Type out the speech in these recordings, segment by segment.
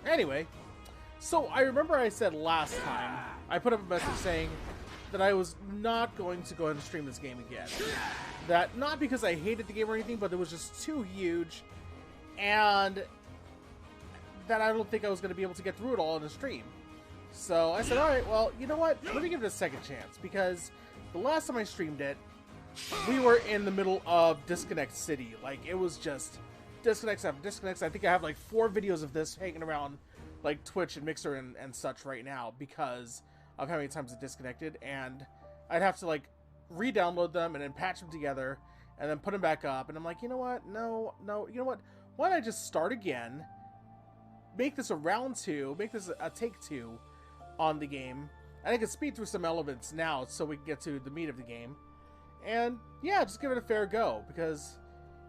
Anyway, so I remember I said last time, I put up a message saying that I was not going to go ahead and stream this game again. That, not because I hated the game or anything, but it was just too huge, and that I don't think I was going to be able to get through it all in a stream. So I said, alright, well, you know what? Let me give it a second chance, because the last time I streamed it, we were in the middle of Disconnect City. Like, it was just disconnects after disconnects. I think I have like 4 videos of this hanging around like Twitch and Mixer and such right now because of how many times it disconnected, and I'd have to like re-download them and then patch them together and then put them back up, and I'm like, you know what? No, you know what? Why don't I just start again, make this a round 2, make this a take 2 on the game, and I can speed through some elements now so we can get to the meat of the game, and yeah, just give it a fair go, because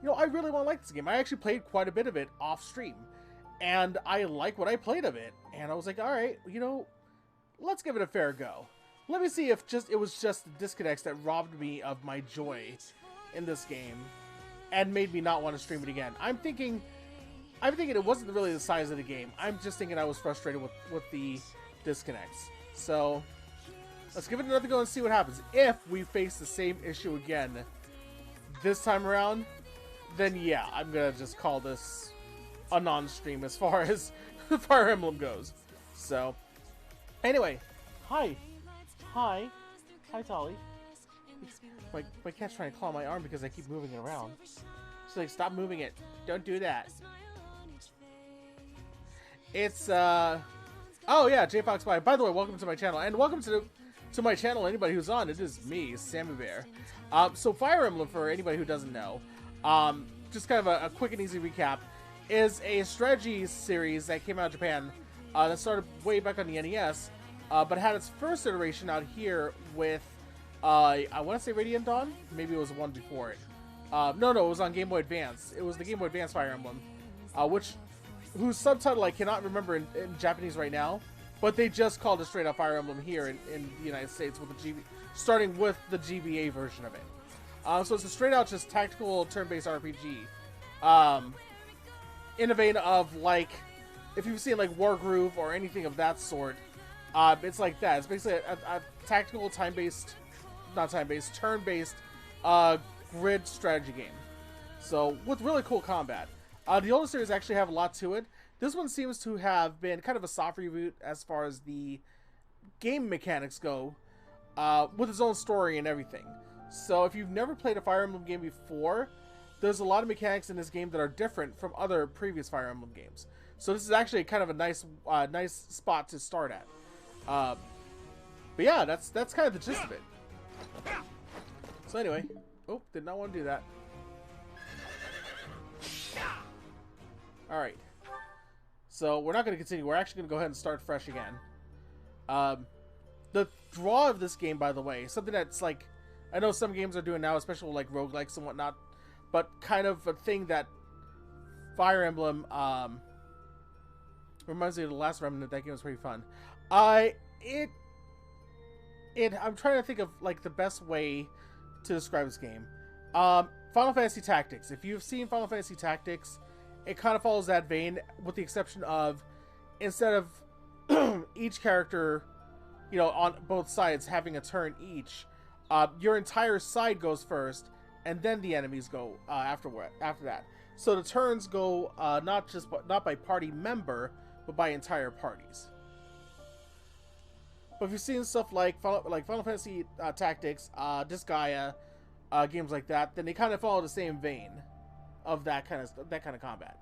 you know, I really want to like this game. I actually played quite a bit of it off stream, and I like what I played of it, and I was like, alright, you know, let's give it a fair go. Let me see if it was just the disconnects that robbed me of my joy in this game and made me not want to stream it again. I'm thinking it wasn't really the size of the game. I'm just thinking I was frustrated with the disconnects. So let's give it another go and see what happens. If we face the same issue again this time around, then yeah, I'm gonna just call this a non-stream as far as Fire Emblem goes. So anyway, hi Tolly. My cat's trying to claw my arm because I keep moving it around. She's like, stop moving it, don't do that. It's oh yeah, JFox5. By the way, welcome to my channel, and welcome to my channel, anybody who's on. It is me, SammyBear. So Fire Emblem, for anybody who doesn't know, just kind of a quick and easy recap, is a strategy series that came out of Japan, that started way back on the NES, but had its first iteration out here with, I want to say Radiant Dawn? Maybe it was one before it. No, it was on Game Boy Advance. It was the Game Boy Advance Fire Emblem, whose subtitle I cannot remember in Japanese right now, but they just called it straight up Fire Emblem here in the United States, with the starting with the GBA version of it. So it's a straight out just tactical turn-based RPG. In a vein of, like, if you've seen like Wargroove or anything of that sort, it's like that. It's basically a tactical turn-based grid strategy game. So with really cool combat. The older series actually have a lot to it. This one seems to have been kind of a soft reboot as far as the game mechanics go, with its own story and everything. So if you've never played a Fire Emblem game before, there's a lot of mechanics in this game that are different from other previous Fire Emblem games. So this is actually kind of a nice spot to start at. But yeah, that's kind of the gist of it. So anyway, oh, did not want to do that. Alright. So we're not going to continue. We're actually going to go ahead and start fresh again. The draw of this game, by the way, something that's like, I know some games are doing now, especially with like roguelikes and whatnot, but kind of a thing that Fire Emblem reminds me of the last Remnant. That game was pretty fun. I'm trying to think of like the best way to describe this game. Final Fantasy Tactics. If you've seen Final Fantasy Tactics, it kind of follows that vein, with the exception of, instead of each character, you know, on both sides having a turn each, your entire side goes first, and then the enemies go after that. So the turns go not by party member, but by entire parties. But if you've seen stuff like Final Fantasy Tactics, Disgaea, games like that, then they kind of follow the same vein of that kind of combat.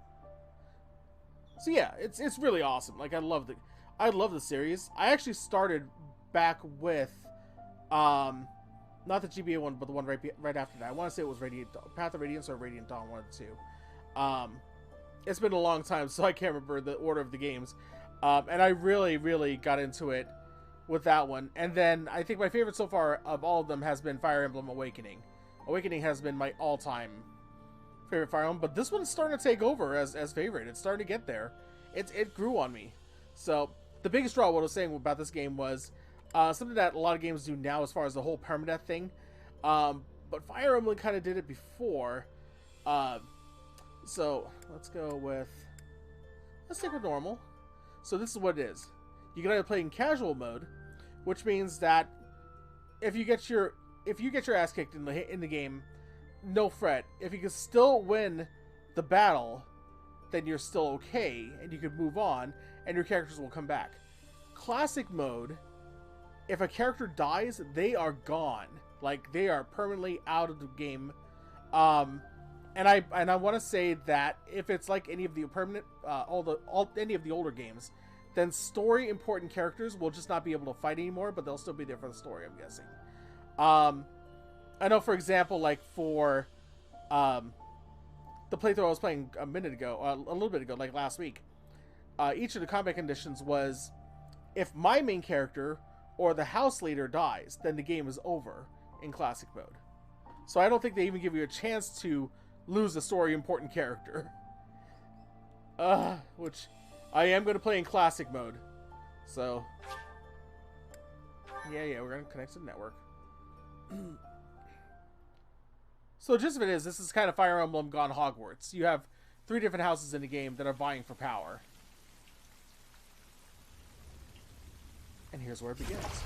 So yeah, it's really awesome. Like I love the series. I actually started back with not the GBA one, but the one right after that. I want to say it was Path of Radiance or Radiant Dawn, one of the two. It's been a long time, so I can't remember the order of the games. And I really got into it with that one. And then I think my favorite so far of all of them has been Fire Emblem Awakening. Awakening has been my all-time favorite Fire Emblem, but this one's starting to take over as favorite. It's starting to get there. It grew on me. So the biggest draw, what I was saying about this game was something that a lot of games do now as far as the whole permadeath thing. But Fire Emblem kind of did it before. So let's stick with normal. So this is what it is. You can either play in casual mode, which means that if you get your ass kicked in the game, no fret. If you can still win the battle, then you're still okay, and you can move on, and your characters will come back. Classic mode, if a character dies, they are gone. Like, they are permanently out of the game. And I want to say that if it's like any of the permanent, any of the older games, then story important characters will just not be able to fight anymore, but they'll still be there for the story, I'm guessing. I know, for example, like for the playthrough I was playing a little bit ago, like last week, each of the combat conditions was if my main character or the house leader dies, then the game is over in classic mode. So I don't think they even give you a chance to lose a story important character. Which I am going to play in classic mode. So yeah, we're going to connect to the network. So the gist of it is, this is kind of Fire Emblem gone Hogwarts. You have 3 different houses in the game that are vying for power. And here's where it begins.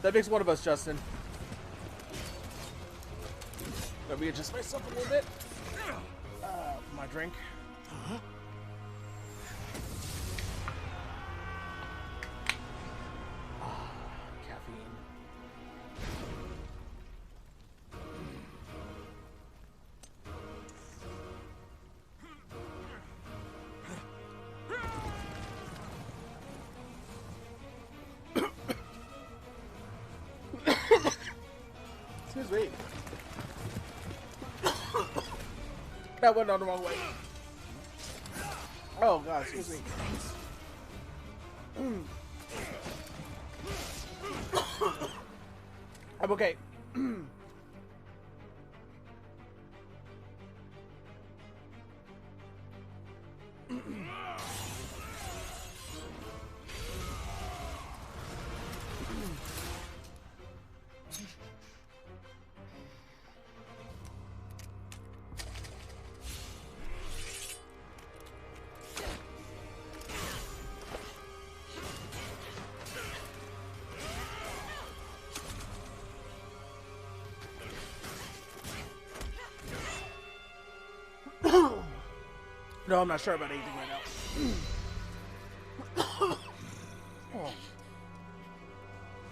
That makes one of us, Justin. Let me adjust myself a little bit. My drink. Caffeine. Excuse me. That went on the wrong way. Oh god, excuse me. I'm okay. No, I'm not sure about anything right now. Oh.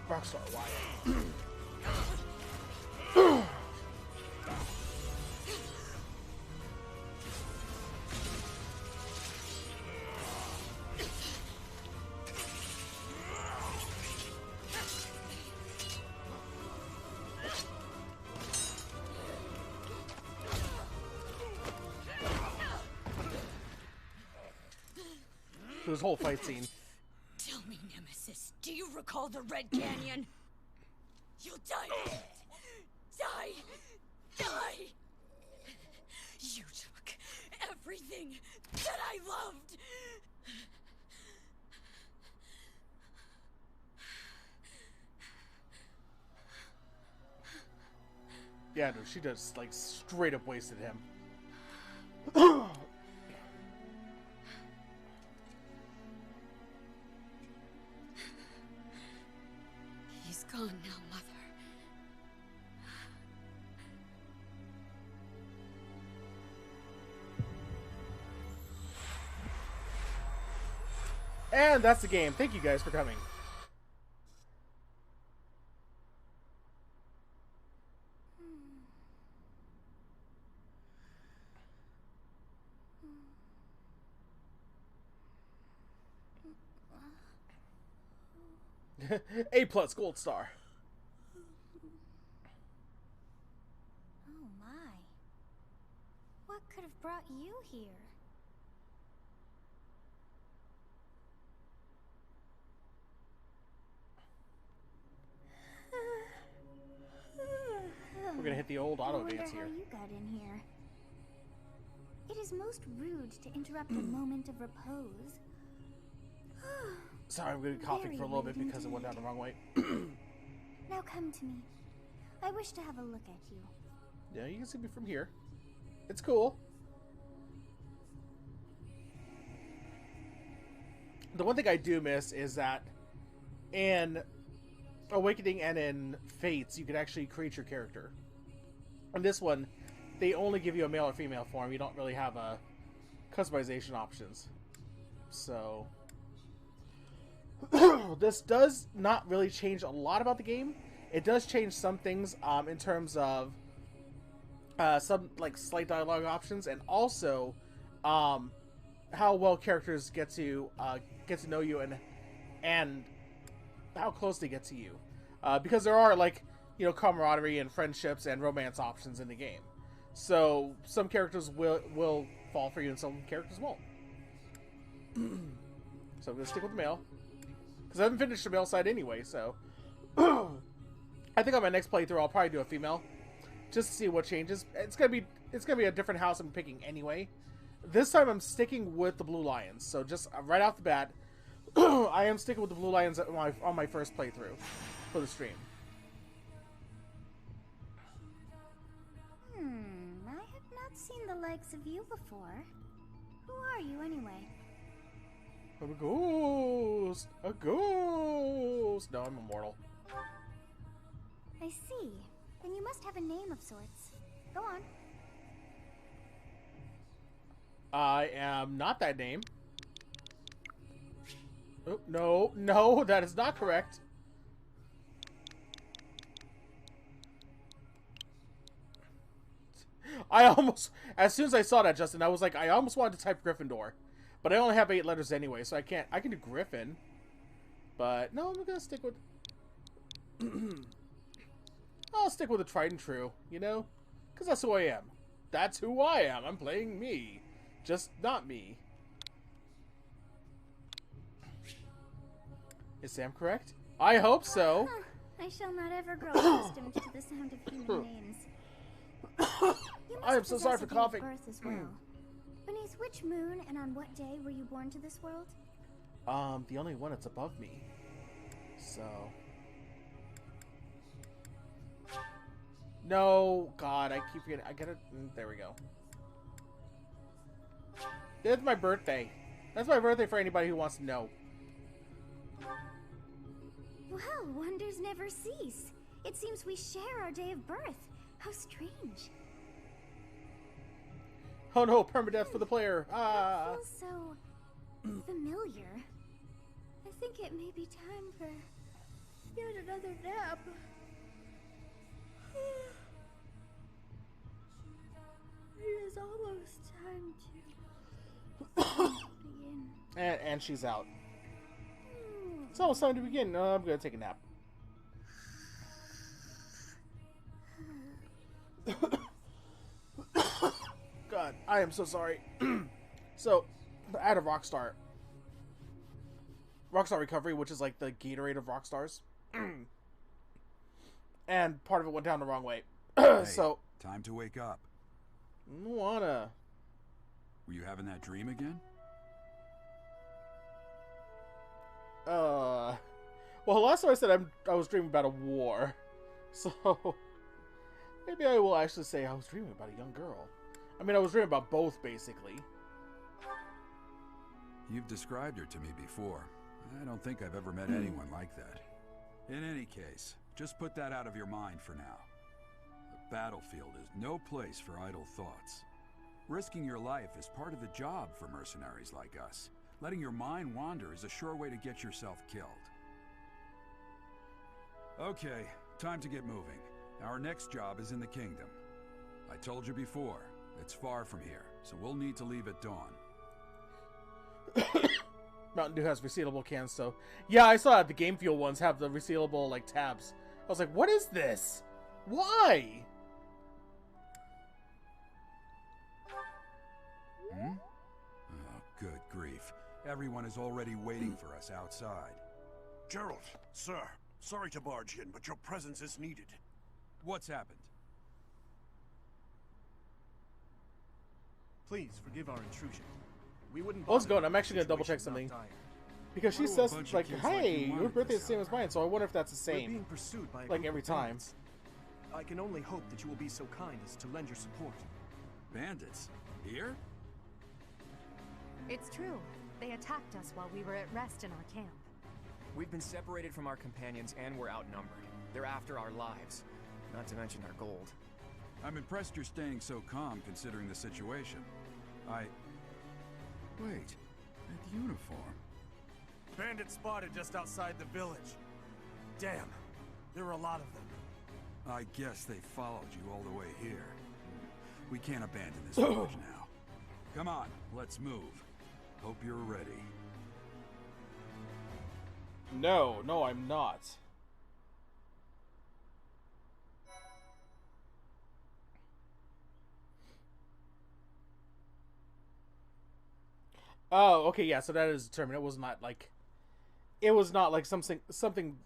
Rockstar Wyatt. This whole fight scene. Tell me, Nemesis, do you recall the Red Canyon? You'll die in it. Die! You took everything that I loved. Yeah, no, she just like straight up wasted him. He's gone now, Mother. And that's the game. Thank you guys for coming. A+ gold star. Oh my. What could have brought you here? We're gonna hit the old auto I dance wonder here. how you got in here. It is most rude to interrupt a moment of repose. Sorry, I'm gonna be coughing for a little bit because it went down the wrong way. Now come to me. I wish to have a look at you. Yeah, you can see me from here. It's cool. The one thing I do miss is that in Awakening and in Fates, you can actually create your character. In this one, they only give you a male or female form. You don't really have a customization options. So this does not really change a lot about the game. It does change some things in terms of some like slight dialogue options, and also how well characters get to know you and how close they get to you, because there are, like, you know, camaraderie and friendships and romance options in the game. So some characters will fall for you and some characters won't. So I'm gonna stick with the male because I haven't finished the male side anyway. So I think on my next playthrough I'll probably do a female just to see what changes. It's gonna be a different house I'm picking anyway. This time I'm sticking with the Blue Lions. So just right off the bat, I am sticking with the Blue Lions on my first playthrough for the stream. I have not seen the likes of you before. Who are you anyway? I'm a ghost! A ghost! No, I'm immortal. I see. Then you must have a name of sorts. Go on. I am not that name. Oh, no, that is not correct. I almost, as soon as I saw that, Justin, I was like, I almost wanted to type Gryffindor. But I only have 8 letters anyway, so I can do Griffin. But, no, I'm gonna stick with... I'll stick with the tried and true, you know? Because that's who I am. That's who I am. I'm playing me. Just not me. Is Sam correct? I hope so. I shall not ever grow accustomed to the sound of human names. I am so sorry for coughing. Birth as well. Beneath which moon and on what day were you born to this world? The only one that's above me. So... No, God, I keep forgetting. I gotta... There we go. It's my birthday. That's my birthday for anybody who wants to know. Well, wonders never cease. It seems we share our day of birth. How strange. Oh no, permadeath for the player. Ah. It feels so familiar. I think it may be time for yet another nap. It is almost time to begin. And she's out. It's almost time to begin. I'm gonna take a nap. God, I am so sorry. So, out of Rockstar Recovery, which is like the Gatorade of Rockstars. And part of it went down the wrong way. Hey, so, time to wake up. Wanna. Were you having that dream again? Well, last time I said I was dreaming about a war. So, maybe I will actually say I was dreaming about a young girl. I mean, I was dreaming about both, basically. You've described her to me before. I don't think I've ever met anyone like that. In any case, just put that out of your mind for now. The battlefield is no place for idle thoughts. Risking your life is part of the job for mercenaries like us. Letting your mind wander is a sure way to get yourself killed. Okay, time to get moving. Our next job is in the kingdom. I told you before, it's far from here, so we'll need to leave at dawn. Mountain Dew has resealable cans, so... Yeah, I saw the Game Fuel ones have the resealable, like, tabs. I was like, what is this? Why? Hmm? Oh, good grief. Everyone is already waiting for us outside. Gerald, sir, sorry to barge in, but your presence is needed. What's happened? Please forgive our intrusion. We wouldn't. Let's go. I'm actually gonna double check something. Because she What do a says, bunch of like, kids like hey, you want your at birthday is this the same as hour? mine, so I wonder if that's the We're same. being pursued by a Like group every of time. bandits. I can only hope that you will be so kind as to lend your support. Bandits? Here? It's true. They attacked us while we were at rest in our camp. We've been separated from our companions and we're outnumbered. They're after our lives, not to mention our gold. I'm impressed you're staying so calm considering the situation. Wait, that uniform. Bandits spotted just outside the village. Damn, there were a lot of them. I guess they followed you all the way here. We can't abandon this village now. Come on, let's move. Hope you're ready. No, I'm not. Oh, okay, yeah, so that is determined. It was not like something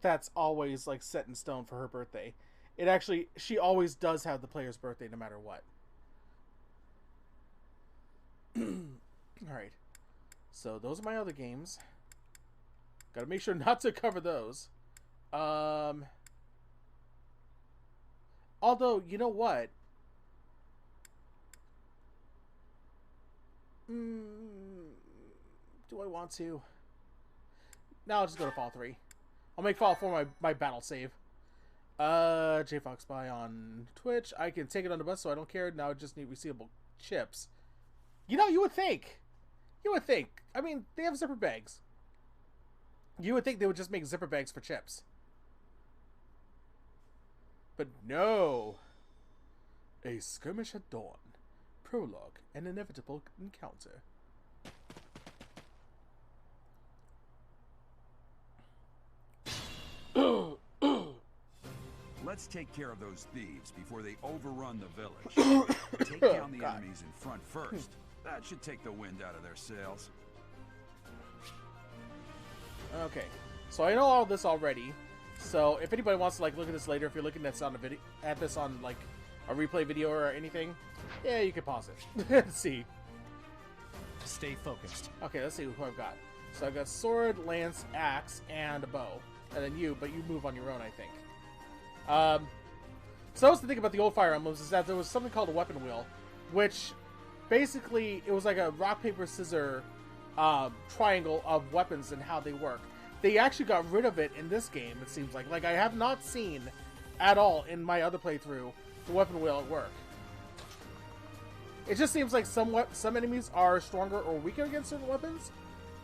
that's always like set in stone for her birthday. It actually, she always does have the player's birthday no matter what. Alright. So those are my other games. Gotta make sure not to cover those. Although, you know what? Do I want to? No, I'll just go to Fall 3. I'll make Fall 4 my battle save. JFoxBuy on Twitch. I can take it on the bus, so I don't care. Now I just need receivable chips. You know, you would think. I mean, they have zipper bags. You would think they would just make zipper bags for chips. But no. A skirmish at dawn. Prologue. An inevitable encounter. Let's take care of those thieves before they overrun the village. Take down the enemies in front first. That should take the wind out of their sails. Okay, so I know all this already. So if anybody wants to like look at this later, if you're looking at this on a video, at this on like a replay video or anything, yeah, you can pause it. Let's see. Stay focused. Okay, let's see who I've got. So I've got sword, lance, axe, and a bow, and then you, but you move on your own, I think. So that was the thing about the old Fire Emblems is that there was something called a weapon wheel, which basically it was like a rock paper scissor triangle of weapons and how they work. They actually got rid of it in this game, it seems like. Like, I have not seen at all in my other playthrough the weapon wheel at work. It just seems like some enemies are stronger or weaker against certain weapons,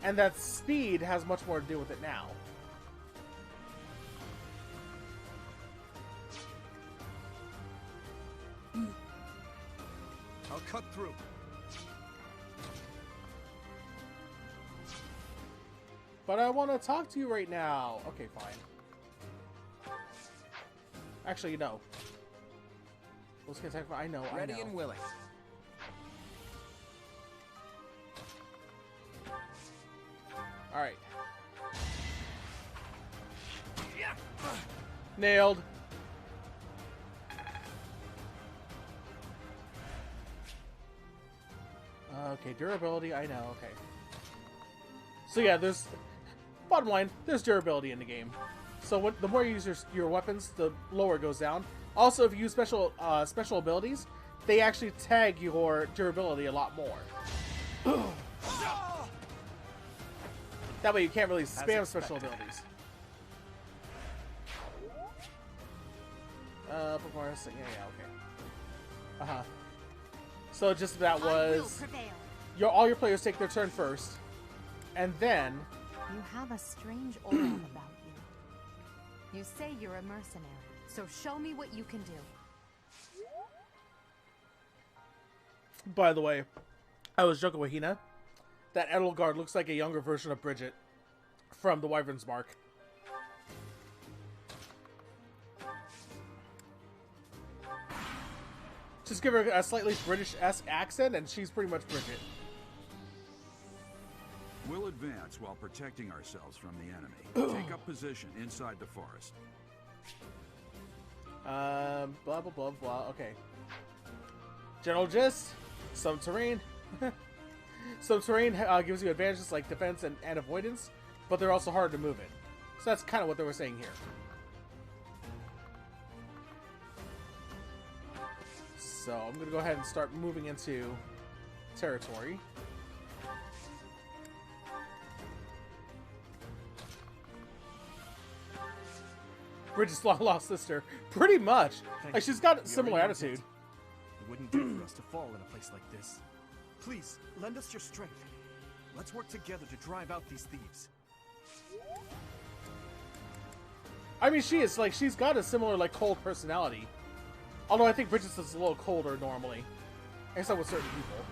and that speed has much more to do with it now. I'll cut through. But I want to talk to you right now. Okay, fine. Actually, no. Let's get attacked. I know. Ready and willing. All right. Nailed. Okay, durability. I know. Okay. So yeah, there's bottom line. There's durability in the game. So the more you use your weapons, the lower it goes down. Also, if you use special abilities, they actually tag your durability a lot more. That way you can't really spam special abilities. Performance. Yeah, okay. So just that was all your players take their turn first, and then You have a strange aura about you. You say you're a mercenary, so show me what you can do. By the way, I was joking with Hina. That Edelgard looks like a younger version of Bridget from the Wyvern's Mark. Just give her a slightly British-esque accent, and she's pretty much Bridget. We'll advance while protecting ourselves from the enemy. Take up position inside the forest. Blah, blah, blah, blah. Okay. General gist. Some terrain. So terrain gives you advantages like defense and avoidance, but they're also harder to move in. So that's kind of what they were saying here. So I'm going to go ahead and start moving into territory. Bridget's long-lost sister. Pretty much. Like, she's got a similar attitude. It wouldn't do for us to fall in a place like this. Please, lend us your strength. Let's work together to drive out these thieves. I mean, she is, like, she's got a similar, like, cold personality. Although I think Bridget's is a little colder normally. Except with certain people.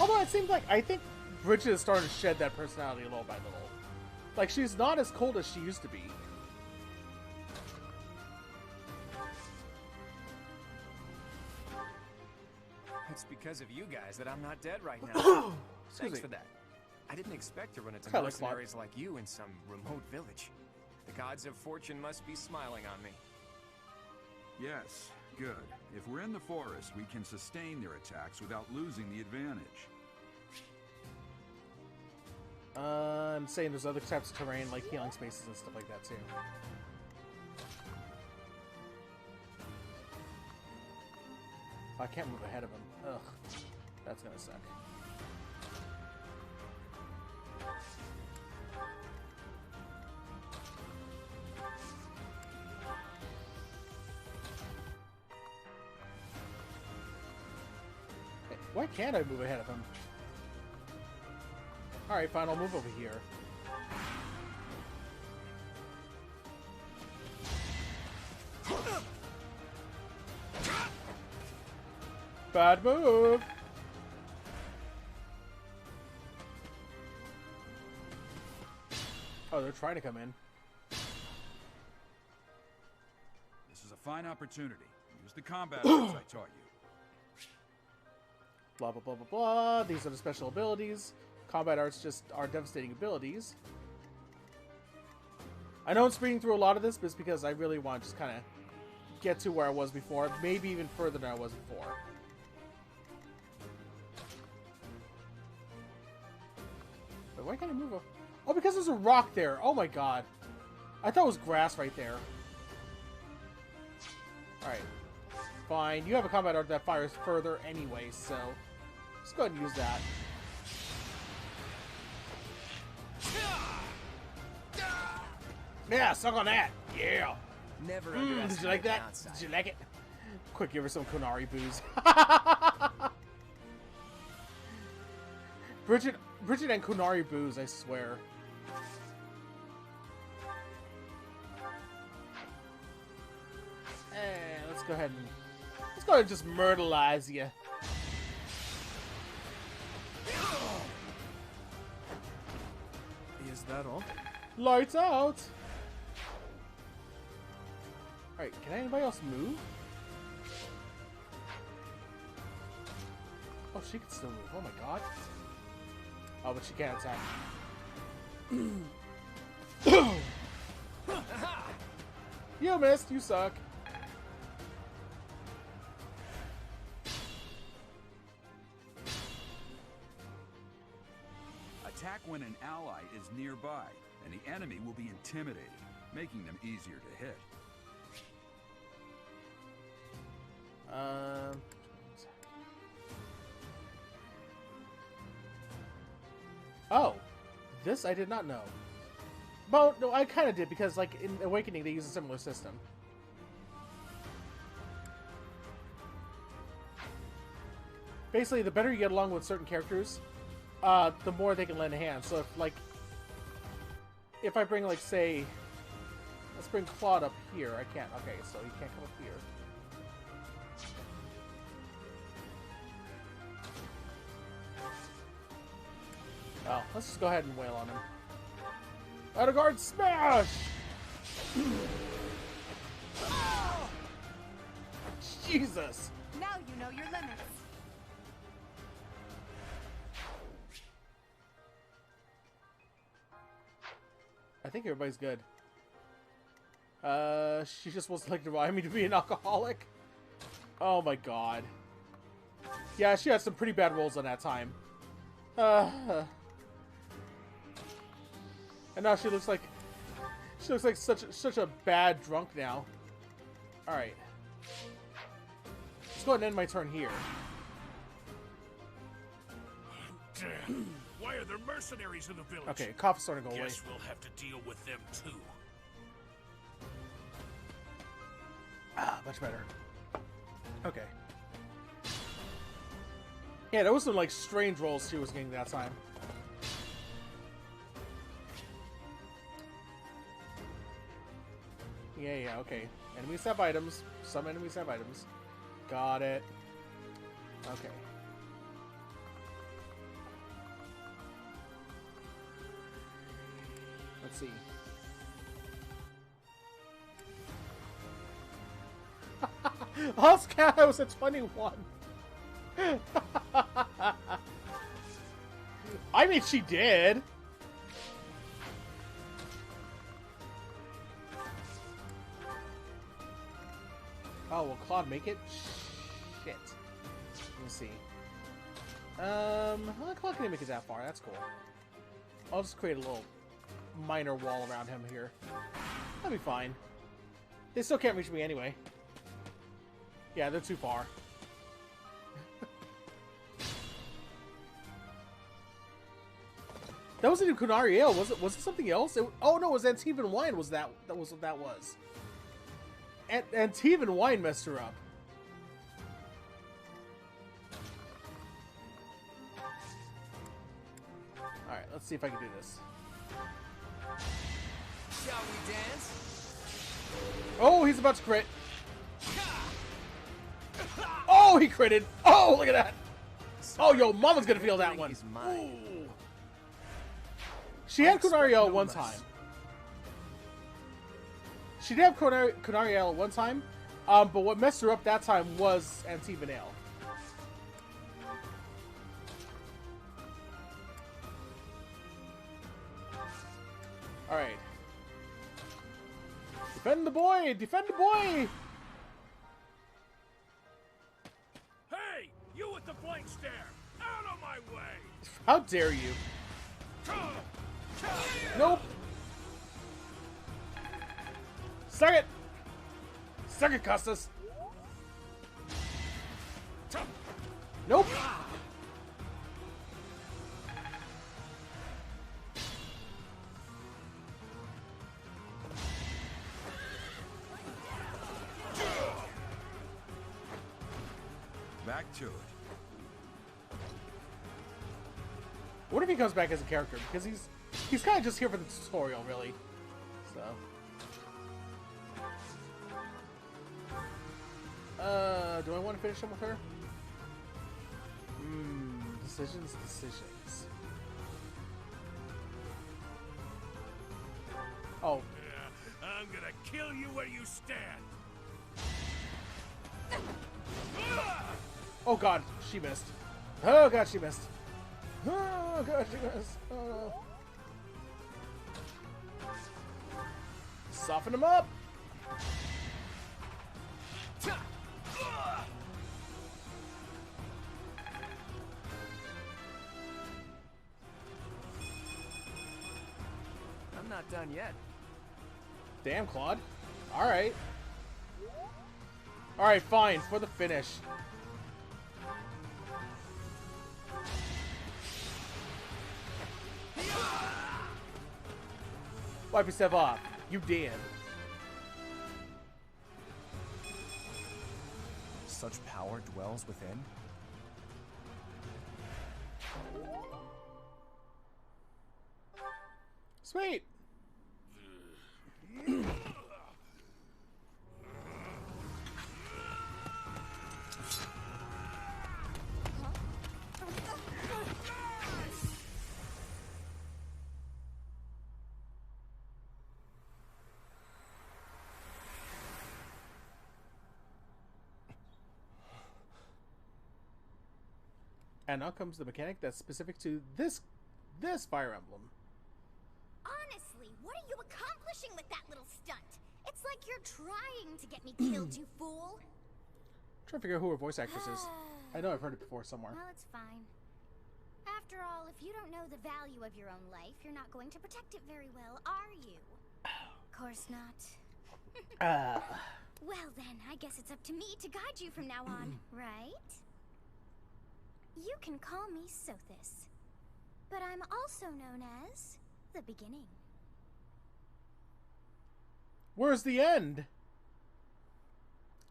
Although it seems like, I think Bridget is starting to shed that personality little by little. Like, she's not as cold as she used to be. It's because of you guys that I'm not dead right now. Thanks me. for that. I didn't expect to run into Kinda like mercenaries like you in some remote village. The gods of fortune must be smiling on me. Yes, good. If we're in the forest, we can sustain their attacks without losing the advantage. I'm saying there's other types of terrain, like healing spaces and stuff like that, too. I can't move ahead of him. Ugh. That's gonna suck. Hey, why can't I move ahead of him? Alright, fine, I'll move over here. Bad move! Oh, they're trying to come in. This is a fine opportunity. Use the combat arts I taught you. Blah, blah, blah, blah, blah. These are the special abilities. Combat arts just are devastating abilities. I know I'm speeding through a lot of this, but it's because I really want to just kind of get to where I was before. Maybe even further than I was before. But why can't I move? Oh, because there's a rock there. Oh my god. I thought it was grass right there. Alright. Fine. You have a combat art that fires further anyway, so let's go ahead and use that. Yeah, suck on that. Yeah. Never Did underestimate you like the that? outside. Did you like it? Quick, give her some Kunari booze. Bridget and Kunari booze, I swear. Let's go ahead and just myrtleize you. Is that all? Lights out. Alright, can anybody else move? Oh, she can still move. Oh my god. Oh, but she can't attack. You missed. You suck. Attack when an ally is nearby, and the enemy will be intimidated, making them easier to hit. Oh, this I did not know. Well, no, I kind of did because, like, in Awakening they use a similar system. Basically, the better you get along with certain characters, the more they can lend a hand. So, if I bring, like, say, let's bring Claude up here. I can't. Okay, so he can't come up here. Oh, let's just go ahead and wail on him. Out of guard, smash! Jesus! Now you know your limits. I think everybody's good. She just wants to, like, remind me to be an alcoholic. Oh my god. Yeah, she had some pretty bad rolls on that time. And now she looks like such a bad drunk now. All right. Let's go ahead and end my turn here. Damn. Why are there mercenaries in the village? Okay, cough is starting to go away. Guess we'll have to deal with them too. Ah, much better. Okay. Yeah, there was some like strange rolls she was getting that time. Yeah, okay. Enemies have items. Some enemies have items. Got it. Okay. Let's see. Oscar, I was at 21. I mean, she did. Oh, will Claude make it? Shit. Let me see. Well, Claude can't make it that far. That's cool. I'll just create a little minor wall around him here. That'll be fine. They still can't reach me anyway. Yeah, they're too far. That wasn't even Kunariel, was it? Was it something else? Oh no, it was Antibes Wine. Was that was what that was? Antibes Wine messed her up. All right, let's see if I can do this. Shall we dance? Oh, he's about to crit. Oh, he critted. Oh, look at that. Oh, yo, Mama's gonna feel that one. Ooh. She had Kunariel one time. She did have Kunariel one time, but what messed her up that time was Antibes. All right. Defend the boy! Defend the boy! Hey! You with the blank stare! Out of my way! How dare you? Nope! Suck it! Suck it, Custis! Nope! Back to it. What if he comes back as a character? Because he's kind of just here for the tutorial, really. So. Do I want to finish him with her? Decisions. Oh. I'm gonna kill you where you stand. Oh god, she missed. Oh god, she missed. Oh god, she missed. Oh no. Soften him up. I'm not done yet. Damn, Claude. Alright. Alright, fine. For the finish. Wipe yourself off. You did. Such power dwells within. Sweet. And now comes the mechanic that's specific to this Fire Emblem. Honestly, what are you accomplishing with that little stunt? It's like you're trying to get me killed, you fool. I'm trying to figure out who her voice actress is. I know I've heard it before somewhere. Well, it's fine. After all, if you don't know the value of your own life, you're not going to protect it very well, are you? Of course not. Well then, I guess it's up to me to guide you from now on, right? You can call me Sothis, but I'm also known as the Beginning. Where's the end?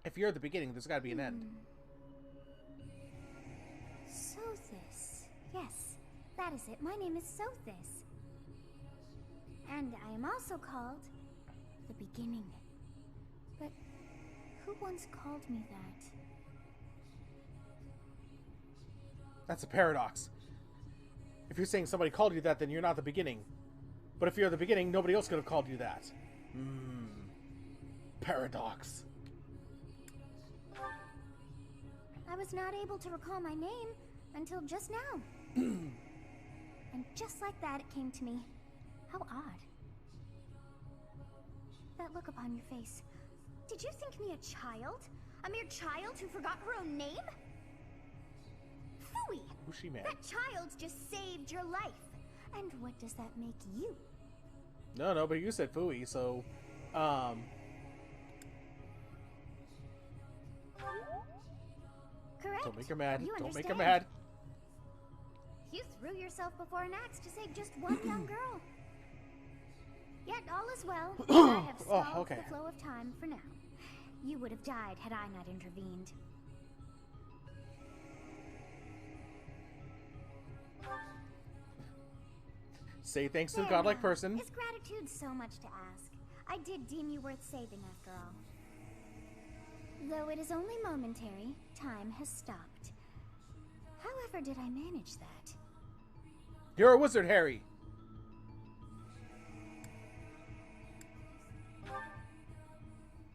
If you're at the beginning, there's gotta be an end. Sothis. Yes, that is it. My name is Sothis. And I am also called the Beginning. But who once called me that? That's a paradox. If you're saying somebody called you that, then you're not the beginning. But if you're the beginning, nobody else could have called you that. Paradox. I was not able to recall my name until just now. And just like that, it came to me. How odd. That look upon your face. Did you think me a child? A mere child who forgot her own name? Phooey! Who's she, man? That child just saved your life. And what does that make you? No, but you said Fooey, so, Correct. Don't make her mad. You Don't make her understand. mad. You threw yourself before an axe to save just one young girl. Yet all is well. I have stopped the flow of time for now. You would have died had I not intervened. Say thanks to a There godlike now. person. Is gratitude so much to ask? I did deem you worth saving after all. Though it is only momentary, time has stopped. However did I manage that? You're a wizard, Harry.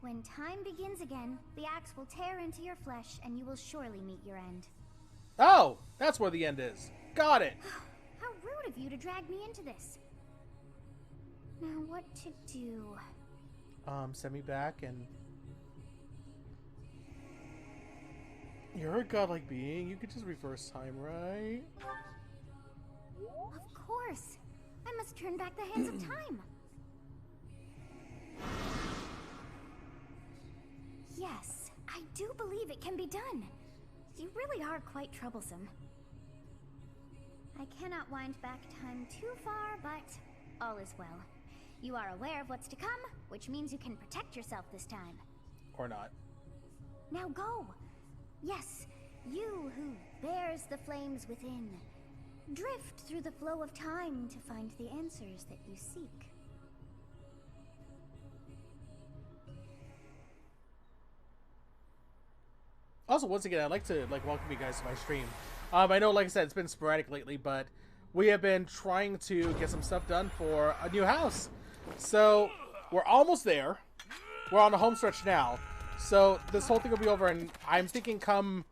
When time begins again, the axe will tear into your flesh and you will surely meet your end. Oh, that's where the end is. Got it. How rude of you to drag me into this. Now what to do? Send me back and... You're a godlike being. You could just reverse time, right? Of course. I must turn back the hands of time. Yes, I do believe it can be done. You really are quite troublesome. I cannot wind back time too far, but all is well. You are aware of what's to come, which means you can protect yourself this time. Or not. Now go! Yes, you who bears the flames within. Drift through the flow of time to find the answers that you seek. Also, once again, I'd like to welcome you guys to my stream. I know, like I said, it's been sporadic lately, but we have been trying to get some stuff done for a new house. So we're almost there. We're on the home stretch now. So this whole thing will be over, and I'm thinking come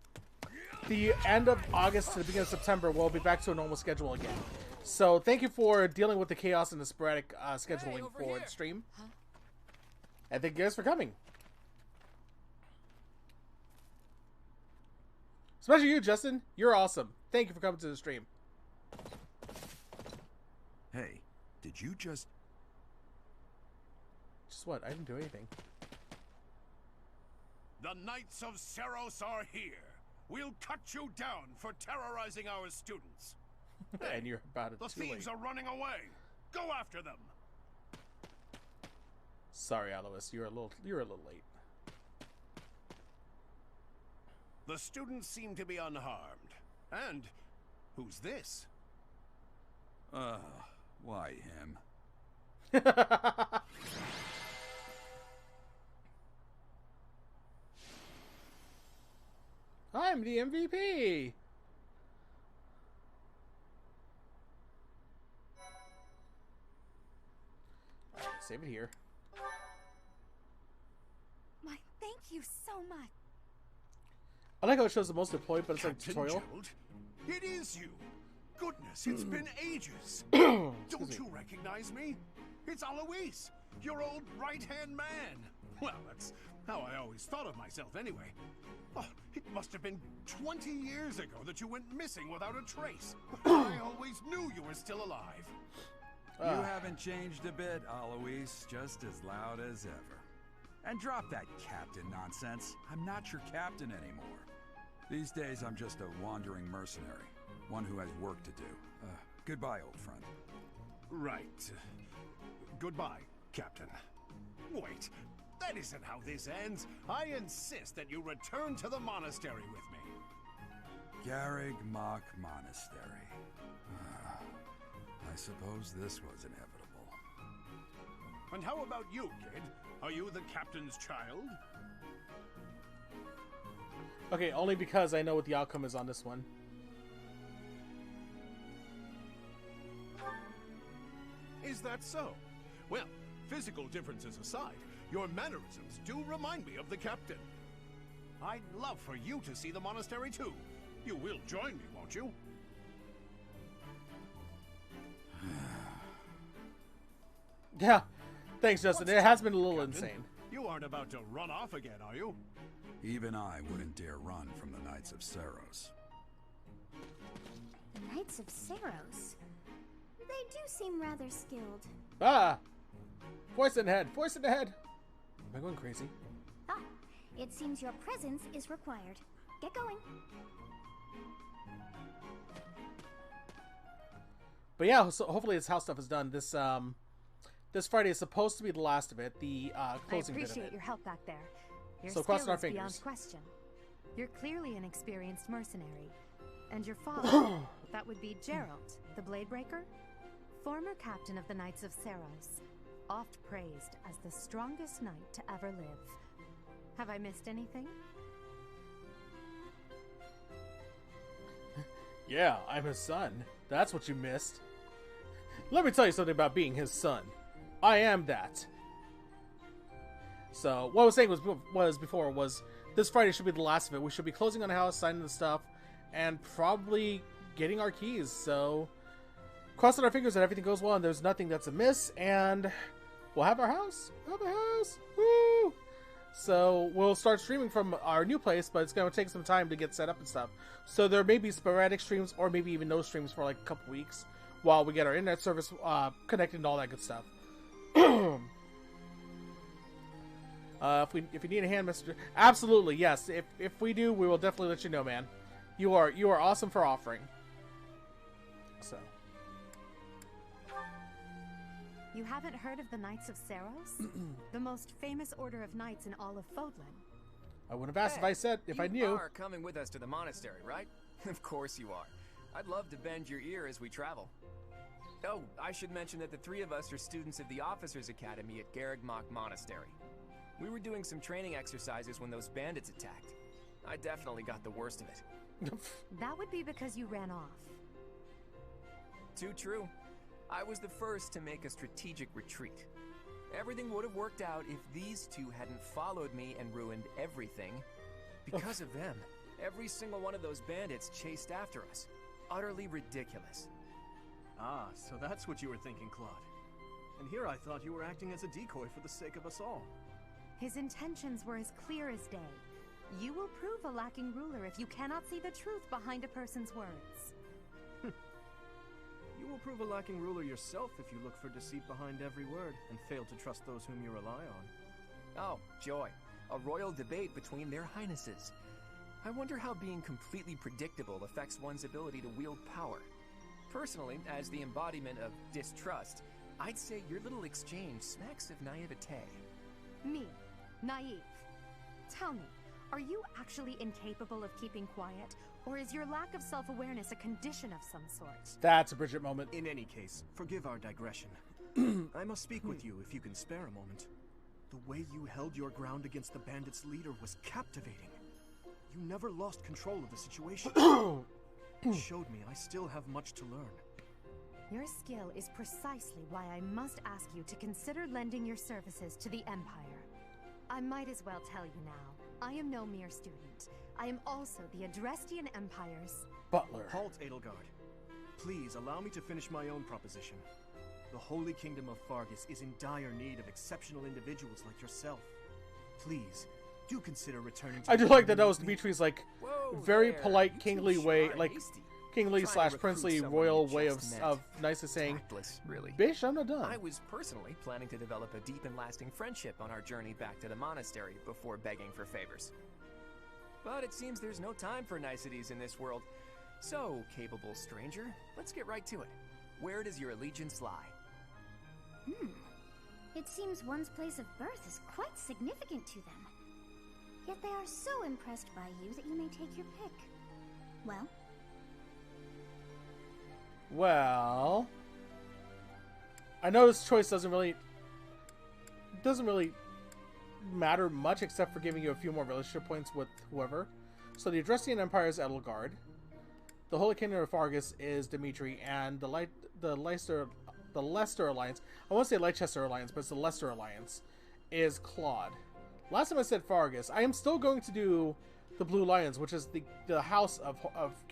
the end of August to the beginning of September, we'll be back to a normal schedule again. So thank you for dealing with the chaos and the sporadic scheduling for the stream. And thank you guys for coming. Especially you, Justin. You're awesome. Thank you for coming to the stream. Hey, did you just... Just what? I didn't do anything. The Knights of Seros are here. We'll cut you down for terrorizing our students. And you're about it The too thieves late. are running away. Go after them. Sorry, Alois. You're a little late. The students seem to be unharmed. And who's this? Why him? I'm the MVP. Alright, save it here. Why, thank you so much. I like how it shows the most deployed, but it's like Captain tutorial. Gerald? It is you. Goodness, it's been ages. Don't you recognize me? It's Alois, your old right-hand man. Well, that's How I always thought of myself, anyway. Oh, it must have been 20 years ago that you went missing without a trace. I always knew you were still alive. You haven't changed a bit, Alois. Just as loud as ever. And drop that captain nonsense. I'm not your captain anymore. These days, I'm just a wandering mercenary. One who has work to do. Goodbye, old friend. Right. Goodbye, Captain. Wait, that isn't how this ends. I insist that you return to the monastery with me. Garrig Mach Monastery. I suppose this was inevitable. And how about you, kid? Are you the captain's child? Okay, only because I know what the outcome is on this one. Is that so? Well, physical differences aside, your mannerisms do remind me of the captain. I'd love for you to see the monastery too. You will join me, won't you? Yeah, thanks, Justin. It has been a little Captain? insane. You aren't about to run off again, are you? Even I wouldn't dare run from the Knights of Saros. The Knights of Saros. They do seem rather skilled. Ah! Voice in the head! Voice in the head! Am I going crazy? Ah, it seems your presence is required. Get going. But yeah, so hopefully this house stuff is done. This Friday is supposed to be the last of it, the closing bit of I appreciate it. your help back there. Your So skill crossing our is beyond fingers. question. You're clearly an experienced mercenary. And your father, that would be Geralt, the Bladebreaker? Former captain of the Knights of Saros. Oft praised as the strongest knight to ever live. Have I missed anything? Yeah, I'm his son. That's what you missed. Let me tell you something about being his son. I am that. So, what I was saying was this Friday should be the last of it. We should be closing on the house, signing the stuff, and probably getting our keys. So, crossing our fingers that everything goes well and there's nothing that's amiss, and we'll have our house. We'll have a house. Woo! So, we'll start streaming from our new place, but it's going to take some time to get set up and stuff. So, there may be sporadic streams or maybe even no streams for like a couple weeks while we get our internet service connected and all that good stuff. If you need a hand messenger, absolutely yes. If we do, we will definitely let you know, man. You are awesome for offering. So. You haven't heard of the Knights of Saros? The most famous order of knights in all of Fodlan. I would have asked if I knew. You are coming with us to the monastery, right? Of course you are. I'd love to bend your ear as we travel. Oh, I should mention that the three of us are students of the Officers' Academy at Garrig Mach Monastery. We were doing some training exercises when those bandits attacked. I definitely got the worst of it. That would be because you ran off. Too true. I was the first to make a strategic retreat. Everything would have worked out if these two hadn't followed me and ruined everything. Because of them, every single one of those bandits chased after us. Utterly ridiculous. Ah, so that's what you were thinking, Claude. And here I thought you were acting as a decoy for the sake of us all. His intentions were as clear as day. You will prove a lacking ruler if you cannot see the truth behind a person's words. You will prove a lacking ruler yourself if you look for deceit behind every word and fail to trust those whom you rely on. Oh, joy. A royal debate between their highnesses. I wonder how being completely predictable affects one's ability to wield power. Personally, as the embodiment of distrust, I'd say your little exchange smacks of naivete. Me, naive. Tell me, are you actually incapable of keeping quiet, or is your lack of self-awareness a condition of some sort? That's a Bridget moment. In any case, forgive our digression. I must speak with you if you can spare a moment. The way you held your ground against the bandits' leader was captivating. You never lost control of the situation. It showed me I still have much to learn. Your skill is precisely why I must ask you to consider lending your services to the Empire. I might as well tell you now, I am no mere student. I am also the Adrestian Empire's butler. Halt, Edelgard. Please allow me to finish my own proposition. The Holy Kingdom of Fargus is in dire need of exceptional individuals like yourself. please, do consider returning to I do the like that kingdom was with me. Dimitri's like Whoa very there. polite, You two kingly sure way, are like hasty. kingly Trying / to princely recruit someone royal you way just met. of nicely saying, Tactless, really. "Bitch, I'm not done." I was personally planning to develop a deep and lasting friendship on our journey back to the monastery before begging for favors. But it seems there's no time for niceties in this world. So, capable stranger, let's get right to it. Where does your allegiance lie? It seems one's place of birth is quite significant to them. Yet they are so impressed by you that you may take your pick. Well, I know this choice doesn't really matter much except for giving you a few more relationship points with whoever. So the Adrestian Empire is Edelgard, the Holy Kingdom of Fargus is Dimitri, and the Leicester Alliance, I want to say Leicester Alliance, but it's the Leicester Alliance, is Claude. Last time I said Fargus. I am still going to do the Blue Lions, which is the house of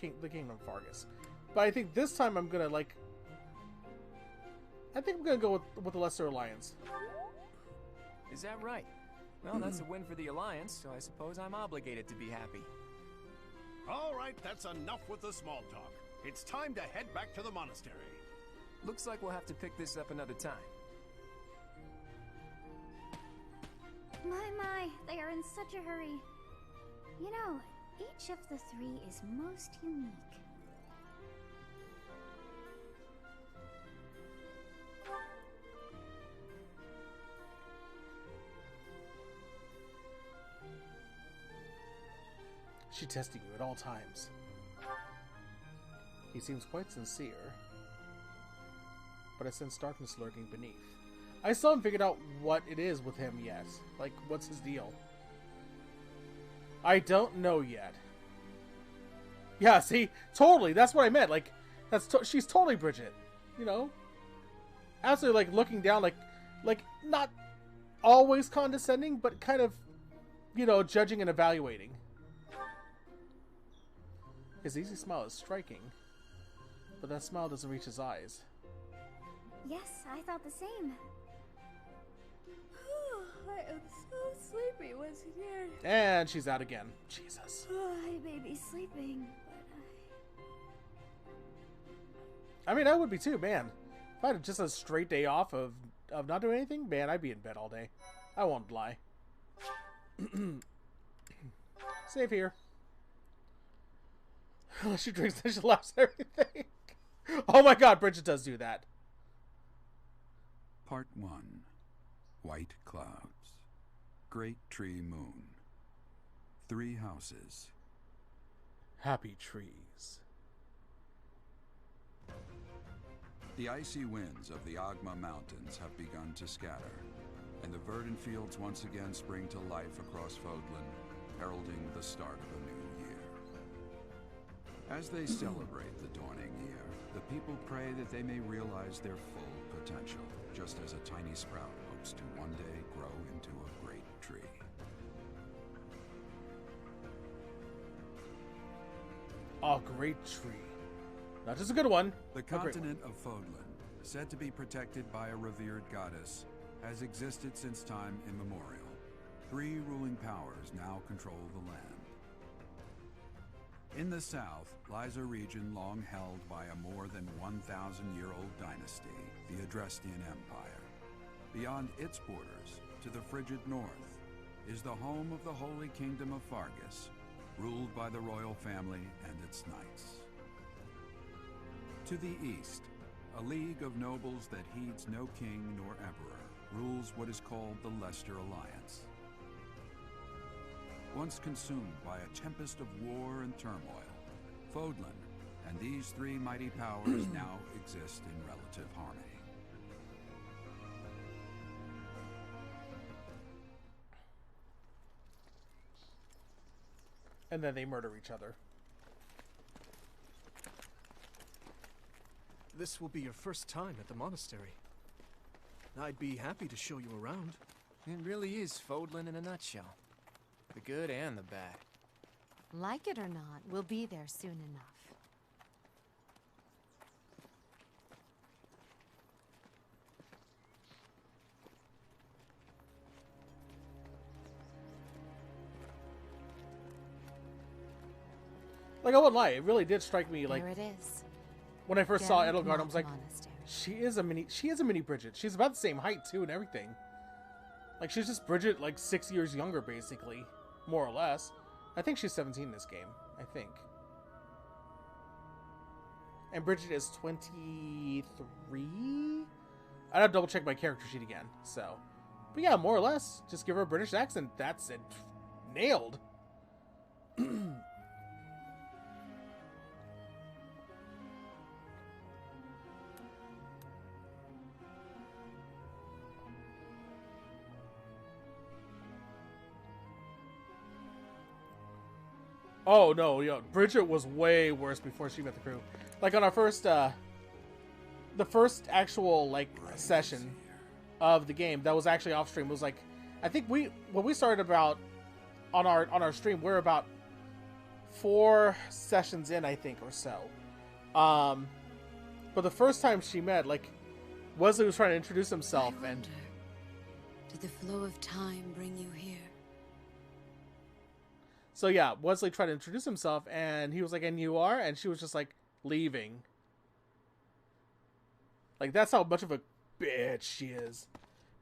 the Kingdom of Fargus. But I think this time I'm gonna go with the Leicester Alliance. Is that right? Well, that's a win for the Alliance, so I suppose I'm obligated to be happy. All right, that's enough with the small talk. It's time to head back to the monastery. Looks like we'll have to pick this up another time. My, they are in such a hurry. You know, each of the three is most unique. She's testing you at all times. He seems quite sincere, but I sense darkness lurking beneath. I still haven't figured out what it is with him yet. Like, what's his deal? I don't know yet. Yeah, see? Totally, that's what I meant. Like, she's totally Bridget. You know? Absolutely, like, looking down, like, not always condescending, but kind of, you know, judging and evaluating. His easy smile is striking, but that smile doesn't reach his eyes. Yes, I thought the same. I am so sleepy once again. And she's out again. Jesus. I may be sleeping, but I mean, I would be too, man. If I had just a straight day off of not doing anything, man, I'd be in bed all day. I won't lie. Save here. She drinks and she laughs at everything. Oh my god, Bridget does do that. Part 1. White clouds. Great tree moon. 3 houses. Happy trees. The icy winds of the Agma Mountains have begun to scatter, and the verdant fields once again spring to life across Fodlan, heralding the start of a new year. As they celebrate the dawning year, the people pray that they may realize their full potential, just as a tiny sprout hopes to one day grow into a great tree. A great tree. Not just a good one. The continent of Fodlan, said to be protected by a revered goddess, has existed since time immemorial. 3 ruling powers now control the land. In the south lies a region long held by a more than 1,000-year-old dynasty, the Adrestian Empire. Beyond its borders, to the frigid north, is the home of the Holy Kingdom of Fargus, ruled by the royal family and its knights. To the east, a league of nobles that heeds no king nor emperor rules what is called the Leicester Alliance. Once consumed by a tempest of war and turmoil, Fodlan and these 3 mighty powers now exist in relative harmony. And then they murder each other. This will be your first time at the monastery. I'd be happy to show you around. It really is Fodlan in a nutshell. The good and the bad. Like it or not, we'll be there soon enough. Like, I wouldn't lie, it really did strike me, like, There it is. when I first saw Garrick Edelgard, I was like, Monastery. she is a mini Bridget. She's about the same height, too, and everything. Like, she's just Bridget, like, 6 years younger, basically. More or less. I think she's 17 in this game. I think. And Bridget is 23? I'd have to double check my character sheet again, so. But yeah, more or less. Just give her a British accent. That's it. Nailed. Oh no, yo, Bridget was way worse before she met the crew. Like on our first, the first actual like session of the game that was actually off stream was like, I think when we started about on our stream, we're about 4 sessions in, I think, or so. But the first time she met, like, Wesley was trying to introduce himself, and did the flow of time bring you here? so yeah, Wesley tried to introduce himself, and he was like, "And you are?" And she was just like, leaving. Like, that's how much of a bitch she is.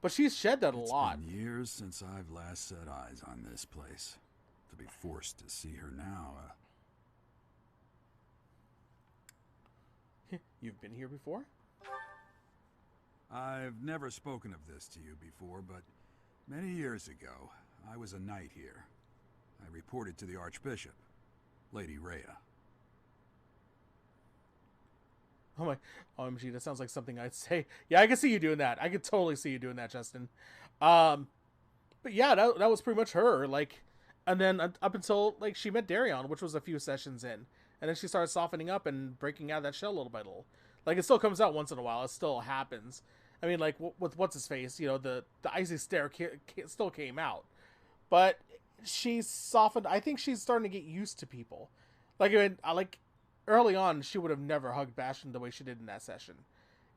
But she's shed that a lot. It's been years since I've last set eyes on this place. To be forced to see her now, You've been here before? I've never spoken of this to you before, but many years ago, I was a knight here. I reported to the Archbishop, Lady Rhea. Oh my, OMG, that sounds like something I'd say. Yeah, I can see you doing that. I could totally see you doing that, Justin. But yeah, that was pretty much her. Like, and then up until like she met Darion, which was a few sessions in, and then she started softening up and breaking out of that shell little by little. Like, it still comes out once in a while. It still happens. I mean, like with what's his face, you know, the icy stare still came out, but she's softened. I think she's starting to get used to people. Like, I mean, early on, she would have never hugged Bastion the way she did in that session.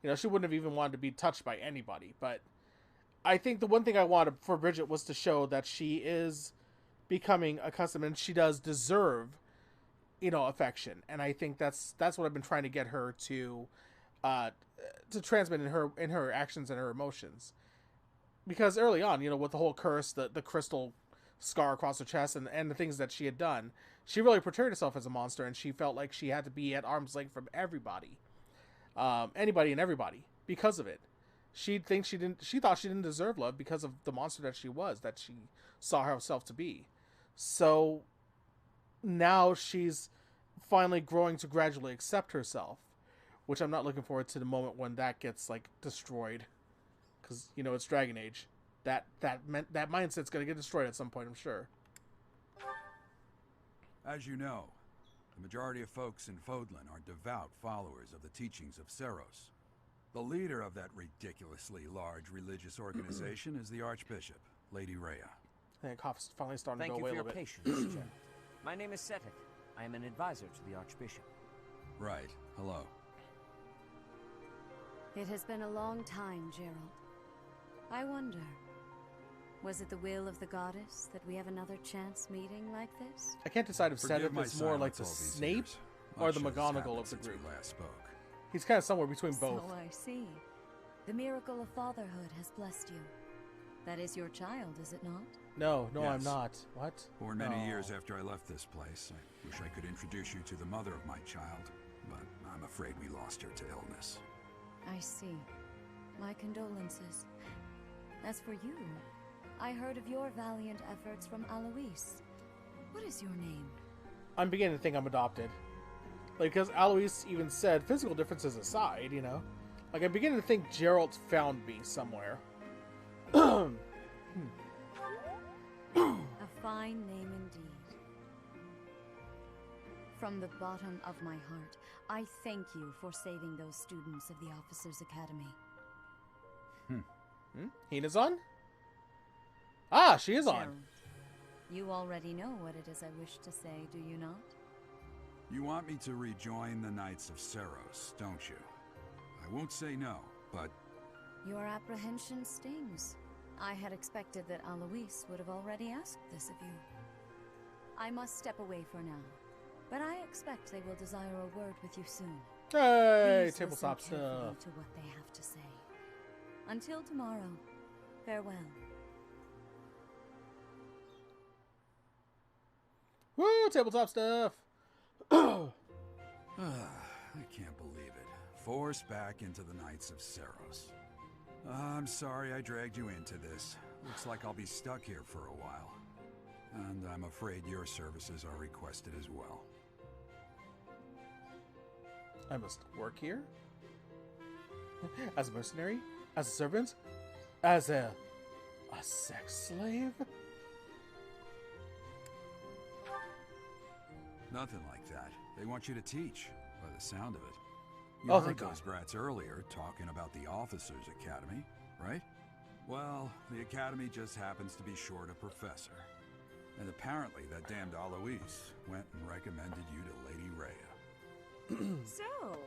You know, she wouldn't have even wanted to be touched by anybody. But I think the one thing I wanted for Bridget was to show that she is becoming accustomed, and she does deserve, you know, affection. And I think that's what I've been trying to get her to transmit in her actions and her emotions. Because early on, you know, with the whole curse, the crystal scar across her chest, and the things that she had done, she really portrayed herself as a monster, and she felt like she had to be at arm's length from everybody, anybody and everybody, because of it. She thought she didn't deserve love because of the monster that she was, that she saw herself to be. So now she's finally growing to gradually accept herself, which I'm not looking forward to the moment when that gets like destroyed, because you know it's Dragon Age. That mindset's gonna get destroyed at some point, I'm sure. As you know, the majority of folks in Fodlan are devout followers of the teachings of Seros. The leader of that ridiculously large religious organization is the Archbishop, Lady Rhea. I think cough's finally starting to go Thank away you a for your little bit. patience, General. My name is Setek. I am an advisor to the Archbishop. Right. Hello. It has been a long time, Gerald. I wonder, was it the will of the goddess that we have another chance meeting like this? I can't decide if Forgive Sedith my is more like silence the all these Snape years. or the Much has McGonagall happened of the since we group. last spoke. He's kind of somewhere between both. So I see. The miracle of fatherhood has blessed you. That is your child, is it not? No, Yes. I'm not. What? Born many No. years after I left this place, I wish I could introduce you to the mother of my child, but I'm afraid we lost her to illness. I see. My condolences. As for you, I heard of your valiant efforts from Alois. What is your name? I'm beginning to think I'm adopted. Like, because Alois even said, physical differences aside, you know? Like, I'm beginning to think Geralt found me somewhere. A fine name indeed. From the bottom of my heart, I thank you for saving those students of the Officers' Academy. Hina's on? Ah, she is on. Gerald, you already know what it is I wish to say, do you not? You want me to rejoin the Knights of Seros, don't you? I won't say no, but Your apprehension stings. I had expected that Alois would have already asked this of you. I must step away for now, but I expect they will desire a word with you soon. Hey, Please tabletop listen carefully stuff. to what they have to say. Until tomorrow, farewell. Woo, tabletop stuff. I can't believe it. Forced back into the Knights of Seros. I'm sorry I dragged you into this. Looks like I'll be stuck here for a while. And I'm afraid your services are requested as well. I must work here? As a mercenary? As a servant? As a sex slave? Nothing like that. They want you to teach, by the sound of it. You Oh, heard thank those God. brats earlier talking about the Officers' Academy, right? Well, the Academy just happens to be short a professor. And apparently that damned Alois went and recommended you to Lady Rhea. So,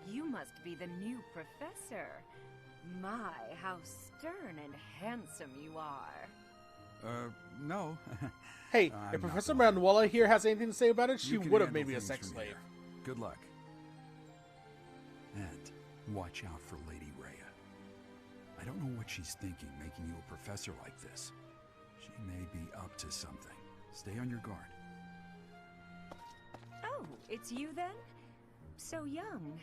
you must be the new professor. My, how stern and handsome you are. No. Hey, I'm if not Professor the- Manuela here has anything to say about it, she You can would have handle made me a things sex from slave. here. Good luck. And watch out for Lady Rhea. I don't know what she's thinking making you a professor like this. She may be up to something. Stay on your guard. Oh, it's you then? So young.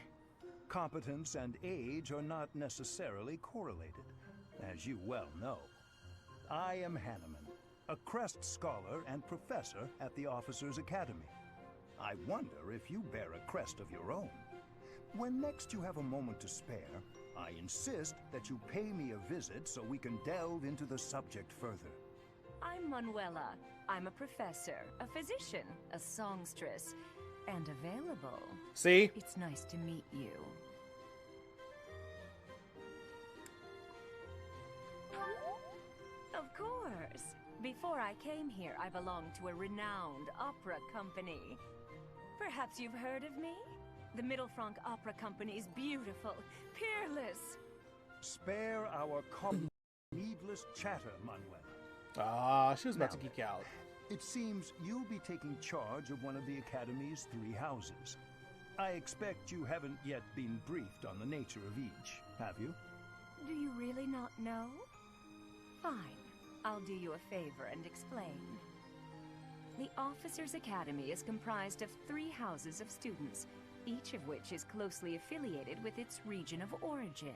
Competence and age are not necessarily correlated, as you well know. I am Hanneman, a Crest Scholar and Professor at the Officers' Academy. I wonder if you bear a crest of your own. When next you have a moment to spare, I insist that you pay me a visit so we can delve into the subject further. I'm Manuela. I'm a professor, a physician, a songstress, and available. See? It's nice to meet you. Of course. Before I came here, I belonged to a renowned opera company. Perhaps you've heard of me? The Middlefranc Opera Company is beautiful, peerless. Spare our needless chatter, Manuela. Ah, she was about to Now, geek out. It seems you'll be taking charge of one of the Academy's 3 houses. I expect you haven't yet been briefed on the nature of each, have you? Do you really not know? Fine. I'll do you a favor and explain. The Officers' Academy is comprised of 3 houses of students, each of which is closely affiliated with its region of origin.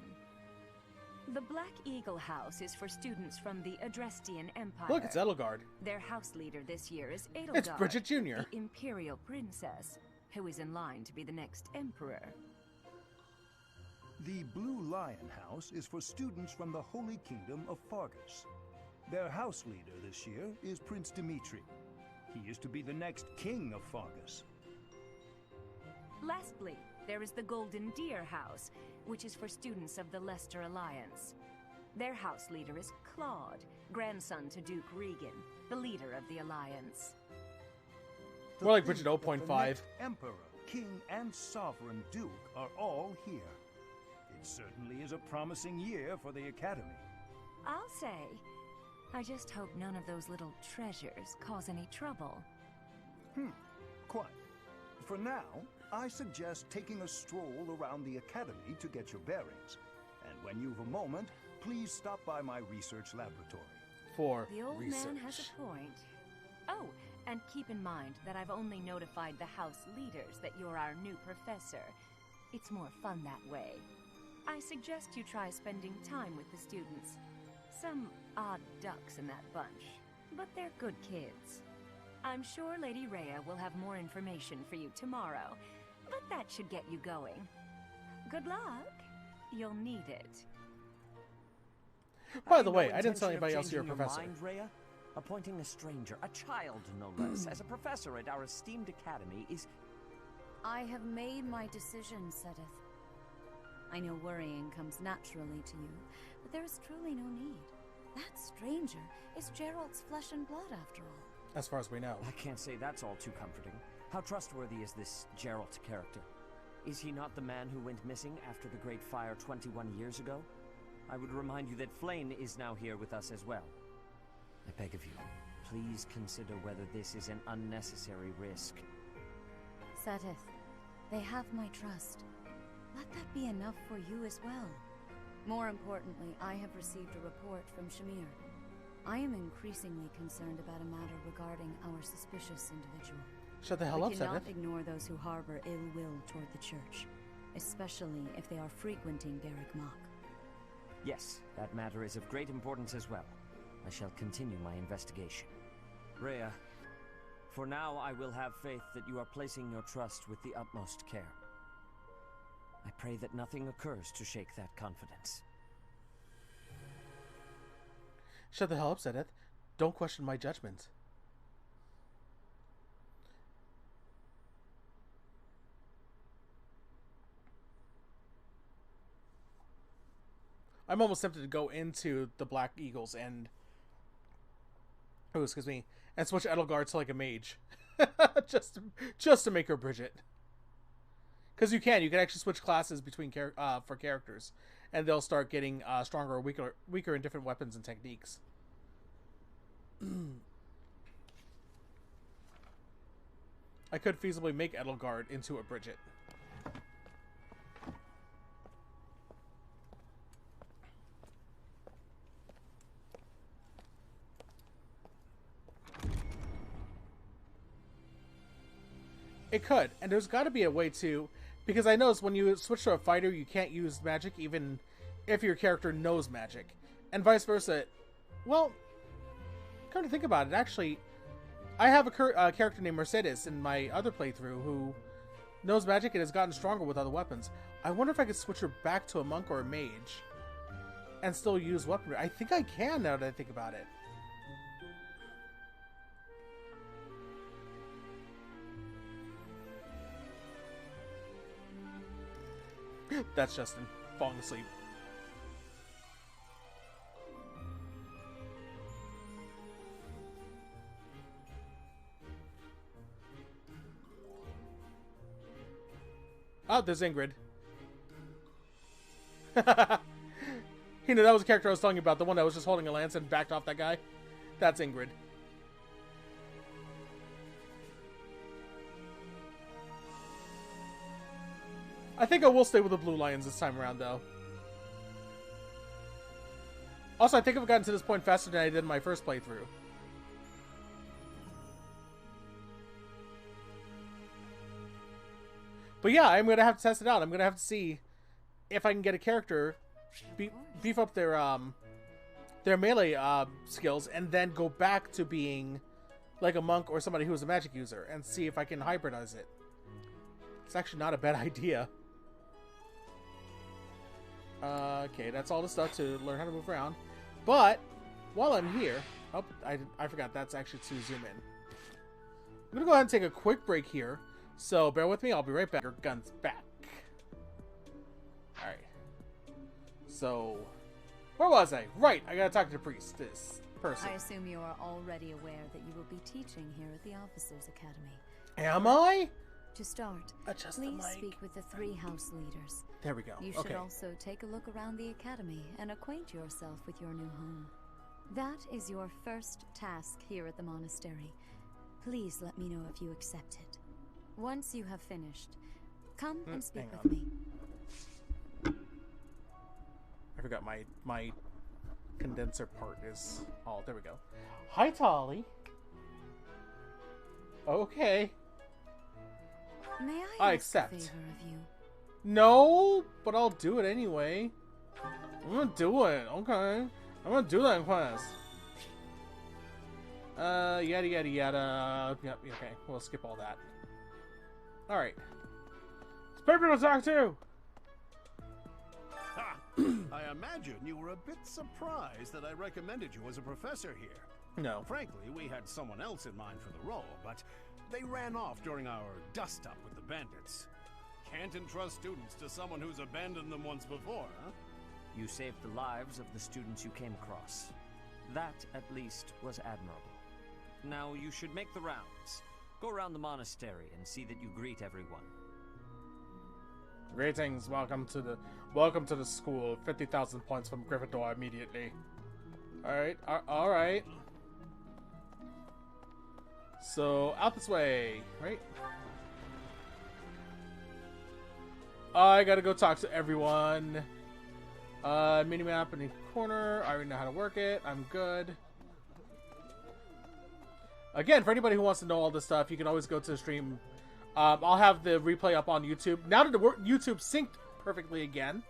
The Black Eagle House is for students from the Adrestian Empire. Look, it's Edelgard. Their house leader this year is Edelgard, It's Bridget Jr. the Imperial Princess, who is in line to be the next Emperor. The Blue Lion House is for students from the Holy Kingdom of Fargus. Their house leader this year is Prince Dimitri. He is to be the next king of Fargus. Lastly, there is the Golden Deer House, which is for students of the Leicester Alliance. Their house leader is Claude, grandson to Duke Regan, the leader of the Alliance. More like think Bridget that the 0.5. next Emperor, King, and Sovereign Duke are all here. It certainly is a promising year for the Academy. I'll say. I just hope none of those little treasures cause any trouble. Quite. For now, I suggest taking a stroll around the Academy to get your bearings. And when you've a moment, please stop by my research laboratory. For The old research. man has a point. Oh, and keep in mind that I've only notified the house leaders that you're our new professor. It's more fun that way. I suggest you try spending time with the students. Some odd ducks in that bunch, but they're good kids. I'm sure Lady Rhea will have more information for you tomorrow, but that should get you going. Good luck. You'll need it. By Have the you way, no I didn't tell intention of anybody else you're a changing your professor. mind, Rhea? Appointing a stranger, a child no less, as a professor at our esteemed academy is... I have made my decision, Sedith. I know worrying comes naturally to you, but there is truly no need. That stranger is Gerald's flesh and blood, after all. As far as we know. I can't say that's all too comforting. How trustworthy is this Geralt character? Is he not the man who went missing after the Great Fire 21 years ago? I would remind you that Flayn is now here with us as well. I beg of you, please consider whether this is an unnecessary risk. Seteth, they have my trust. Let that be enough for you as well. More importantly, I have received a report from Shamir. I am increasingly concerned about a matter regarding our suspicious individual. Shut the hell up, We cannot Seteth. ignore those who harbor ill will toward the church, especially if they are frequenting Garrick Mach. Yes, that matter is of great importance as well. I shall continue my investigation. Rhea, for now I will have faith that you are placing your trust with the utmost care. I pray that nothing occurs to shake that confidence. Shut the hell up, Seteth. Don't question my judgment. I'm almost tempted to go into the Black Eagles and... oh, excuse me. And switch Edelgard to like a mage. just to make her Bridget. Because you can actually switch classes between for characters. And they'll start getting stronger or weaker in different weapons and techniques. I could feasibly make Edelgard into a Bridget. It could, and there's got to be a way to, because I noticed when you switch to a fighter, you can't use magic even if your character knows magic, and vice versa. Well, come to think about it, actually, I have a character named Mercedes in my other playthrough who knows magic and has gotten stronger with other weapons. I wonder if I could switch her back to a monk or a mage and still use weaponry. I think I can now that I think about it. That's Justin falling asleep. Oh, there's Ingrid. You know, that was the character I was telling you about, the one that was just holding a lance and backed off that guy. That's Ingrid. I think I will stay with the Blue Lions this time around, though. Also, I think I've gotten to this point faster than I did in my first playthrough. But yeah, I'm going to have to test it out. I'm going to have to see if I can get a character, beef up their melee skills, and then go back to being like a monk or somebody who's a magic user, and see if I can hybridize it. It's actually not a bad idea. Okay, that's all the stuff to learn how to move around. But while I'm here, oh, I forgot that's actually to zoom in. I'm gonna go ahead and take a quick break here. So bear with me. I'll be right back. Your gun's back. All right. So where was I? Right. I gotta talk to the priest. This person. I assume you are already aware that you will be teaching here at the Officers Academy. Am I? To start, Adjust the please mic. speak with the 3 house leaders. There we go. You should also take a look around the academy and acquaint yourself with your new home. That is your first task here at the monastery. Please let me know if you accept it. Once you have finished, come and speak with me. I forgot my condenser part is... oh, there we go. Hi, Tolly. Okay. May I I accept. ask a favor of you? No, but I'll do it anyway. I'm gonna do it. Okay. I'm gonna do that in class. Yada yada yada. Yep, okay. We'll skip all that. Alright. It's paper to talk to! Ha! I imagine you were a bit surprised that I recommended you as a professor here. No. Frankly, we had someone else in mind for the role, but they ran off during our dust-up with the bandits. Can't entrust students to someone who's abandoned them once before, huh? You saved the lives of the students you came across. That, at least, was admirable. Now you should make the rounds. Go around the monastery and see that you greet everyone. Greetings, welcome to the school. 50,000 points from Gryffindor immediately. Alright, alright. So, out this way, right? I gotta go talk to everyone. Minimap in the corner. I already know how to work it. I'm good. Again, for anybody who wants to know all this stuff, you can always go to the stream. I'll have the replay up on YouTube. Now that the YouTube synced perfectly again,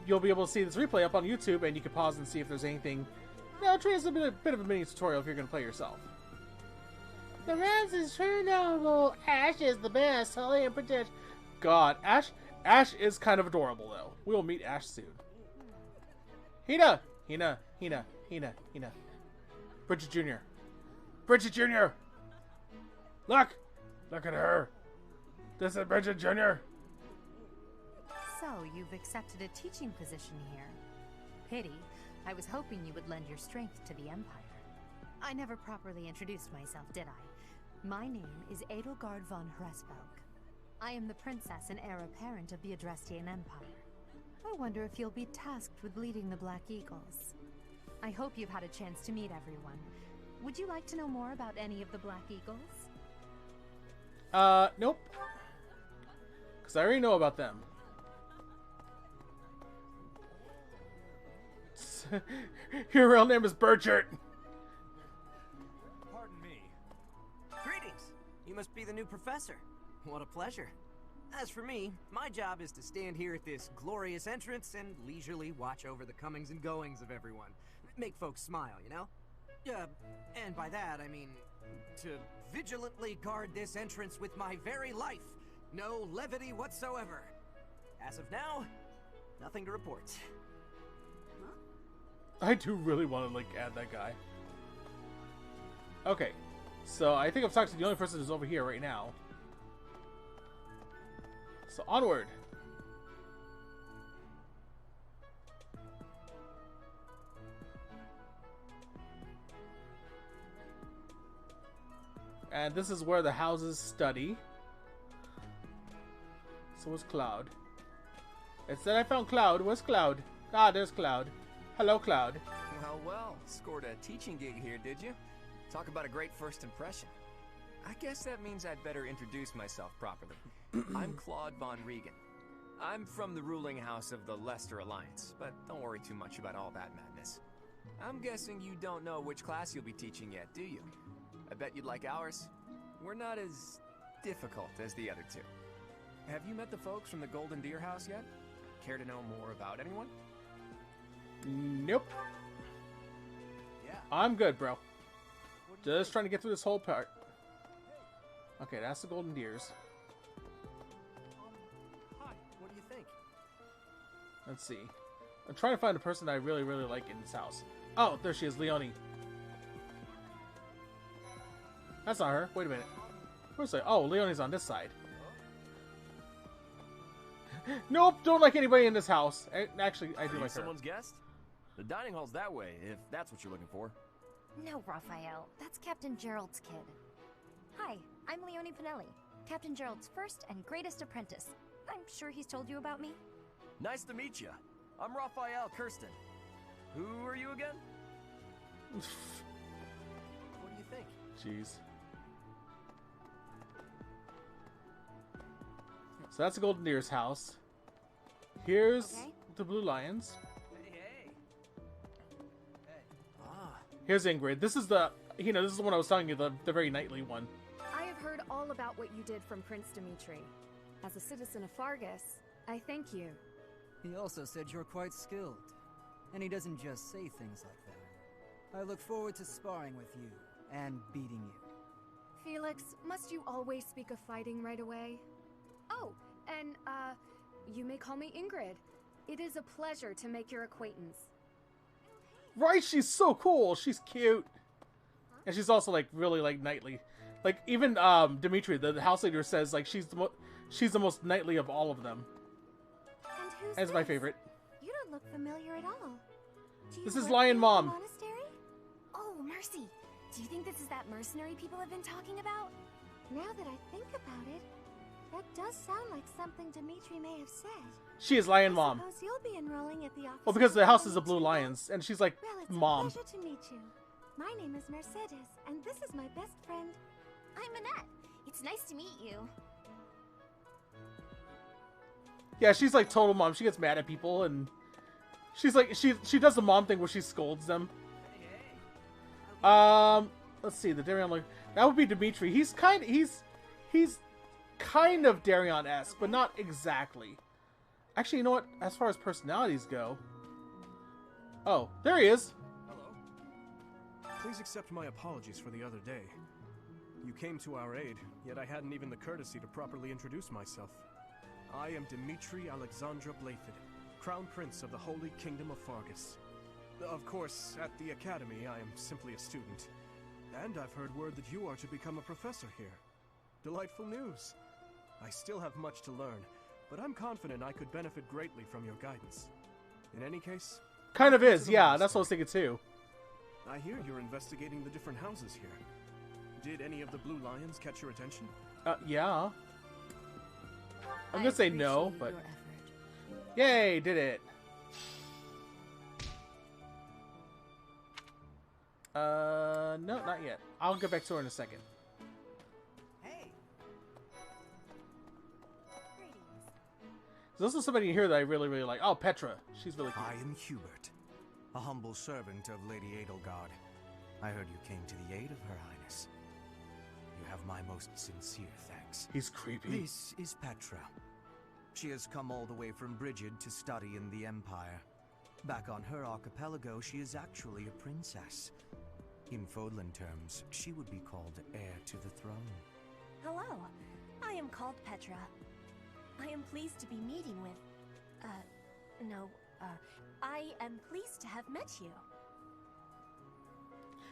you'll be able to see this replay up on YouTube, and you can pause and see if there's anything. You know, treat it as a bit of a mini tutorial if you're going to play yourself. The Rams is true noble. Ash is the best. Holy and protect. God, Ash is kind of adorable, though. We will meet Ash soon. Hina. Bridget Jr. Bridget Jr. Look at her. This is Bridget Jr. So, you've accepted a teaching position here. Pity. I was hoping you would lend your strength to the Empire. I never properly introduced myself, did I? My name is Edelgard von Hresvelg. I am the princess and heir apparent of the Adrestian Empire. I wonder if you'll be tasked with leading the Black Eagles. I hope you've had a chance to meet everyone. Would you like to know more about any of the Black Eagles? Nope. Because I already know about them. Your real name is Burchert. Pardon me. Greetings. You must be the new professor. What a pleasure. As for me, my job is to stand here at this glorious entrance and leisurely watch over the comings and goings of everyone. Make folks smile, you know? And by that, I mean to vigilantly guard this entrance with my very life. No levity whatsoever. As of now, nothing to report. I do really want to, like, add that guy. Okay. So, I think I've talked to the only person who's over here right now. So, onward. And this is where the houses study. So, where's Cloud? It said I found Cloud. Where's Cloud? Ah, there's Cloud. Hello, Cloud. Well, scored a teaching gig here, did you? Talk about a great first impression. I guess that means I'd better introduce myself properly. I'm Claude von Regan. I'm from the ruling house of the Leicester Alliance, but don't worry too much about all that madness. I'm guessing you don't know which class you'll be teaching yet, do you? I bet you'd like ours. We're not as difficult as the other two. Have you met the folks from the Golden Deer House yet? Care to know more about anyone? Nope. Yeah. I'm good, bro. Just trying to get through this whole part. Okay, that's the Golden Deers. Hi, what do you think? Let's see. I'm trying to find a person I really, really like in this house. Oh, there she is, Leonie. That's not her. Wait a minute. Where's the... Oh, Leonie's on this side. Nope, don't like anybody in this house. Actually, I do like her. Someone's guest? The dining hall's that way, if that's what you're looking for. No, Raphael. That's Captain Gerald's kid. Hi, I'm Leonie Pinelli, Captain Gerald's first and greatest apprentice. I'm sure he's told you about me. Nice to meet you. I'm Raphael Kirsten. Who are you again? What do you think? Jeez. So that's the Golden Deer's house. Here's the Blue Lions. Here's Ingrid. This is the, you know, this is the one I was telling you, the very knightly one. I have heard all about what you did from Prince Dimitri. As a citizen of Fargus, I thank you. He also said you're quite skilled. And he doesn't just say things like that. I look forward to sparring with you and beating you. Felix, must you always speak of fighting right away? Oh, and, you may call me Ingrid. It is a pleasure to make your acquaintance. Right, she's so cool. She's cute. And she's also, like, really, like, knightly. Like, even, Dimitri, the house leader, says, like, she's the most knightly of all of them. And who's That's my favorite. You don't look familiar at all. This is Lion Mom. Monastery? Oh, Mercy. Do you think this is that mercenary people have been talking about? Now that I think about it, that does sound like something Dimitri may have said. She is Lion Mom. Suppose you'll be enrolling at the office. Well, because the house is the Blue Lions, and she's like, well, it's Mom. a pleasure to meet you. My name is Mercedes, and this is my best friend. I'm Annette. It's nice to meet you. Yeah, she's like total mom. She gets mad at people, and she's like she does the mom thing where she scolds them. Let's see, the Darion, like, that would be Dimitri. He's kind of Darion-esque, but not exactly. Actually, you know what? As far as personalities go, oh, there he is. Hello. Please accept my apologies for the other day. You came to our aid, yet I hadn't even the courtesy to properly introduce myself. I am Dimitri Alexandra Blathid, Crown Prince of the Holy Kingdom of Fargus. Of course, at the Academy, I am simply a student. And I've heard word that you are to become a professor here. Delightful news. I still have much to learn, but I'm confident I could benefit greatly from your guidance. In any case... Kind of is, yeah, that's what I was thinking too. I hear you're investigating the different houses here. Did any of the Blue Lions catch your attention? Yeah. I'm gonna say no, but... Yay, did it. No, not yet. I'll get back to her in a second. Hey. There's also somebody in here that I really, really like. Oh, Petra. She's really cool. I am Hubert, a humble servant of Lady Edelgard. I heard you came to the aid of Her Highness. You have my most sincere thanks. He's creepy. This is Petra. She has come all the way from Brigid to study in the Empire. Back on her archipelago, she is actually a princess. In Fodlan terms, she would be called heir to the throne. Hello, I am called Petra. I am pleased to be meeting with... I am pleased to have met you.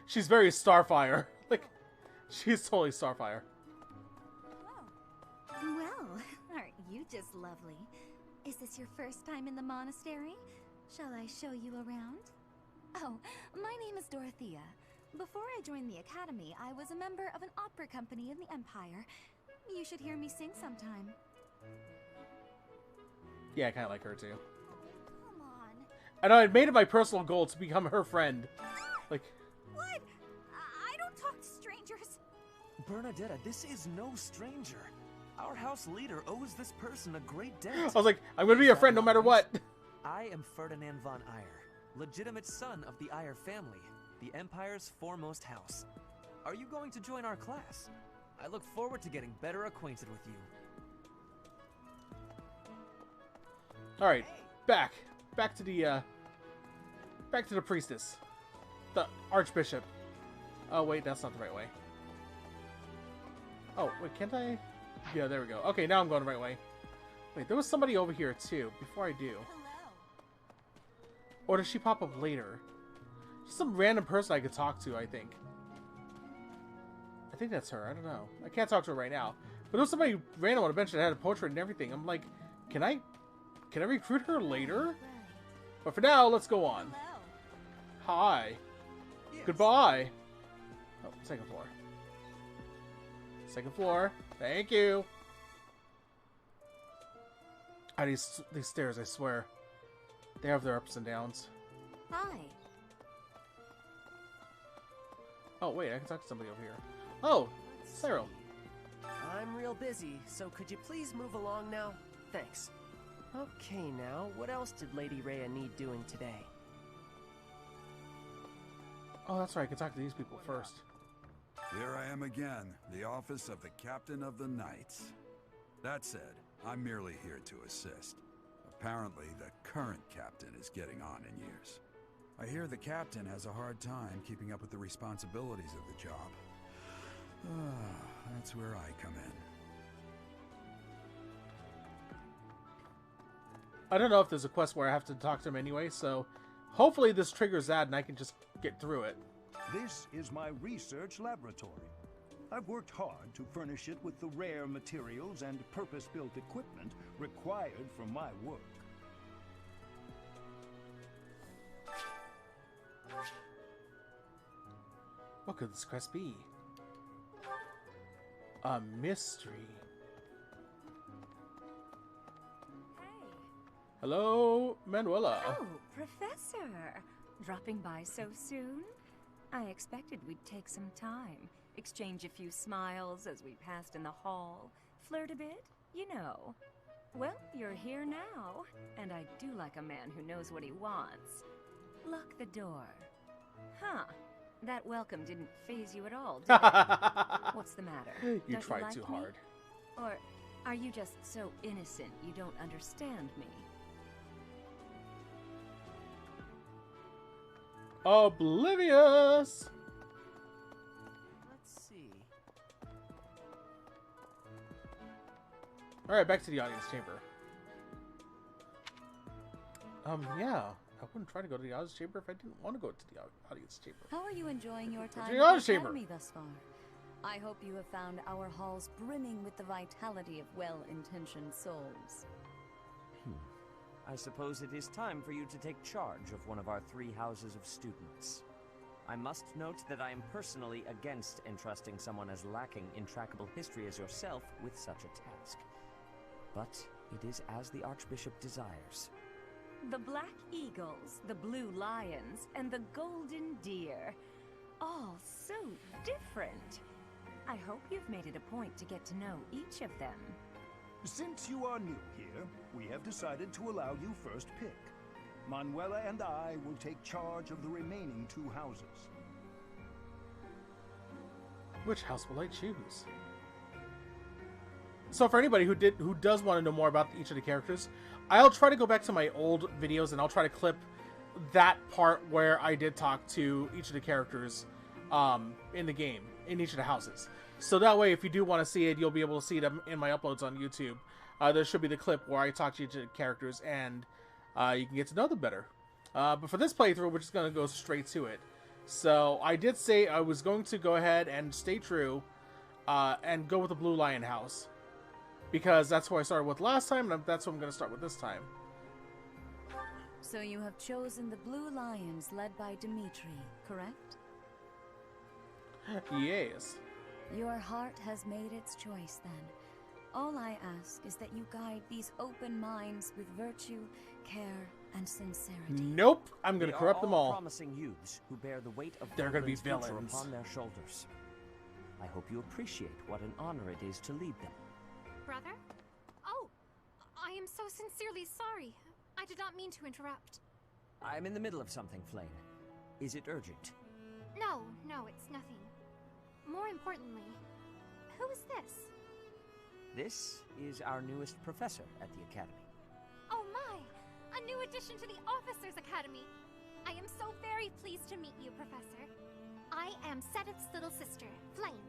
She's very Starfire. Like, she's totally Starfire. Well, aren't you just lovely? Is this your first time in the monastery? Shall I show you around? Oh, my name is Dorothea. Before I joined the academy, I was a member of an opera company in the Empire. You should hear me sing sometime. Yeah, I kind of like her too. Come on. And I made it my personal goal to become her friend. Like... What? I don't talk to strangers. Bernadetta, this is no stranger. Our house leader owes this person a great debt. I was like, I'm gonna be your friend no matter what. I am Ferdinand von Eyre, legitimate son of the Eyre family, the Empire's foremost house. Are you going to join our class? I look forward to getting better acquainted with you. Alright, back to the priestess. The archbishop. Oh wait, that's not the right way. Oh, wait, can't I? Yeah, there we go. Okay, now I'm going the right way. Wait, there was somebody over here too, before I do. Or does she pop up later? Just some random person I could talk to, I think. I think that's her, I don't know. I can't talk to her right now. But there was somebody random on a bench that had a portrait and everything. I'm like, can I recruit her later? But for now, let's go on. Hi. Yes. Goodbye. Oh, second floor. Second floor. Thank you. Ah, these stairs, I swear. They have their ups and downs. Hi. Oh, wait, I can talk to somebody over here. Oh, Cyril. I'm real busy, so could you please move along now? Thanks. Okay, now, what else did Lady Rhea need doing today? Oh, that's right, I can talk to these people first. Here I am again, the office of the Captain of the Knights. That said, I'm merely here to assist. Apparently, the current captain is getting on in years. I hear the captain has a hard time keeping up with the responsibilities of the job. That's where I come in. I don't know if there's a quest where I have to talk to him anyway, so hopefully this triggers that and I can just get through it. This is my research laboratory. I've worked hard to furnish it with the rare materials and purpose-built equipment required for my work. What could this quest be? A mystery. Hello, Manuela. Oh, Professor! Dropping by so soon? I expected we'd take some time, exchange a few smiles as we passed in the hall, flirt a bit, you know. Well, you're here now, and I do like a man who knows what he wants. Lock the door. Huh. That welcome didn't faze you at all, did it? What's the matter? You Don't tried like too me? hard. Or are you just so innocent you don't understand me? Oblivious! Let's see. Alright, back to the audience chamber. Yeah. I wouldn't try to go to the audience chamber if I didn't want to go to the audience chamber. How are you enjoying your time the at audience the chamber. Academy thus far? I hope you have found our halls brimming with the vitality of well-intentioned souls. I suppose it is time for you to take charge of one of our 3 houses of students. I must note that I am personally against entrusting someone as lacking in trackable history as yourself with such a task. But it is as the Archbishop desires. The Black Eagles, the Blue Lions, and the Golden Deer. All so different. I hope you've made it a point to get to know each of them. Since you are new here, we have decided to allow you first pick. Manuela and I will take charge of the remaining 2 houses. Which house will I choose? So for anybody who does want to know more about each of the characters, I'll try to go back to my old videos and I'll try to clip that part where I did talk to each of the characters in the game, in each of the houses. So that way, if you do want to see it, you'll be able to see them in my uploads on YouTube. There should be the clip where I talk to each of the characters and you can get to know them better. But for this playthrough, we're just going to go straight to it. So I did say I was going to go ahead and stay true and go with the Blue Lion house. Because that's who I started with last time, and that's what I'm going to start with this time. So you have chosen the Blue Lions led by Dimitri, correct? Yes. Your heart has made its choice then. All I ask is that you guide these open minds with virtue, care, and sincerity. Nope, I'm going to corrupt them all. Promising youths who bear the weight of They're going to be Fordland's future villains upon their shoulders. I hope you appreciate what an honor it is to lead them. Brother? Oh, I am so sincerely sorry. I did not mean to interrupt. I'm in the middle of something, Flame. Is it urgent? No, it's nothing. More importantly, who is this? This is our newest professor at the Academy. Oh my! A new addition to the Officers Academy! I am so very pleased to meet you, Professor. I am Sedith's little sister, Flame.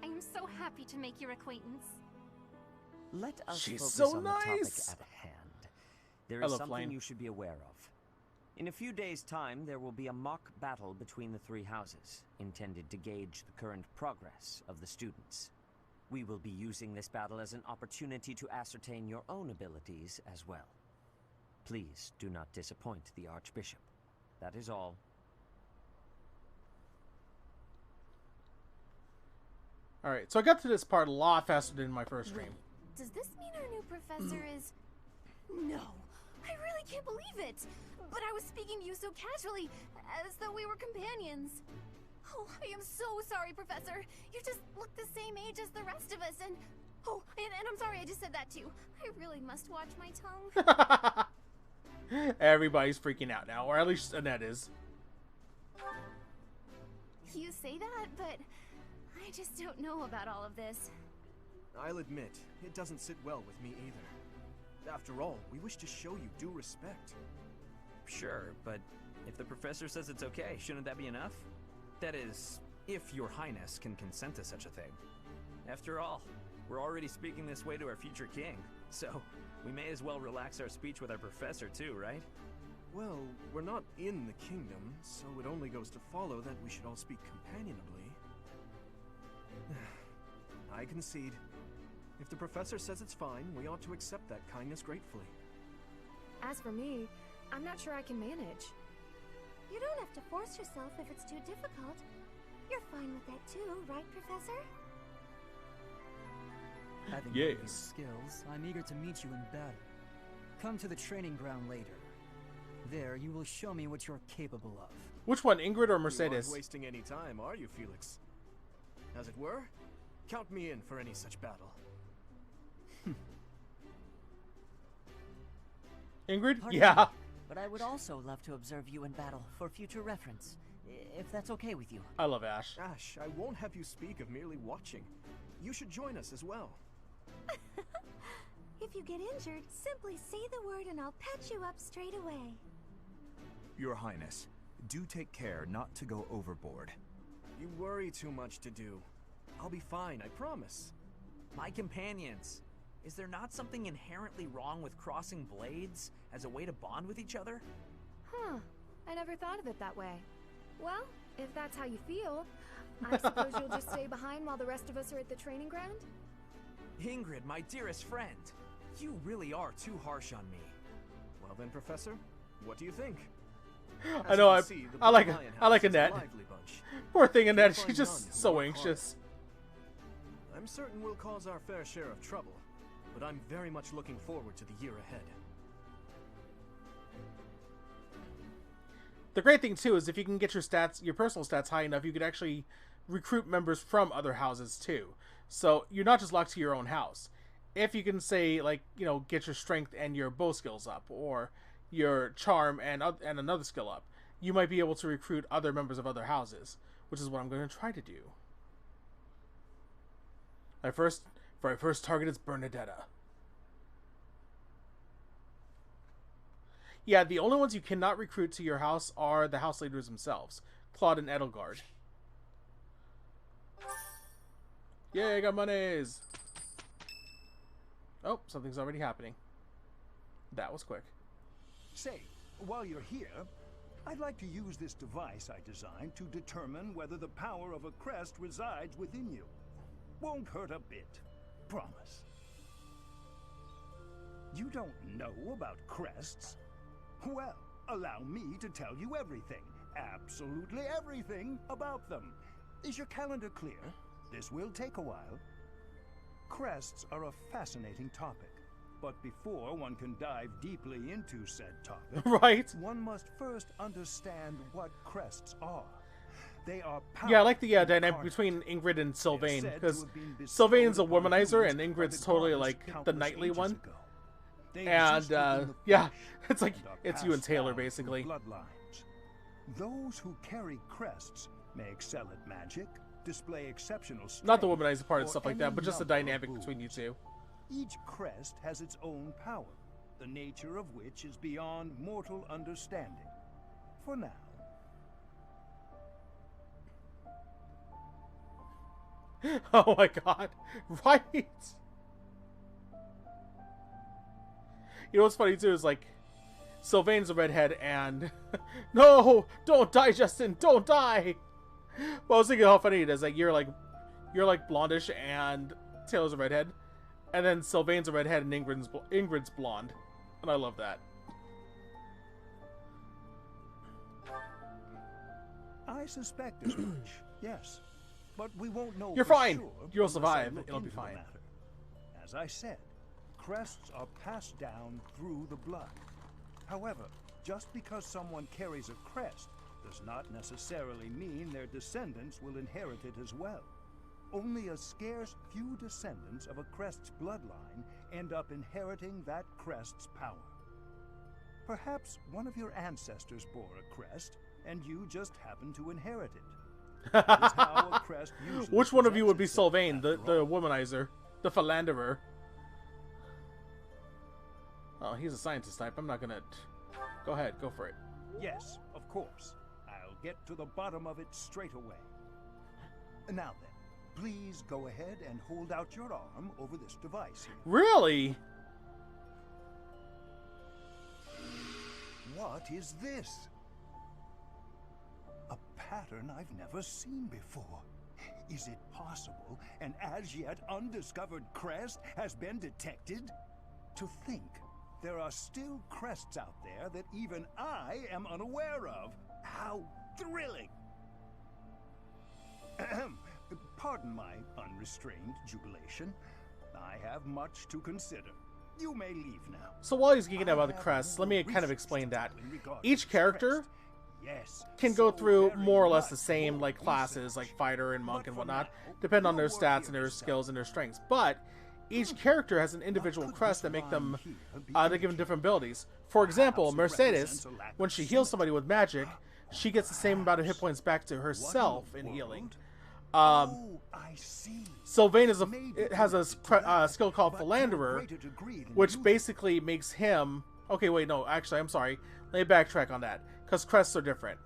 I am so happy to make your acquaintance. Let us She's focus so on nice. the topic at hand. There I is love something Flame. you should be aware of. In a few days' time, there will be a mock battle between the 3 houses, intended to gauge the current progress of the students. We will be using this battle as an opportunity to ascertain your own abilities as well. Please do not disappoint the Archbishop. That is all. Alright, so I got to this part a lot faster than my first stream. Does this mean our new professor is... No, I really can't believe it! But I was speaking to you so casually, as though we were companions. Oh, I am so sorry, Professor. You just look the same age as the rest of us, and... Oh, and I'm sorry I just said that too. I really must watch my tongue. Everybody's freaking out now, or at least Annette is. You say that, but I just don't know about all of this. I'll admit, it doesn't sit well with me either. After all, we wish to show you due respect. Sure, but if the professor says it's okay, shouldn't that be enough? That is, if your highness can consent to such a thing. After all, we're already speaking this way to our future king, so we may as well relax our speech with our professor too, right? Well, we're not in the kingdom, so it only goes to follow that we should all speak companionably. I concede. If the professor says it's fine, we ought to accept that kindness gratefully. As for me, I'm not sure I can manage. You don't have to force yourself if it's too difficult. You're fine with that too, right, Professor? Having learned your skills, I'm eager to meet you in battle. Come to the training ground later. There, you will show me what you're capable of. Which one, Ingrid or You Mercedes? aren't wasting any time, are you, Felix? As it were, count me in for any such battle. Ingrid? Pardon Yeah. me, but I would also love to observe you in battle for future reference, if that's okay with you. I love Ash. Ash, I won't have you speak of merely watching. You should join us as well. If you get injured, simply say the word and I'll patch you up straight away. Your Highness, do take care not to go overboard. You worry too much to do. I'll be fine, I promise. My companions, is there not something inherently wrong with crossing blades as a way to bond with each other? Huh. I never thought of it that way. Well, if that's how you feel, I suppose you'll just stay behind while the rest of us are at the training ground? Ingrid, my dearest friend, you really are too harsh on me. Well then, Professor, what do you think? I know, I like Annette. Poor thing, Annette, she's just so anxious. I'm certain we'll cause our fair share of trouble, but I'm very much looking forward to the year ahead. The great thing too is if you can get your personal stats high enough, you could actually recruit members from other houses too. So you're not just locked to your own house. If you can say, like, you know, get your strength and your bow skills up, or your charm and another skill up, you might be able to recruit other members of other houses, which is what I'm going to try to do. My first target is Bernadetta. Yeah, the only ones you cannot recruit to your house are the house leaders themselves, Claude and Edelgard. Yay, I got monies! Oh, something's already happening. That was quick. Say, while you're here, I'd like to use this device I designed to determine whether the power of a crest resides within you. Won't hurt a bit. Promise. You don't know about crests? Well, allow me to tell you everything, absolutely everything about them. Is your calendar clear? This will take a while. Crests are a fascinating topic, but before one can dive deeply into said topic, right, one must first understand what crests are. They are yeah, I like the dynamic between Ingrid and Sylvain, because Sylvain's a womanizer and Ingrid's totally like the knightly one. And yeah, it's like it's you and Taylor basically. Those who carry crests may excel at magic, display exceptional strength, not the womanizer part and stuff like that, but just the dynamic between you two. Each crest has its own power, the nature of which is beyond mortal understanding. For now. Oh my god, right? You know what's funny too is like, Sylvain's a redhead and no, don't die, Justin, don't die. Well, I was thinking how funny it is. Like you're like blondish and Taylor's a redhead, and then Sylvain's a redhead and Ingrid's blonde, and I love that. I suspect as much. Yes, but we won't know. You're for fine. Sure You'll survive. It'll be into the fine. matter. As I said, crests are passed down through the blood. However, just because someone carries a crest does not necessarily mean their descendants will inherit it as well. Only a scarce few descendants of a crest's bloodline end up inheriting that crest's power. Perhaps one of your ancestors bore a crest, and you just happen to inherit it. That is how a crest usually Which one of you would be presents itself, Sylvain, the after all. womanizer, the philanderer? Oh, he's a scientist type. I'm not gonna... Go ahead, go for it. Yes, of course. I'll get to the bottom of it straight away. Now then, please go ahead and hold out your arm over this device here. Really? What is this? A pattern I've never seen before. Is it possible an as yet undiscovered crest has been detected? To think there are still crests out there that even I am unaware of. How thrilling! Ahem. Pardon my unrestrained jubilation. I have much to consider. You may leave now. So while he's geeking out about the crests, let me kind of explain that. Each character can go through more or less the same like classes, like fighter and monk and whatnot, depending on their stats and their skills and their strengths. But each character has an individual crest that make them they give them different abilities. For example, Mercedes, when she heals somebody with magic, she gets the same amount of hit points back to herself in healing. Sylvain has a skill called Philanderer, which basically makes him... Okay, wait, no, actually, I'm sorry. Let me backtrack on that, because crests are different.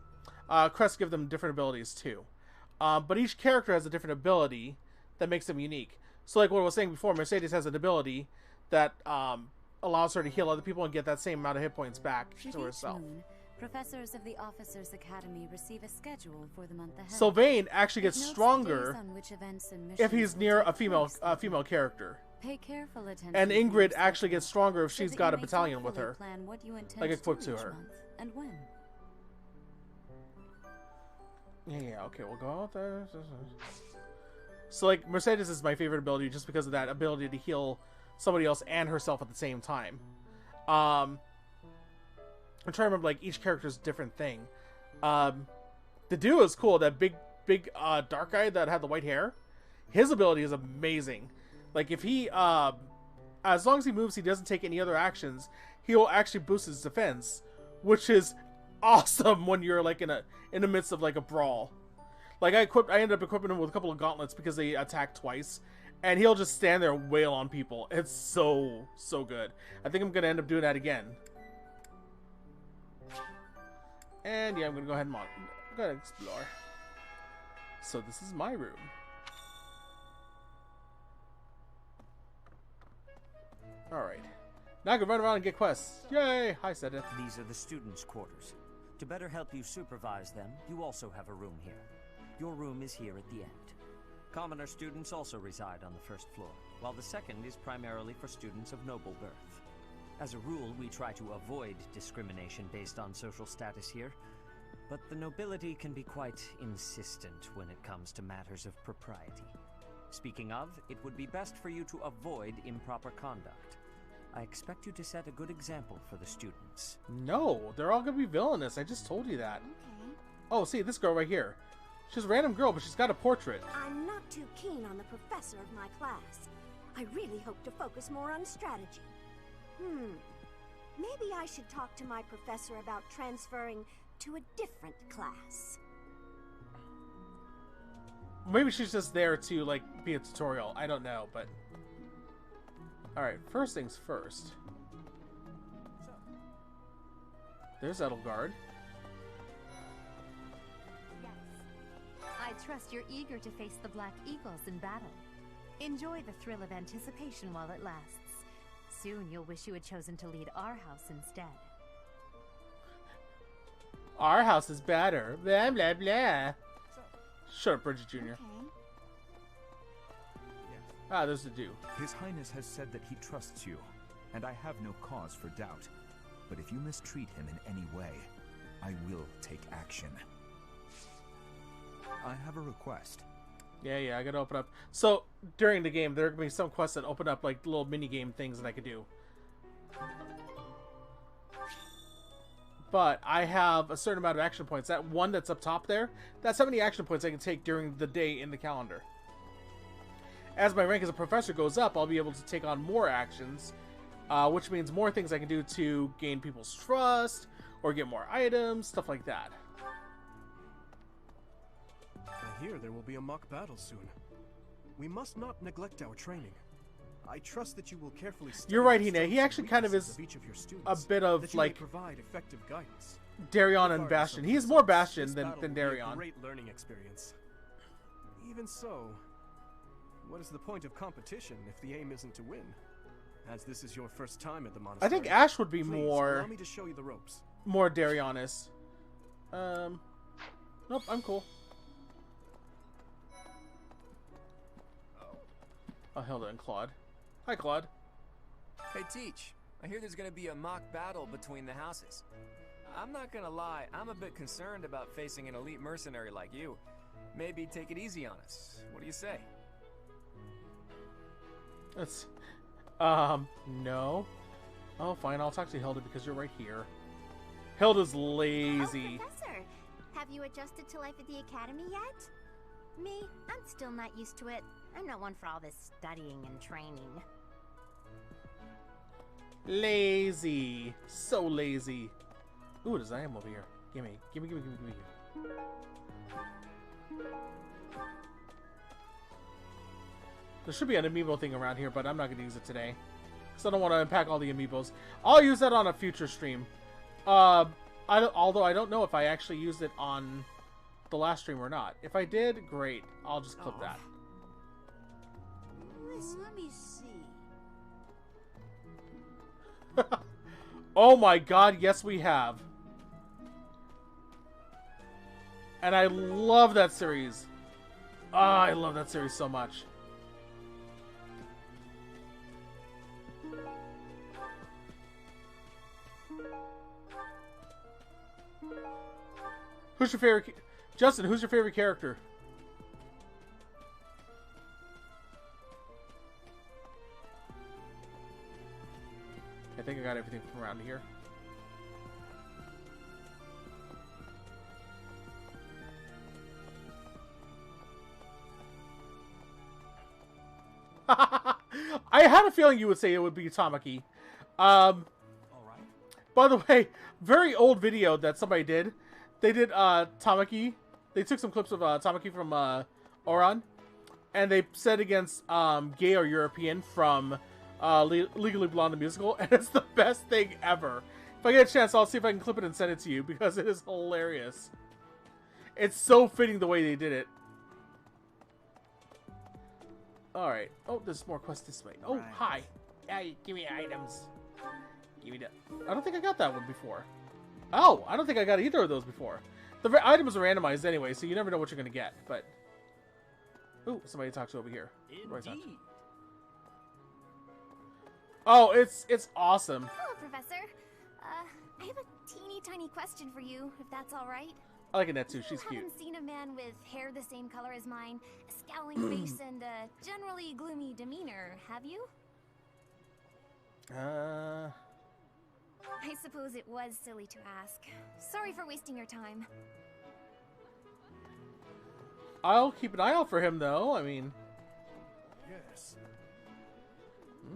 Crests give them different abilities, too. But each character has a different ability that makes them unique. So like what I was saying before, Mercedes has an ability that allows her to heal other people and get that same amount of hit points back to herself. Professors of the Officers Academy receive a schedule for the month ahead. Sylvain actually gets stronger if he's near a female character. Pay careful attention. And Ingrid actually gets stronger if she's got a battalion with her, like equipped to her. And when? Yeah, okay, we'll go out there. So, like, Mercedes is my favorite ability just because of that ability to heal somebody else and herself at the same time. I'm trying to remember, like, each character's different thing. The duo is cool. That big dark guy that had the white hair. His ability is amazing. Like, if he, as long as he moves, he doesn't take any other actions, he will actually boost his defense, which is awesome when you're, like, in the midst of, like, a brawl. Like, I ended up equipping him with a couple of gauntlets because they attack twice, and he'll just stand there and wail on people. It's so good. I think I'm going to end up doing that again. And, yeah, I'm going to go ahead and explore. So, this is my room. Alright. Now I can run around and get quests. Yay! Hi, Sedith. These are the students' quarters. To better help you supervise them, you also have a room here. Your room is here at the end. Commoner students also reside on the first floor, while the second is primarily for students of noble birth. As a rule, we try to avoid discrimination based on social status here, but the nobility can be quite insistent when it comes to matters of propriety. Speaking of, it would be best for you to avoid improper conduct. I expect you to set a good example for the students. No, they're all gonna be villainous. I just told you that. Okay. Oh, see, this girl right here. She's a random girl, but she's got a portrait. I'm not too keen on the professor of my class. I really hope to focus more on strategy. Maybe I should talk to my professor about transferring to a different class. Maybe she's just there to, like, be a tutorial. I don't know, but... Alright, first things first. There's Edelgard. Yes. I trust you're eager to face the Black Eagles in battle. Enjoy the thrill of anticipation while it lasts. Soon you'll wish you had chosen to lead our house instead. Our house is better. Blah, blah, blah. Shut up, Bridget Jr. Okay. Ah, there's the Dew. His Highness has said that he trusts you, and I have no cause for doubt. But if you mistreat him in any way, I will take action. I have a request. Yeah, I gotta open up. So, during the game, there are gonna be some quests that open up, like, little mini-game things that I could do. But I have a certain amount of action points. That one that's up top there, that's how many action points I can take during the day in the calendar. As my rank as a professor goes up, I'll be able to take on more actions, which means more things I can do to gain people's trust, or get more items, stuff like that. I hear there will be a mock battle soon. We must not neglect our training. I trust that you will carefully study. You're right, Hine. He actually kind of is a bit of, like, provide effective guidance. Darion and Bastion. He's more Bastion than Darion. Great learning experience. Even so, what is the point of competition if the aim isn't to win? As this is your first time at the monastery. I think Ash would be please, more. Allow me to show you the ropes. More Darionist. Nope, I'm cool. Oh, Hilda and Claude. Hi, Claude. Hey, Teach. I hear there's gonna be a mock battle between the houses. I'm not gonna lie, I'm a bit concerned about facing an elite mercenary like you. Maybe take it easy on us. What do you say? That's... no. Oh, fine, I'll talk to Hilda because you're right here. Hilda's lazy. Oh, Professor, have you adjusted to life at the academy yet? Me, I'm still not used to it. I'm not one for all this studying and training. Lazy. So lazy. Ooh, there's I am over here. Gimme. There should be an amiibo thing around here, but I'm not going to use it today. Because I don't want to unpack all the amiibos. I'll use that on a future stream. Although I don't know if I actually used it on the last stream or not. If I did, great. I'll just clip that. Let me see. Oh my god, yes we have. And I love that series. Ah, I love that series so much. Who's your favorite... Justin, who's your favorite character? I think I got everything from around here. I had a feeling you would say it would be Tamaki. By the way, very old video that somebody did. They did Tamaki. They took some clips of Tamaki from Oran, and they said against Gay or European from Legally Blonde the musical, and it's the best thing ever. If I get a chance, I'll see if I can clip it and send it to you because it is hilarious. It's so fitting the way they did it. All right. Oh, there's more quests this way. Oh, hi. Hey, give me items. Give me that. I don't think I got that one before. Oh, I don't think I got either of those before. The items are randomized anyway, so you never know what you're going to get. But ooh, somebody talks over here. Indeed. Oh, it's awesome. Hello, Professor. I have a teeny tiny question for you, if that's all right. I like Anetsu. She's cute. You haven't seen a man with hair the same color as mine, a scowling face, and a generally gloomy demeanor, have you? I suppose it was silly to ask. Sorry for wasting your time. I'll keep an eye out for him, though. I mean... Yes.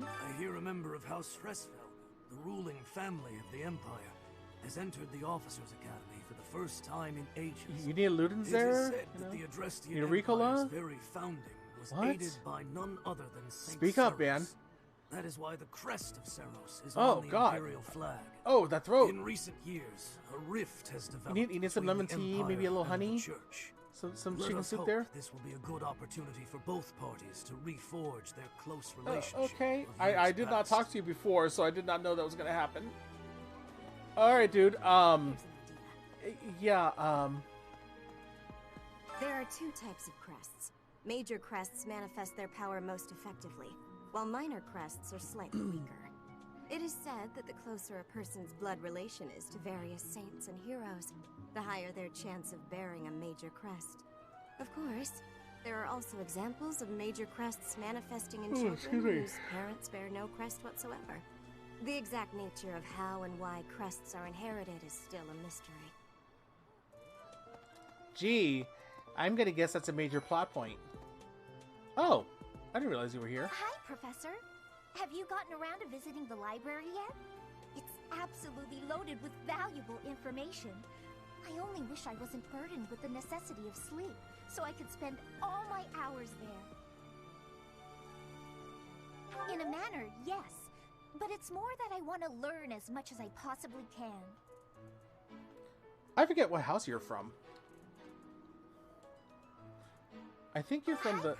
I hear a member of House Fresfeld, the ruling family of the Empire, has entered the Officers' Academy for the first time in ages. You need Ludens there? It is said that the Adrestian Empire's very founding was aided by none other than Saint Speak up, man. That is why the crest of Seros is Oh, on the God. Imperial flag. Oh, that throat. In recent years, a rift has developed. You need some lemon tea, maybe a little honey? Church. Some Let chicken us soup hope there? This will be a good opportunity for both parties to reforge their close relationship. Okay. of I years did not past. talk to you before, so I did not know that was going to happen. Alright, dude. Yeah, There are two types of crests. Major crests manifest their power most effectively, while minor crests are slightly weaker. It is said that the closer a person's blood relation is to various saints and heroes, the higher their chance of bearing a major crest. Of course, there are also examples of major crests manifesting in children excuse me. whose parents bear no crest whatsoever. The exact nature of how and why crests are inherited is still a mystery. gee, I'm going to guess that's a major plot point. Oh, I didn't realize you were here. Hi, Professor. Have you gotten around to visiting the library yet? It's absolutely loaded with valuable information. I only wish I wasn't burdened with the necessity of sleep, so I could spend all my hours there. In a manner, yes. But it's more that I want to learn as much as I possibly can. I forget what house you're from. I think you're from the...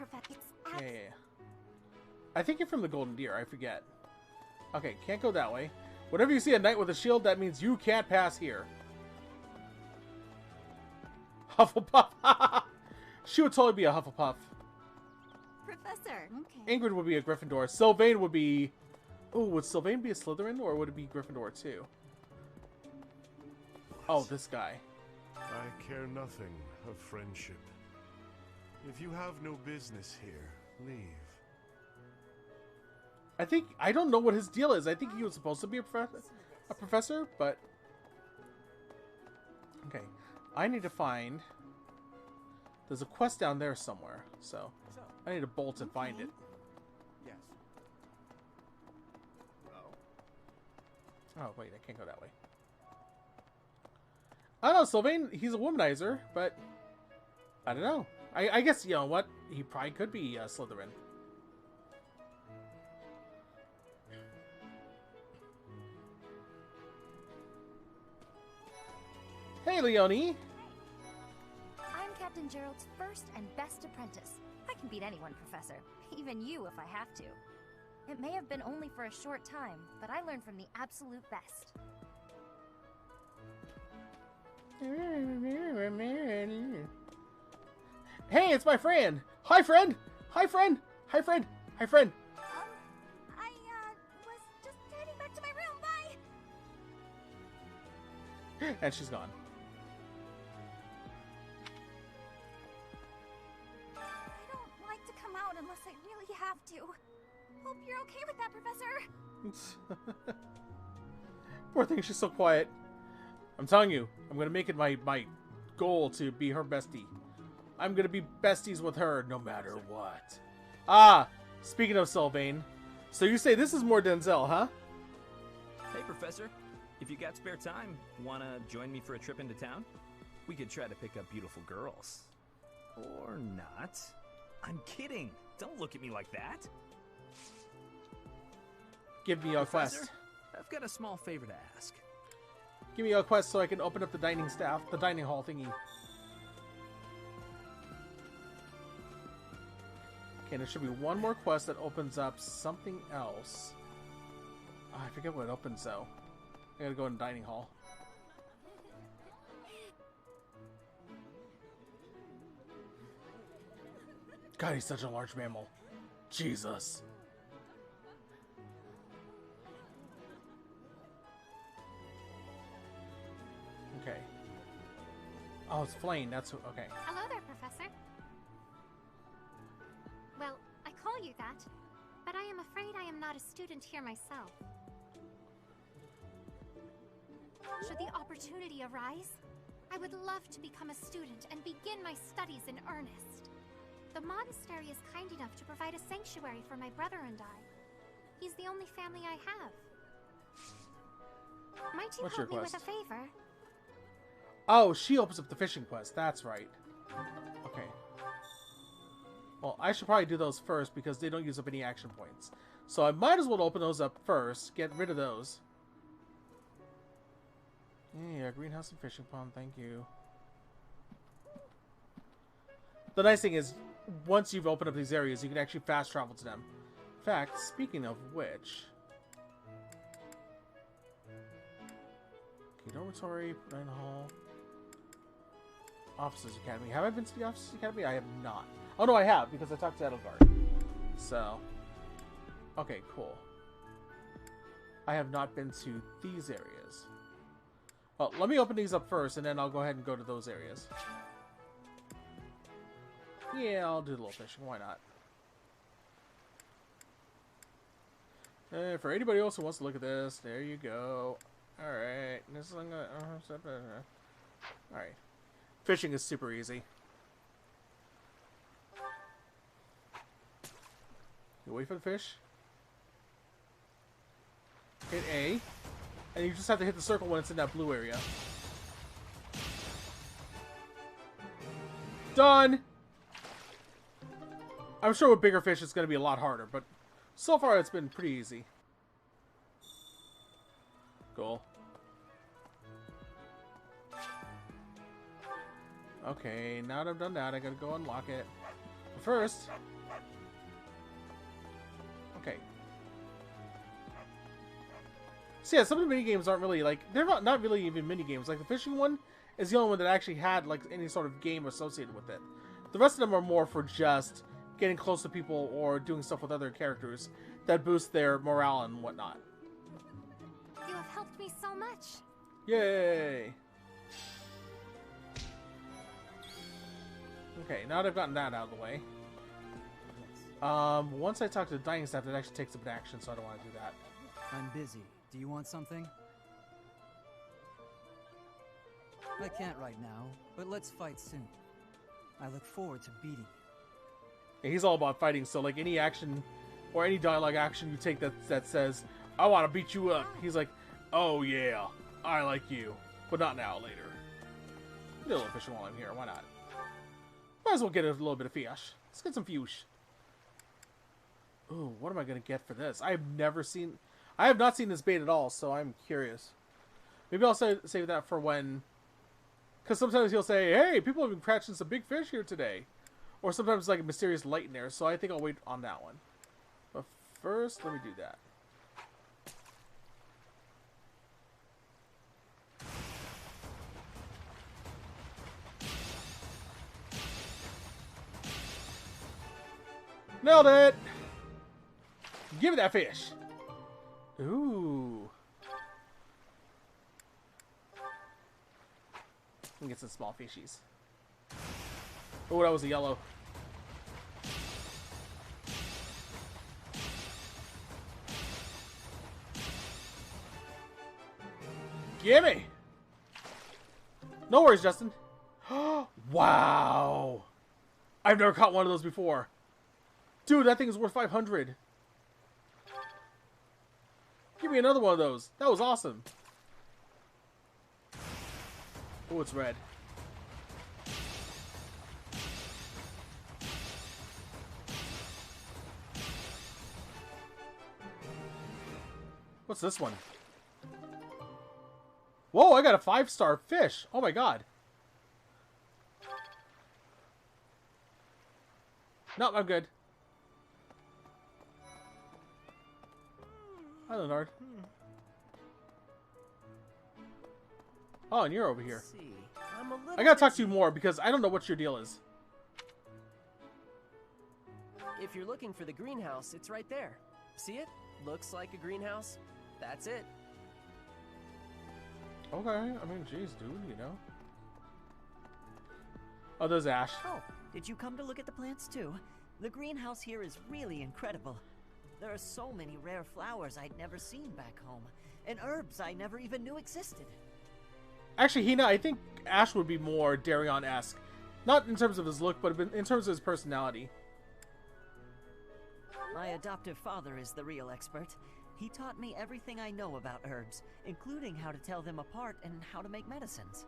Yeah. I think you're from the Golden Deer. I forget. Okay, can't go that way. Whenever you see a knight with a shield, that means you can't pass here. Hufflepuff. She would totally be a Hufflepuff. Professor! Ingrid would be a Gryffindor. Sylvain would be... Oh, would Sylvain be a Slytherin, or would it be Gryffindor too? Oh, this guy. I care nothing of friendship. If you have no business here, leave. I don't know what his deal is. I think he was supposed to be a professor, but... Okay. I need to find There's a quest down there somewhere, so I need to bolt and find it. Yes. Oh, wait, I can't go that way. I don't know, Sylvain, he's a womanizer, but I don't know. I guess, you know what? He probably could be Slytherin. Hey, Leonie! I'm Captain Gerald's first and best apprentice. I can beat anyone, Professor. Even you, if I have to. It may have been only for a short time, but I learned from the absolute best. Hey, it's my friend! Hi, friend! Hi, friend! Hi, friend! Hi, friend! I, was just heading back to my room, bye! And she's gone. I don't like to come out unless I really have to. Hope you're okay with that, Professor. Poor thing, she's so quiet. I'm telling you, I'm gonna make it my goal to be her bestie. I'm gonna be besties with her no matter what. Ah, speaking of Sylvain, so you say this is more Denzel, huh? Hey, Professor. If you got spare time, wanna join me for a trip into town? We could try to pick up beautiful girls. Or not. I'm kidding. Don't look at me like that. Give me a quest. I've got a small favor to ask. Give me a quest so I can open up the dining hall thingy. Okay, there should be one more quest that opens up something else. Oh, I forget what it opens though. I gotta go in dining hall. God, he's such a large mammal. Jesus. Okay. Oh, it's Flame. That's who. Okay. Hello there, Professor. Well, I call you that, but I am afraid I am not a student here myself. Should the opportunity arise, I would love to become a student and begin my studies in earnest. The monastery is kind enough to provide a sanctuary for my brother and I. He's the only family I have. Might you What's help me your with a quest? favor? Oh, she opens up the fishing quest. That's right. Okay. Well, I should probably do those first because they don't use up any action points. So I might as well open those up first. Get rid of those. Yeah, greenhouse and fishing pond. Thank you. The nice thing is, once you've opened up these areas, you can actually fast travel to them. In fact, speaking of which... Okay, dormitory, dining hall... Officers Academy. Have I been to the Officers Academy? I have not. Oh no, I have, because I talked to Edelgard. So... Okay, cool. I have not been to these areas. Well, let me open these up first, and then I'll go ahead and go to those areas. Yeah, I'll do the little fishing. Why not? For anybody else who wants to look at this, there you go. Alright. This is Alright. Fishing is super easy. You wait for the fish. Hit A. And you just have to hit the circle when it's in that blue area. Done! I'm sure with bigger fish it's going to be a lot harder, but so far it's been pretty easy. Cool. Okay, now that I've done that, I gotta go unlock it. But first... Okay. So yeah, some of the minigames aren't really, like, they're not really even minigames. Like, the fishing one is the only one that actually had, like, any sort of game associated with it. The rest of them are more for just getting close to people or doing stuff with other characters that boost their morale and whatnot. You have helped me so much. Yay! Okay, now that I've gotten that out of the way. Once I talk to the dining staff, that actually takes up an action, so I don't want to do that. I'm busy. Do you want something? I can't right now, but let's fight soon. I look forward to beating you. And he's all about fighting, so like any action or any dialogue action you take that says, I want to beat you up, he's like, oh yeah, I like you. But not now, later. Do a little fishing while I'm here, why not? Might as well get a little bit of fish. Let's get some fish. Ooh, what am I going to get for this? I have not seen this bait at all, so I'm curious. Maybe I'll save that for when... Because sometimes he'll say, hey, people have been catching some big fish here today. Or sometimes like a mysterious light in there, so I think I'll wait on that one. But first, let me do that. Nailed it! Give me that fish! Ooh. Let me get some small fishies. Oh, that was a yellow. Gimme! No worries, Justin. Wow! I've never caught one of those before. Dude, that thing is worth 500. Give me another one of those. That was awesome. Oh, it's red. What's this one? Whoa, I got a 5-star fish. Oh my god. Nope, I'm good. Hi, Leonard. Oh, and you're over here. I gotta talk to you more because I don't know what your deal is. If you're looking for the greenhouse, it's right there. See it? Looks like a greenhouse. That's it. Okay, I mean, jeez, dude, you know. Oh, there's Ash. Oh, did you come to look at the plants too? The greenhouse here is really incredible. There are so many rare flowers I'd never seen back home, and herbs I never even knew existed. Actually, Hina, I think Ash would be more Darion-esque. Not in terms of his look, but in terms of his personality. My adoptive father is the real expert. He taught me everything I know about herbs, including how to tell them apart and how to make medicines.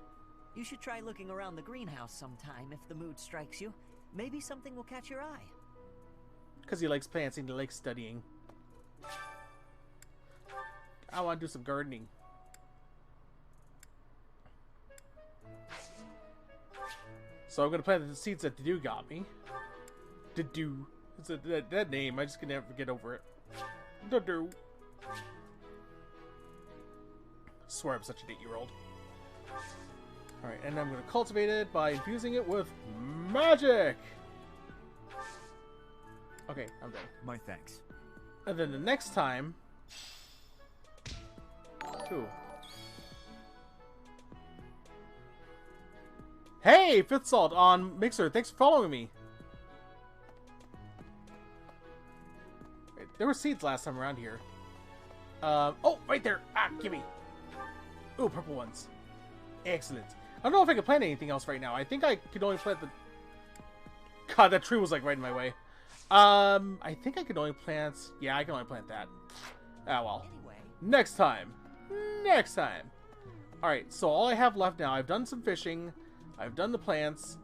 You should try looking around the greenhouse sometime if the mood strikes you. Maybe something will catch your eye. Because he likes plants and he likes studying. I want to do some gardening. So I'm going to plant the seeds that Dew got me. Dew. It's that name. I just can never get over it. Dew. Swear I'm such an 8-year-old. Alright, and I'm going to cultivate it by infusing it with magic! Okay, I'm done. My thanks. And then the next time... Ooh. Hey, Fifth Salt on Mixer. Thanks for following me. Wait, there were seeds last time around here. Oh, right there. Ah, gimme. Ooh, purple ones. Excellent. I don't know if I can plant anything else right now. I think I could only plant the... God, that tree was like right in my way. I think I could only plant... Yeah, I can only plant that. Ah, well. Anyway. Next time. Next time. Alright, so all I have left now, I've done some fishing. I've done the plants.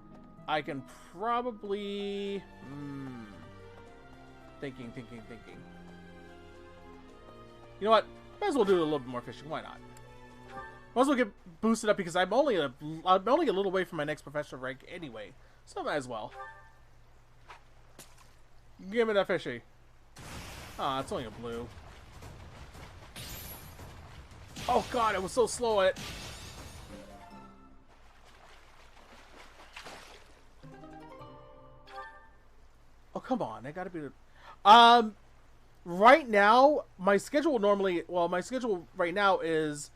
I can probably... Thinking. You know what? Might as well do a little bit more fishing. Why not? Might as well get boosted up because I'm only a little away from my next professional rank anyway. So might as well. Give me that fishy. Ah, it's only a blue. Oh god, I was so slow at it. Oh, come on. I gotta be the... Right now, my schedule normally... Well, my schedule right now is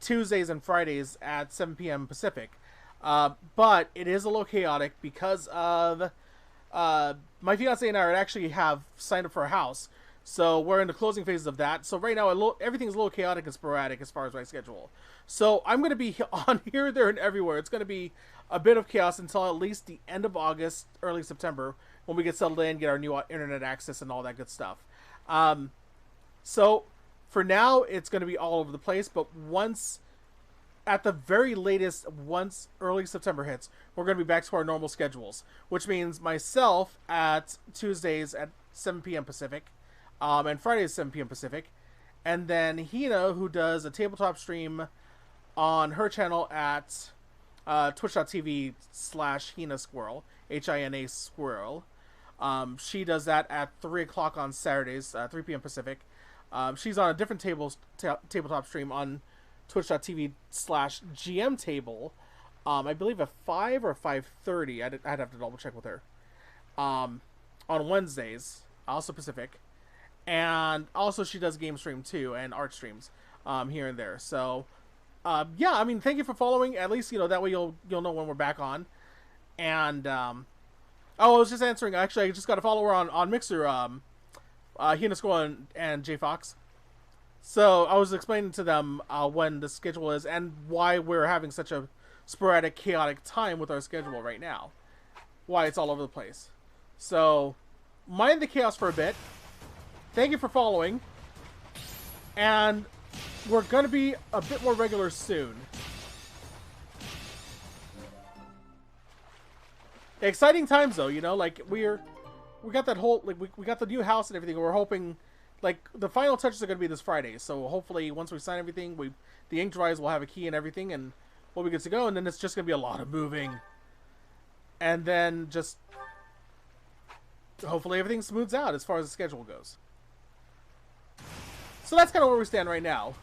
Tuesdays and Fridays at 7 p.m. Pacific. But it is a little chaotic because of... my fiance and I actually have signed up for a house. So we're in the closing phases of that. So right now, everything's a little chaotic and sporadic as far as my schedule. So I'm going to be on here, there, and everywhere. It's going to be a bit of chaos until at least the end of August, early September, when we get settled in, get our new internet access and all that good stuff. So for now, it's going to be all over the place. But once, at the very latest, once early September hits, we're going to be back to our normal schedules. Which means myself at Tuesdays at 7 p.m. Pacific. And Fridays 7 p.m. Pacific. And then Hina, who does a tabletop stream on her channel at twitch.tv/Hina Squirrel, Hina Squirrel. She does that at 3 o'clock on Saturdays, 3 p.m. Pacific. She's on a different tabletop stream on twitch.tv/GM Table. I believe at 5 or 5:30. I'd have to double check with her. On Wednesdays, also Pacific. And also she does game stream too and art streams here and there. So yeah, I mean, thank you for following. At least, you know, that way you'll know when we're back on. And oh, I was just answering. Actually, I just got a follower on Mixer, Hina Squirrel and J Fox. So I was explaining to them when the schedule is and why we're having such a sporadic, chaotic time with our schedule right now. Why it's all over the place. So mind the chaos for a bit. Thank you for following. And we're going to be a bit more regular soon. Exciting times, though, you know, like, we got that whole, like, we got the new house and everything. We're hoping, like, the final touches are going to be this Friday. So hopefully, once we sign everything, the ink dries, we'll have a key and everything, and we'll be good to go. And then it's just going to be a lot of moving. And then just, hopefully, everything smooths out as far as the schedule goes. So that's kind of where we stand right now.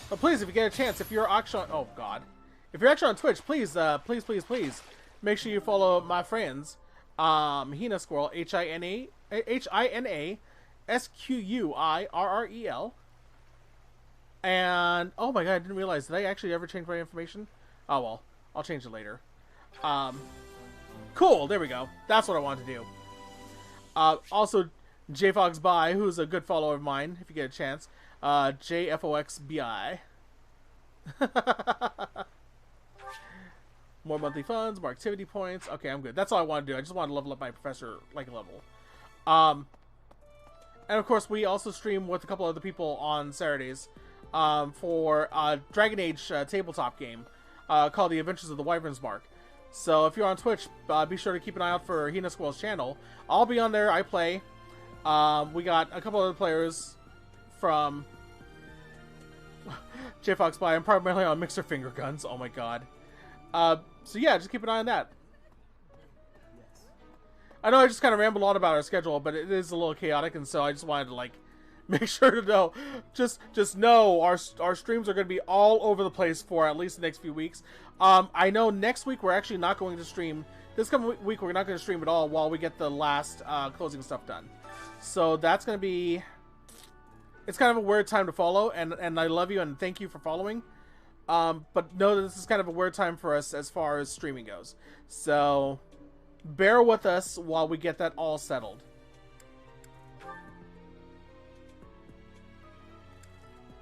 But please, if you get a chance, if you're actually on, oh god, if you're actually on Twitch, please, please, make sure you follow my friends, Hina Squirrel, Hina Squirrel, and oh my god, I didn't realize, did I actually ever change my information? Oh well, I'll change it later. Cool, there we go. That's what I wanted to do. Also, JFoxBi, who's a good follower of mine, if you get a chance. JFOXBI. More monthly funds, more activity points. Okay, I'm good. That's all I want to do. I just want to level up my professor, like, level. And of course, we also stream with a couple other people on Saturdays for a Dragon Age tabletop game called The Adventures of the Wyvern's Mark. So if you're on Twitch, be sure to keep an eye out for Hina Squirrel's channel. I'll be on there. I play. We got a couple other players from JFoxBi. I'm primarily on Mixer Finger Guns. Oh my god. So yeah, just keep an eye on that. I know I just kind of rambled on about our schedule, but it is a little chaotic, and so I just wanted to, like, make sure to know. Just know our streams are going to be all over the place for at least the next few weeks. I know next week we're actually not going to stream. This coming week we're not going to stream at all while we get the last closing stuff done. So that's going to be... It's kind of a weird time to follow, and I love you and thank you for following. But know that this is kind of a weird time for us as far as streaming goes. So bear with us while we get that all settled.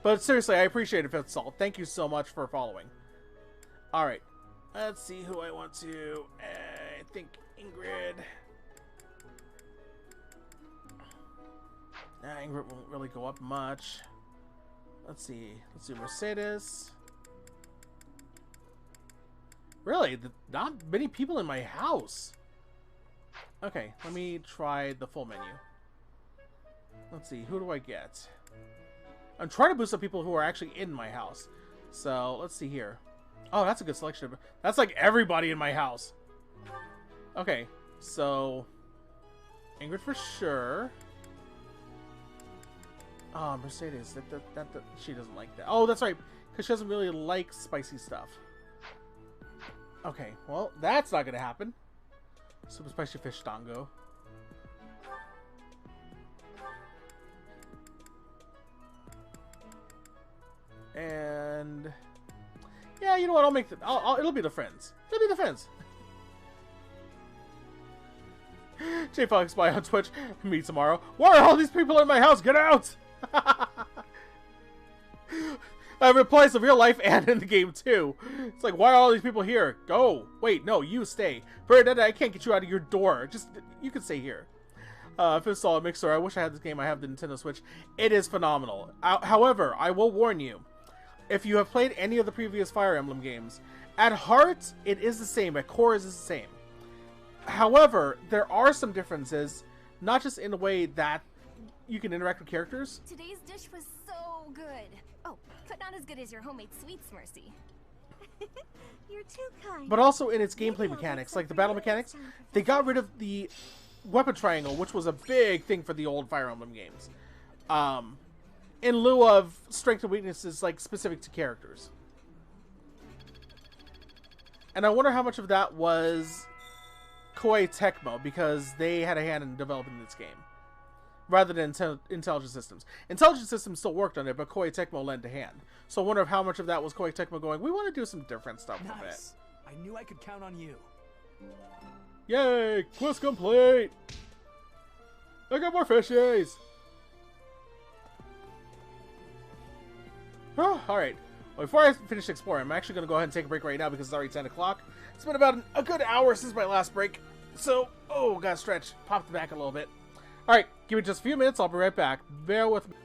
But seriously, I appreciate it, Fifth Salt. Thank you so much for following. Alright. Let's see who I want to... I think Ingrid. Ingrid won't really go up much. Let's see. Let's do Mercedes. Really? Not many people in my house. Okay, let me try the full menu. Let's see. Who do I get? I'm trying to boost up people who are actually in my house. So, let's see here. Oh, that's a good selection. That's like everybody in my house. Okay, so... Ingrid for sure. Oh, Mercedes. She doesn't like that. Oh, that's right. Because she doesn't really like spicy stuff. Okay, well, that's not going to happen. Super spicy fish tango. And... yeah, you know what? I'll make the... it'll be the friends. It'll be the friends. JFox by on Twitch. Meet tomorrow. Why are all these people in my house? Get out! I have replies in real life and in the game too. It's like, why are all these people here? Go. Wait, no, you stay. I can't get you out of your door. Just, you can stay here. If it's all a Mixer, I wish I had this game. I have the Nintendo Switch. It is phenomenal. However, I will warn you, if you have played any of the previous Fire Emblem games, at heart, it is the same. At core, it is the same. However, there are some differences, not just in the way that you can interact with characters. Today's dish was so good. Oh, but not as good as your homemade sweets, Mercy. You're too kind. But also in its gameplay mechanics, like the battle mechanics, they got rid of the weapon triangle, which was a big thing for the old Fire Emblem games. In lieu of strength and weaknesses, like, specific to characters. And I wonder how much of that was Koei Tecmo, because they had a hand in developing this game, rather than Intelligent Systems. Intelligent Systems still worked on it, but Koei Tecmo lent a hand. So I wonder how much of that was Koei Tecmo going, we want to do some different stuff with it. I knew I could count on you. Yay! Quest complete! I got more fishies! Oh, alright. Well, before I finish exploring, I'm actually going to go ahead and take a break right now because it's already 10 o'clock. It's been about a good hour since my last break. So, oh, gotta stretch. Pop the back a little bit. Alright, give me just a few minutes. I'll be right back. Bear with me.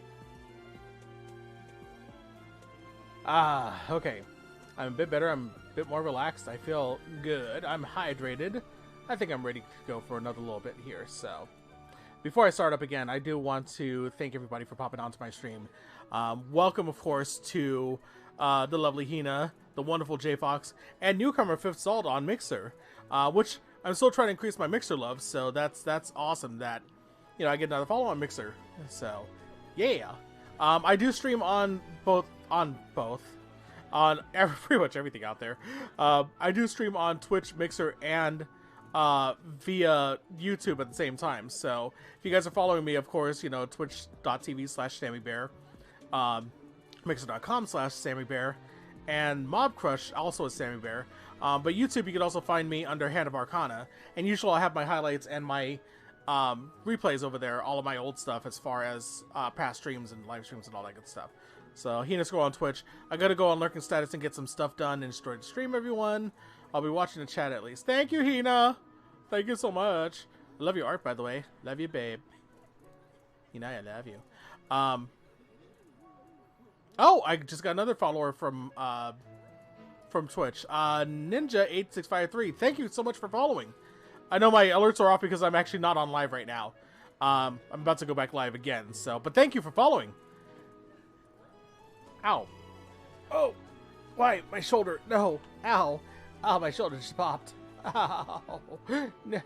Okay. I'm a bit better. I'm a bit more relaxed. I feel good. I'm hydrated. I think I'm ready to go for another little bit here. So, before I start up again, I do want to thank everybody for popping onto my stream. Welcome, of course, to the lovely Hina, the wonderful JFox, and newcomer Fifth Salt on Mixer, which I'm still trying to increase my Mixer love. So that's awesome that, you know, I get another follow on Mixer. So, yeah. I do stream on pretty much everything out there. I do stream on Twitch, Mixer, and via YouTube at the same time. So if you guys are following me, of course, you know, twitch.tv/SammyBear, mixer.com/SammyBear, and Mob Crush also is SammyBear. But YouTube, you can also find me under Hand of Arcana, and usually I'll have my highlights and my replays over there, all of my old stuff as far as past streams and live streams and all that good stuff. So Hina Scroll on Twitch. I gotta go on lurking status and get some stuff done and enjoy the stream, everyone. I'll be watching the chat at least. Thank you, Hina. Thank you so much. I love your art, by the way. Love you, babe. Hina, I love you. Oh, I just got another follower from Twitch. Ninja8653. Thank you so much for following. I know my alerts are off because I'm actually not on live right now. I'm about to go back live again. So, but thank you for following. Ow. Oh. Why? My shoulder. No. Ow. Oh, my shoulder just popped. Ow. No.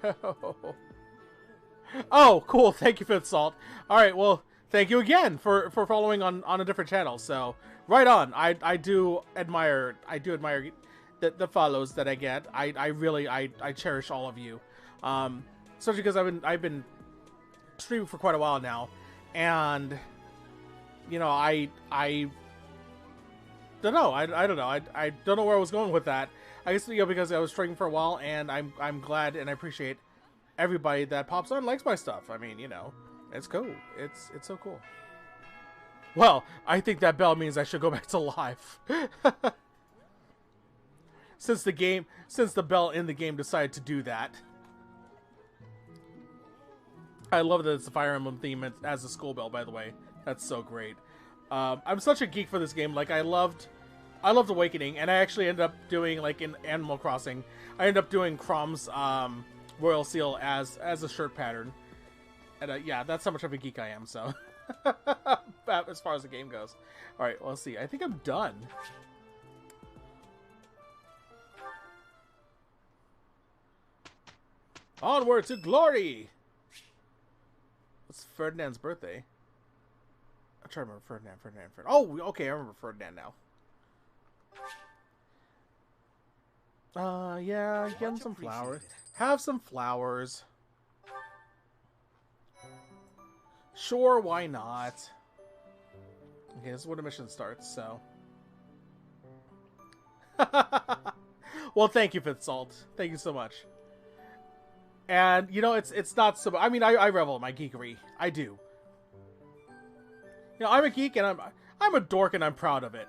Oh, cool. Thank you, Fifth Salt. All right. Well, thank you again for following on a different channel. So, right on. I do admire the follows that I get. I really cherish all of you. Especially because I've been streaming for quite a while now, and you know, I don't know. I don't know. I don't know where I was going with that. I guess, you know, because I was streaming for a while, and I'm glad and I appreciate everybody that pops on and likes my stuff. I mean, you know, it's cool. It's so cool. Well, I think that bell means I should go back to live. Since the bell in the game decided to do that. I love that it's the Fire Emblem theme as a school bell, by the way. That's so great. I'm such a geek for this game. Like, I loved Awakening, and I actually ended up doing, like, in Animal Crossing, I ended up doing Chrom's Royal Seal as a shirt pattern. And yeah, that's how much of a geek I am, so. As far as the game goes. Alright, well, let's see. I think I'm done. Onward to glory! It's Ferdinand's birthday. I'm trying to remember Ferdinand. Oh, okay, I remember Ferdinand now. Yeah, give him some flowers. Have some flowers. Sure, why not? Okay, this is where the mission starts, so. Well, thank you, Fifth Salt. Thank you so much. And, you know, it's not so... I mean, I revel in my geekery. I do. You know, I'm a geek, and I'm a dork, and I'm proud of it.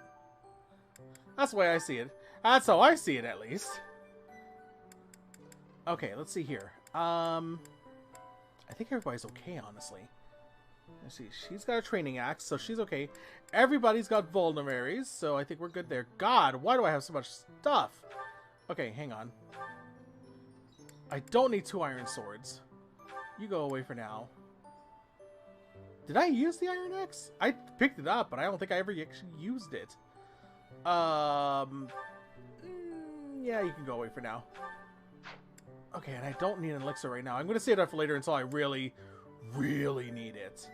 That's the way I see it. That's how I see it, at least. Okay, let's see here. I think everybody's okay, honestly. Let's see. She's got a training axe, so she's okay. Everybody's got vulneraries, so I think we're good there. God, why do I have so much stuff? Okay, hang on. I don't need 2 iron swords. You go away for now. Did I use the iron axe? I picked it up, but I don't think I ever actually used it. Yeah, you can go away for now. Okay, and I don't need an elixir right now. I'm going to save that for later until I really, really need it.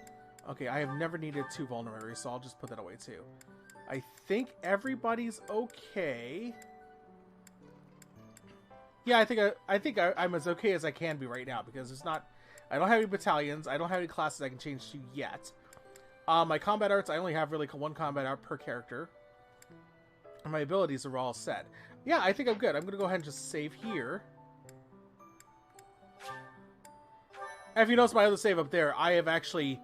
Okay, I have never needed 2 vulneraries, so I'll just put that away too. I think everybody's okay. Yeah, I think I'm as okay as I can be right now, because it's not... I don't have any battalions. I don't have any classes I can change to yet. My combat arts, I only have really 1 combat art per character. And my abilities are all set. Yeah, I think I'm good. I'm going to go ahead and just save here. And if you notice my other save up there, I have actually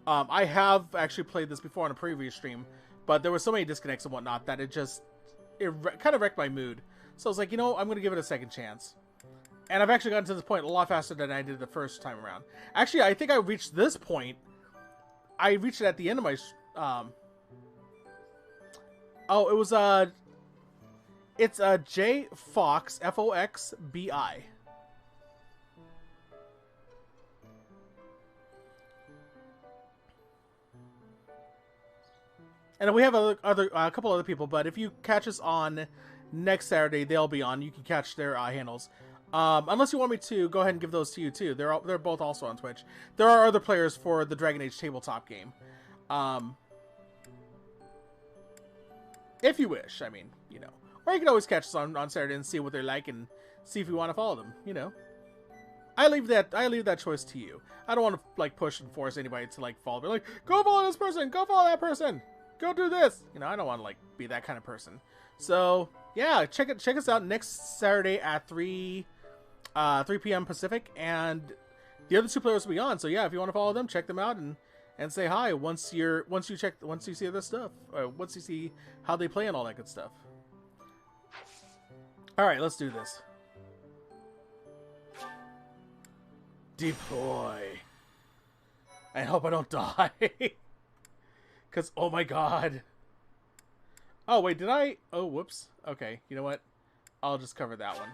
played this before on a previous stream, but there were so many disconnects and whatnot that it kind of wrecked my mood. So I was like, you know, I'm going to give it a second chance. And I've actually gotten to this point a lot faster than I did the first time around. Actually, I think I reached this point. I reached it at the end of my... Oh, it was, it's, J Fox, Foxbi. And we have a couple other people, but if you catch us on next Saturday, they'll be on. You can catch their handles. Unless you want me to go ahead and give those to you too. They're both also on Twitch. There are other players for the Dragon Age tabletop game. If you wish, I mean, you know. Or you can always catch us on Saturday and see what they're like and see if you want to follow them, you know. I leave that choice to you. I don't want to like push and force anybody to like follow. They're like, go follow this person, go follow that person, go do this. You know, I don't want to like be that kind of person. So yeah, check us out next Saturday at 3 p.m. Pacific, and the other 2 players will be on. So yeah, if you want to follow them, check them out and say hi once you see this stuff, once you see how they play and all that good stuff. All right, let's do this. Deploy. I hope I don't die. Because, oh my god. Oh, wait, did I? Oh, whoops. Okay, you know what? I'll just cover that one.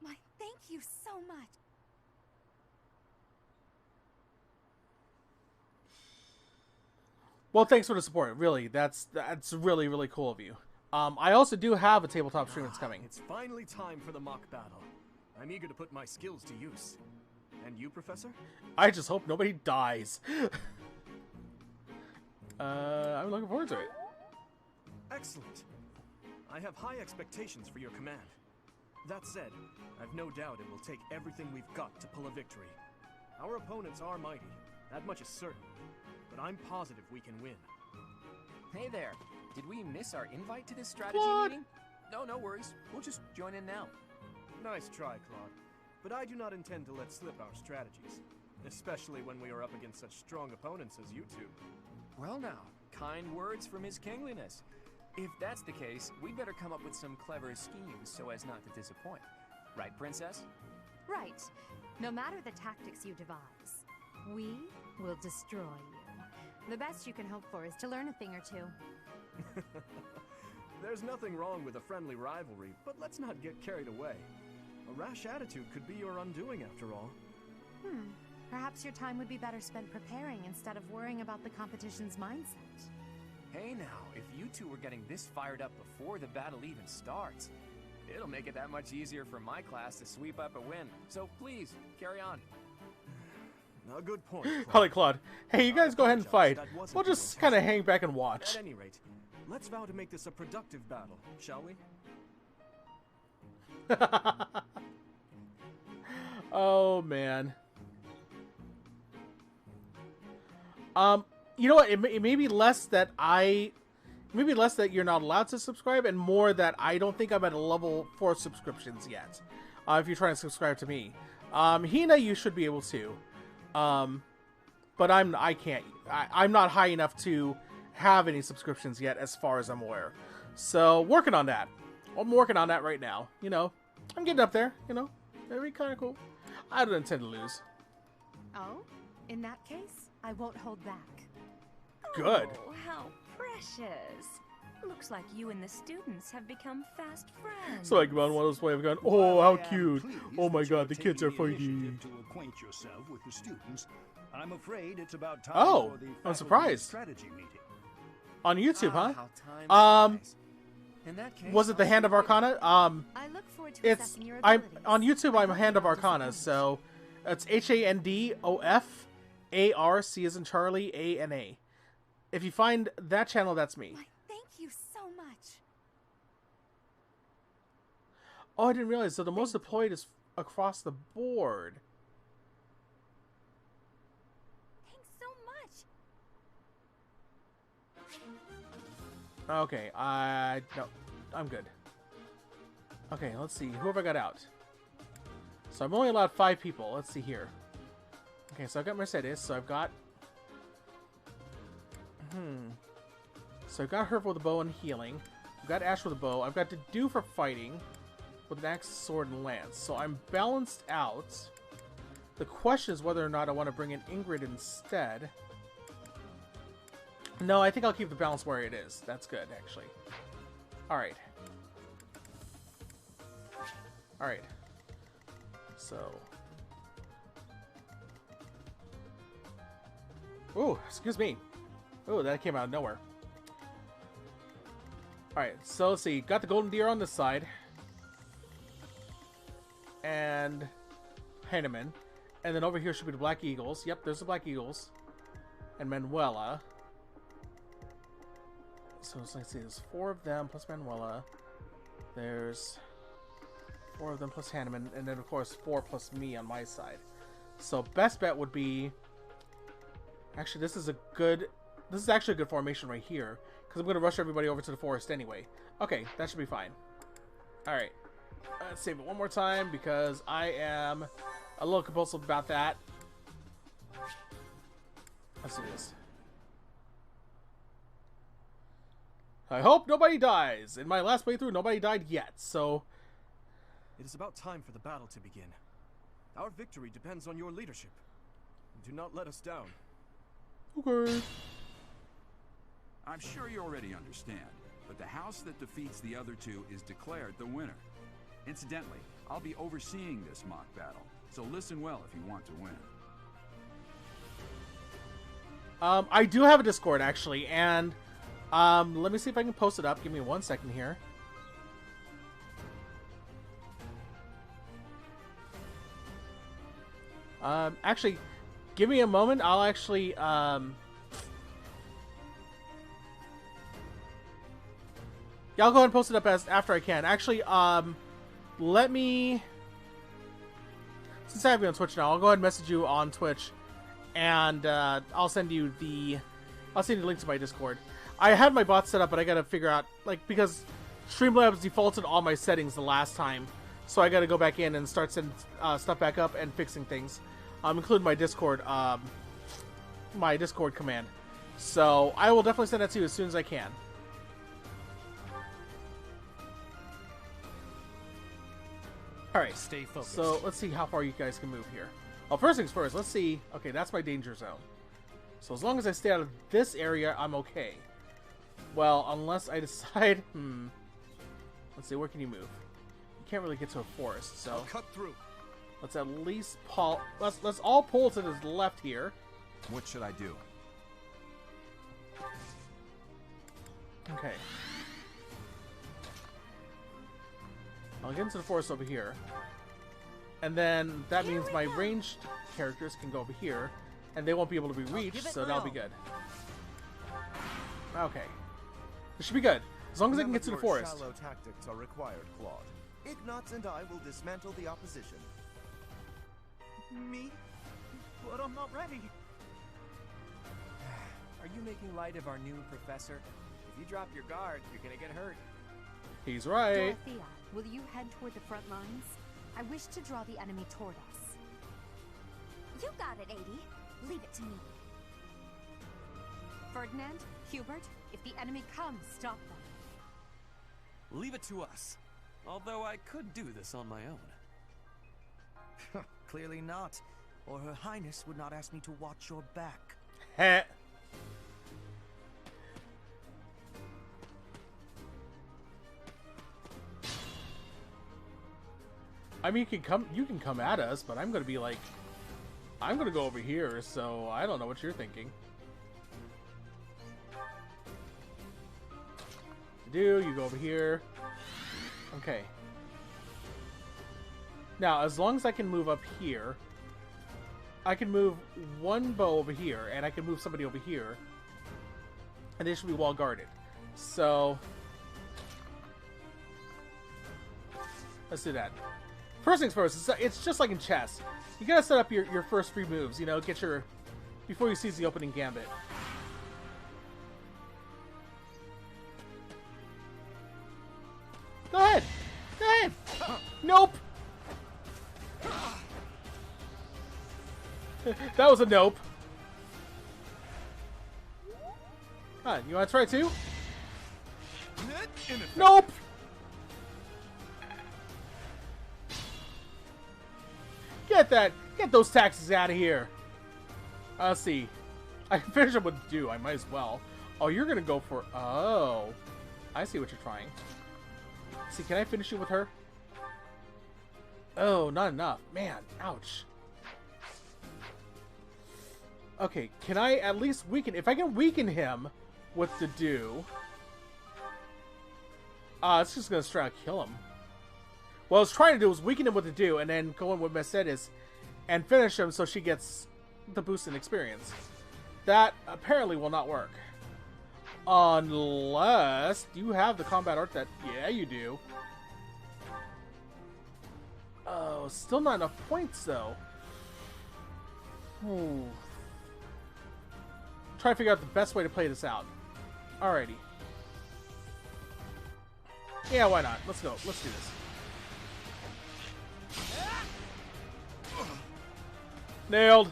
My, thank you so much. Well, thanks for the support. Really, that's really, really cool of you. I also do have a tabletop stream that's coming. It's finally time for the mock battle. I'm eager to put my skills to use. And you, Professor? I just hope nobody dies. I'm looking forward to it. Excellent. I have high expectations for your command. That said, I've no doubt it will take everything we've got to pull a victory. Our opponents are mighty, that much is certain. But I'm positive we can win. Hey there. Did we miss our invite to this strategy meeting? No worries. We'll just join in now. Nice try, Claude. But I do not intend to let slip our strategies. Especially when we are up against such strong opponents as you two. Well now, kind words from His Kingliness. If that's the case, we'd better come up with some clever schemes so as not to disappoint. Right, Princess? Right. No matter the tactics you devise, we will destroy you. The best you can hope for is to learn a thing or two. There's nothing wrong with a friendly rivalry, but let's not get carried away. A rash attitude could be your undoing after all. Perhaps your time would be better spent preparing instead of worrying about the competition's mindset. Hey now, if you two were getting this fired up before the battle even starts, it'll make it that much easier for my class to sweep up a win. So please, carry on. A good point. Holy Claude. Hey, you guys go ahead and fight. We'll just kind of hang back and watch. At any rate, let's vow to make this a productive battle, shall we? Oh, man. You know what? It may be less that I Maybe less that you're not allowed to subscribe, and more that I don't think I'm at a level for subscriptions yet. If you're trying to subscribe to me. Hina, you should be able to. But I can't. I'm not high enough to have any subscriptions yet, as far as I'm aware. So, working on that. I'm working on that right now. You know, I'm getting up there, you know. That'd be kind of cool. I don't intend to lose. Oh? In that case, I won't hold back. Good. Oh, how precious. Looks like you and the students have become fast friends. So I go on one of those ways, I've gone, oh, how cute. Oh my god, the kids are fighting. To acquaint yourself with the students, I'm afraid it's about time Oh, for the I'm faculty surprised. strategy meeting. On YouTube, How huh? time flies. In that case, Was it the Hand of Arcana? I look forward to It's assessing your I'm abilities. on YouTube. I'm Hand of Arcana, so it's HANDOFARC as in Charlie ANA. If you find that channel, that's me. Thank you so much. Oh, I didn't realize. So the most deployed is across the board. Thanks so much. Okay, no, I'm good. Okay, let's see. Who have I got out? So I'm only allowed 5 people. Let's see here. Okay, so I've got Mercedes. So I've got... So I've got her with a bow and healing. I've got Ash with a bow. I've got Dedu for fighting with an axe, sword, and lance. So I'm balanced out. The question is whether or not I want to bring in Ingrid instead. No, I think I'll keep the balance where it is. That's good, actually. Alright. Alright. So... Ooh, excuse me. Ooh, that came out of nowhere. Alright, so let's see. Got the golden deer on this side. And... Heinemann. And then over here should be the Black Eagles. Yep, there's the Black Eagles. And Manuela. So let's see, there's 4 of them plus Manuela. There's 4 of them plus Hanneman, and then of course 4 plus me on my side. So best bet would be... Actually, this is actually a good formation right here, because I'm going to rush everybody over to the forest anyway. Okay, that should be fine. Alright, let's save it one more time, because I am a little compulsive about that. Let's do this. I hope nobody dies. In my last playthrough, nobody died yet, so... It is about time for the battle to begin. Our victory depends on your leadership. Do not let us down. Okay. I'm sure you already understand, but the house that defeats the other 2 is declared the winner. Incidentally, I'll be overseeing this mock battle, so listen well if you want to win. I do have a Discord, actually, and... let me see if I can post it up. Give me 1 second here. Actually, give me a moment. I'll actually, yeah, I'll go ahead and post it up after I can. Actually, let me... Since I have you on Twitch now, I'll go ahead and message you on Twitch, and, I'll send you the link to my Discord. I had my bot set up, but I gotta figure out, like, because Streamlabs defaulted all my settings the last time, so I gotta go back in and start sending stuff back up and fixing things, including my Discord command. So I will definitely send that to you as soon as I can. All right, stay focused. So let's see how far you guys can move here. Well, first things first. Let's see. Okay, that's my danger zone. So as long as I stay out of this area, I'm okay. Well, unless I decide... Let's see, where can you move? You can't really get to a forest, so... I'll cut through. Let's at least pull... Let's all pull to the left here. What should I do? Okay. I'll get into the forest over here. And then that means my ranged characters can go over here. And they won't be able to be reached, so that'll be good. Okay. This should be good. As long as I can get to the forest. Shallow tactics are required, Claude. Ignatz and I will dismantle the opposition. Me? But I'm not ready. Are you making light of our new professor? If you drop your guard, you're gonna get hurt. He's right. Dorothea, will you head toward the front lines? I wish to draw the enemy toward us. You got it, 80. Leave it to me. Ferdinand, Hubert, if the enemy comes, stop them. Leave it to us. Although I could do this on my own. Clearly not, or Her Highness would not ask me to watch your back. Heh. I mean, you can come at us, but I'm gonna be like, I'm gonna go over here, so I don't know what you're thinking. You go over here. Okay. Now, as long as I can move up here, I can move one bow over here, and I can move somebody over here, and they should be well guarded. So, let's do that. First things first, it's just like in chess. You gotta set up your first 3 moves, you know, get your... before you seize the opening gambit. Go ahead! Go ahead! Nope! That was a nope. Huh, you wanna try too? Nope! Get those taxes out of here. Let's see. I can finish up with do. I might as well. Oh, you're gonna go for... Oh. I see what you're trying. See, can I finish you with her? Oh, not enough. Man, ouch. Okay, can I at least weaken... If I can weaken him with the do... it's just gonna straight out kill him. What I was trying to do was weaken him with the do, and then go in with Mercedes and finish him so she gets the boost in experience. That apparently will not work. Unless you have the combat art that... Yeah, you do. Oh, still not enough points, though. Try to figure out the best way to play this out. Alrighty. Yeah, why not? Let's go. Let's do this. Nailed!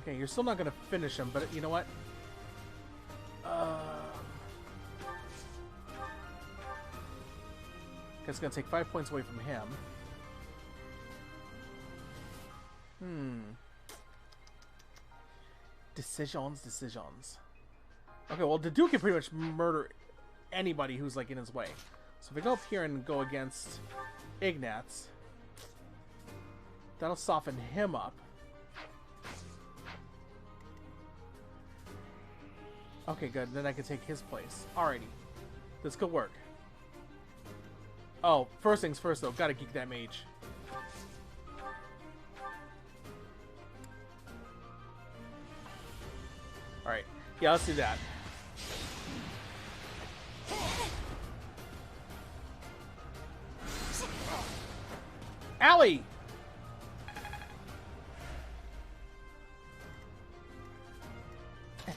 Okay, you're still not going to finish him, but you know what? It's going to take 5 points away from him. Decisions. Okay, well, the Duke can pretty much murder anybody who's, like, in his way. So if we go up here and go against Ignatz, that'll soften him up. Okay, good. Then I can take his place. Alrighty. This could work. Oh, first things first, though. Gotta geek that mage. Alright. Yeah, let's do that. Allie!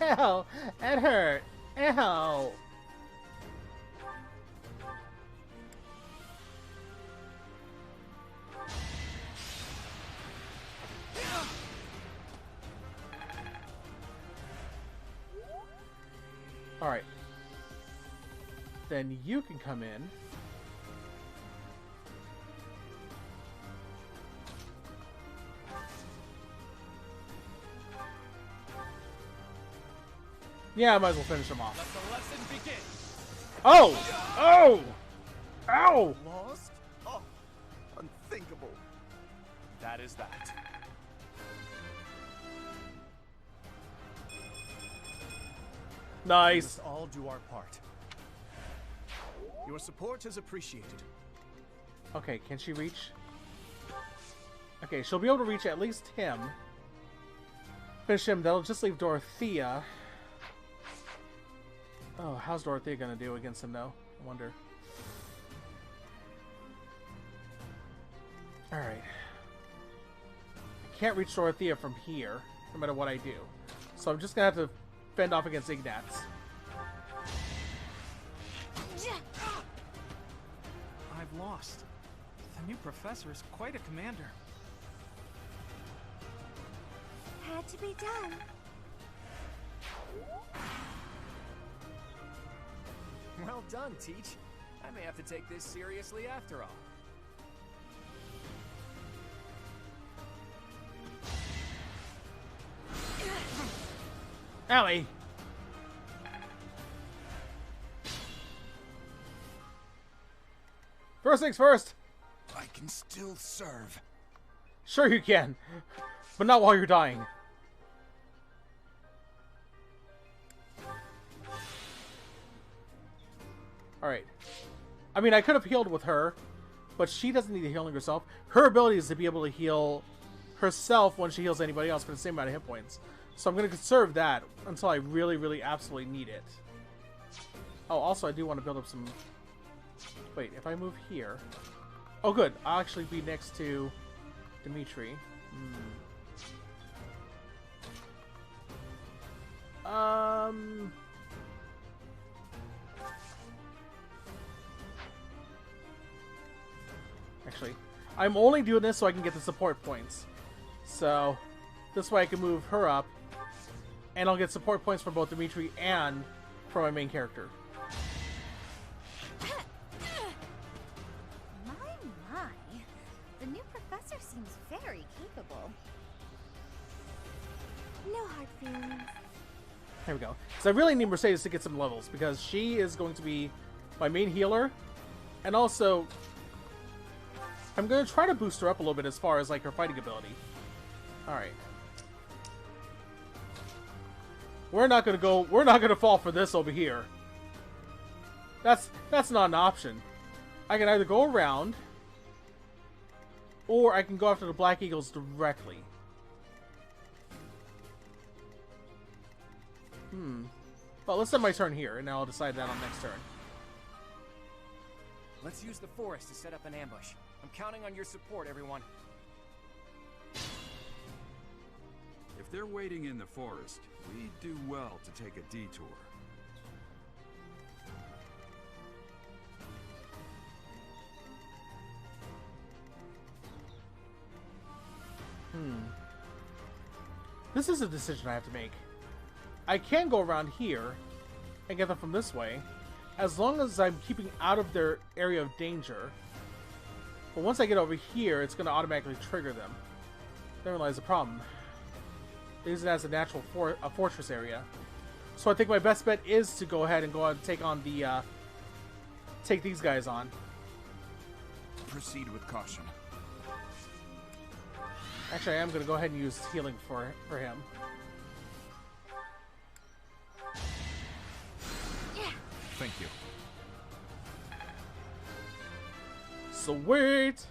Ow! It hurt! Ow! Alright. Then you can come in. Yeah, I might as well finish him off. Let the lesson begin. Oh! Oh! Ow! Lost? Oh, unthinkable. That is that. Nice. We must all do our part. Your support is appreciated. Okay, can she reach? Okay, she'll be able to reach at least him. Finish him. That'll just leave Dorothea. Oh, how's Dorothea gonna do against him, though? I wonder. Alright. I can't reach Dorothea from here, no matter what I do. So I'm just gonna have to fend off against Ignatz. I've lost. The new professor is quite a commander. Had to be done. Well done, Teach. I may have to take this seriously after all. Allie! First things first! I can still serve. Sure you can, but not while you're dying. Alright. I mean, I could have healed with her, but she doesn't need healing herself. Her ability is to be able to heal herself when she heals anybody else for the same amount of hit points. So I'm going to conserve that until I really, really absolutely need it. Oh, also I do want to build up some... Wait, if I move here... Oh, good. I'll actually be next to Dimitri. Actually, I'm only doing this so I can get the support points. So, this way I can move her up, and I'll get support points for both Dimitri and for my main character. My. The new professor seems very capable. No hard feelings. There we go. So I really need Mercedes to get some levels, because she is going to be my main healer, and also I'm going to try to boost her up a little bit as far as like her fighting ability. Alright. We're not gonna fall for this over here. That's not an option. I can either go around, or I can go after the Black Eagles directly. Well, let's set my turn here, and now I'll decide that on next turn. Let's use the forest to set up an ambush. I'm counting on your support, everyone. If they're waiting in the forest, we do well to take a detour. This is a decision I have to make. I can go around here and get them from this way, as long as I'm keeping out of their area of danger. But once I get over here, it's going to automatically trigger them. Therein lies the problem. They use it as a natural fortress area. So I think my best bet is to go ahead and take on the take these guys on. Proceed with caution. Actually, I am going to go ahead and use healing for him. Thank you. Sweet!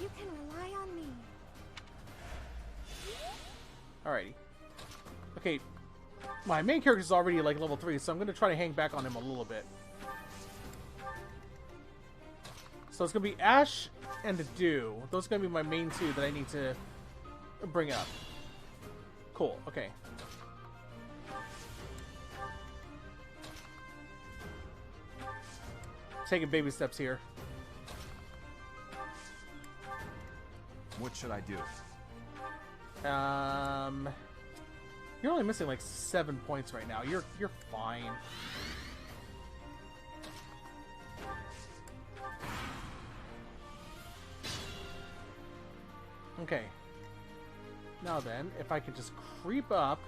You can rely on me. Alrighty. Okay, my main character is already like level 3, so I'm going to try to hang back on him a little bit. So it's going to be Ash and Dew. Those are going to be my main two that I need to bring up. Cool, okay. Taking baby steps here. What should I do? You're only missing like 7 points right now. You're fine. Okay. Now then, if I could just creep up.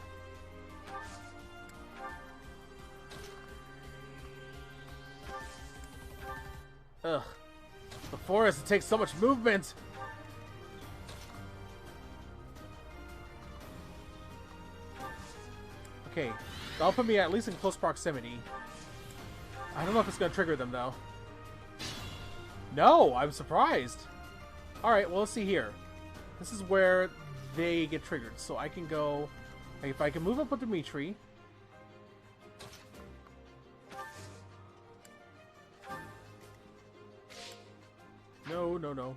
Ugh. The forest, it takes so much movement. Okay. That'll put me at least in close proximity. I don't know if it's going to trigger them, though. No! I'm surprised! Alright, well, let's see here. This is where they get triggered. So I can go... If I can move up with Dimitri... No, no, no.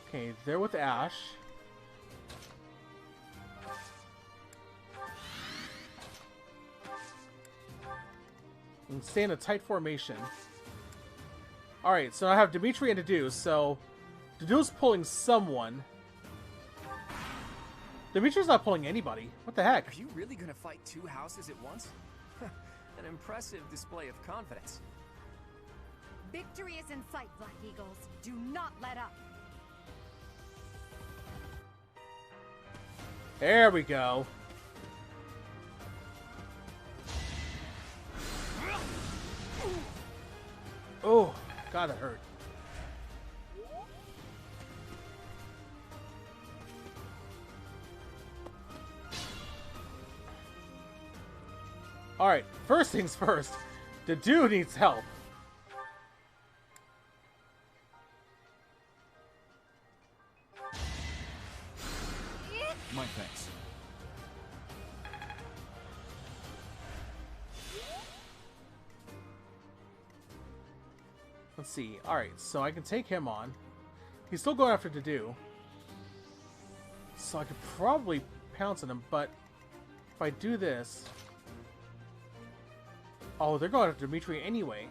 Okay, they're with Ash. And stay in a tight formation. Alright, so I have Dimitri and Dedue, so Dedue's pulling someone. Dimitri's not pulling anybody. What the heck? Are you really gonna fight two houses at once? An impressive display of confidence. Victory is in sight, Black Eagles. Do not let up. There we go. Oh, God, that hurt. Alright, first things first. The dude needs help. My thanks. Let's see. Alright, so I can take him on. He's still going after Dedue. So I could probably pounce on him, but if I do this... Oh, they're going after Dimitri anyway.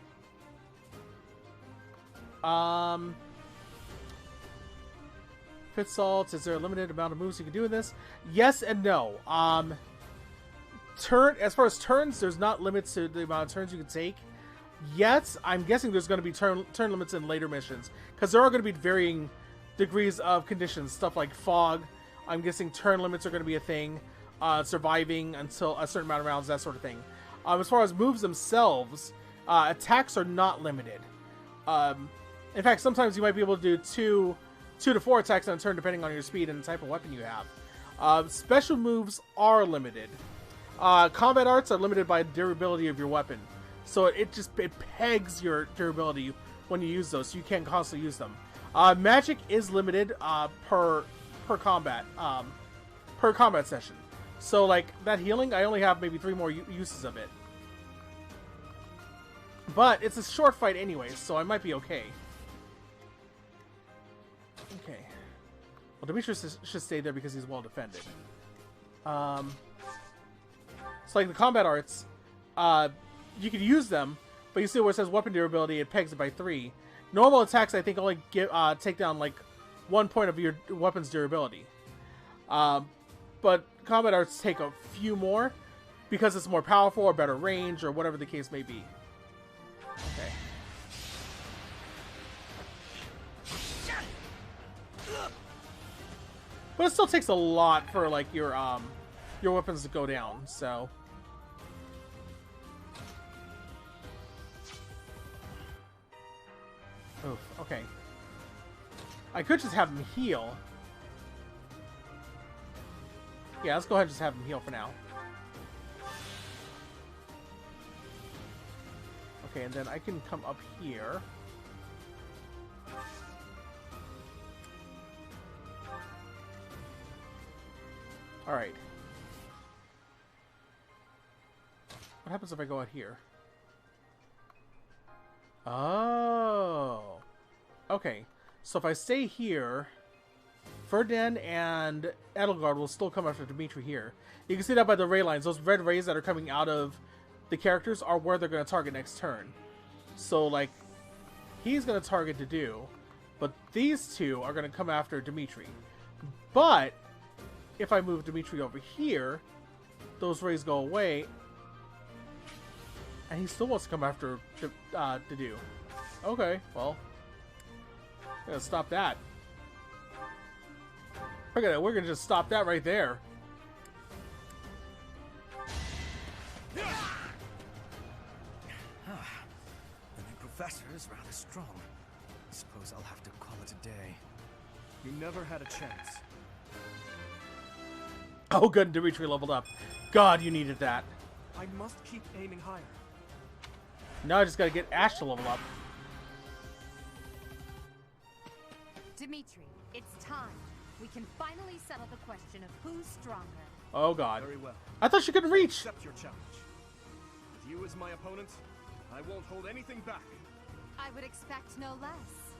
Pit Salt, is there a limited amount of moves you can do in this? Yes and no. As far as turns, there's not limits to the amount of turns you can take. Yet, I'm guessing there's going to be turn limits in later missions. Because there are going to be varying degrees of conditions. Stuff like fog. I'm guessing turn limits are going to be a thing. Surviving until a certain amount of rounds, that sort of thing. As far as moves themselves, attacks are not limited. In fact, sometimes you might be able to do two to 4 attacks on a turn depending on your speed and the type of weapon you have. Special moves are limited. Combat arts are limited by the durability of your weapon. So it pegs your durability when you use those, so you can't constantly use them. Magic is limited per combat session. So like that healing, I only have maybe 3 more uses of it. But it's a short fight anyways, so I might be okay. Okay. Well, Demetrius should stay there because he's well defended. So like the combat arts, you can use them, but you see where it says weapon durability, it pegs it by 3. Normal attacks, I think, only take down like 1 point of your weapon's durability. But combat arts take a few more because it's more powerful or better range or whatever the case may be. Okay. But it still takes a lot for like your weapons to go down, so. Oof, okay. I could just have him heal. Yeah, let's go ahead and just have him heal for now. Okay, and then I can come up here. Alright. What happens if I go out here? Oh. Okay. So if I stay here, Ferdinand and Edelgard will still come after Dimitri here. You can see that by the ray lines. Those red rays that are coming out of the characters are where they're going to target next turn. So, like, he's going to target Dedue, but these two are going to come after Dimitri. But if I move Dimitri over here, those rays go away, and he still wants to come after Dedue. Okay, well, I'm going to stop that. Look at that, we're going to just stop that right there. The new professor is rather strong. I suppose I'll have to call it a day. You never had a chance. Oh, good, Dimitri leveled up. God, you needed that. I must keep aiming higher. Now I just gotta get Ash to level up. Dimitri, it's time. We can finally settle the question of who's stronger. Oh God. Very well. I thought she couldn't reach. Accept your challenge. With you as my opponent, I won't hold anything back. I would expect no less.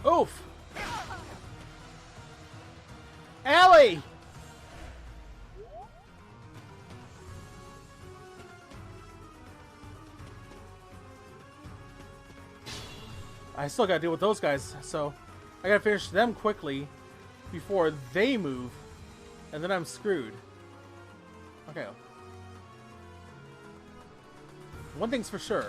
Oof. Allie! I still gotta deal with those guys, so I gotta finish them quickly before they move, and then I'm screwed. Okay. One thing's for sure.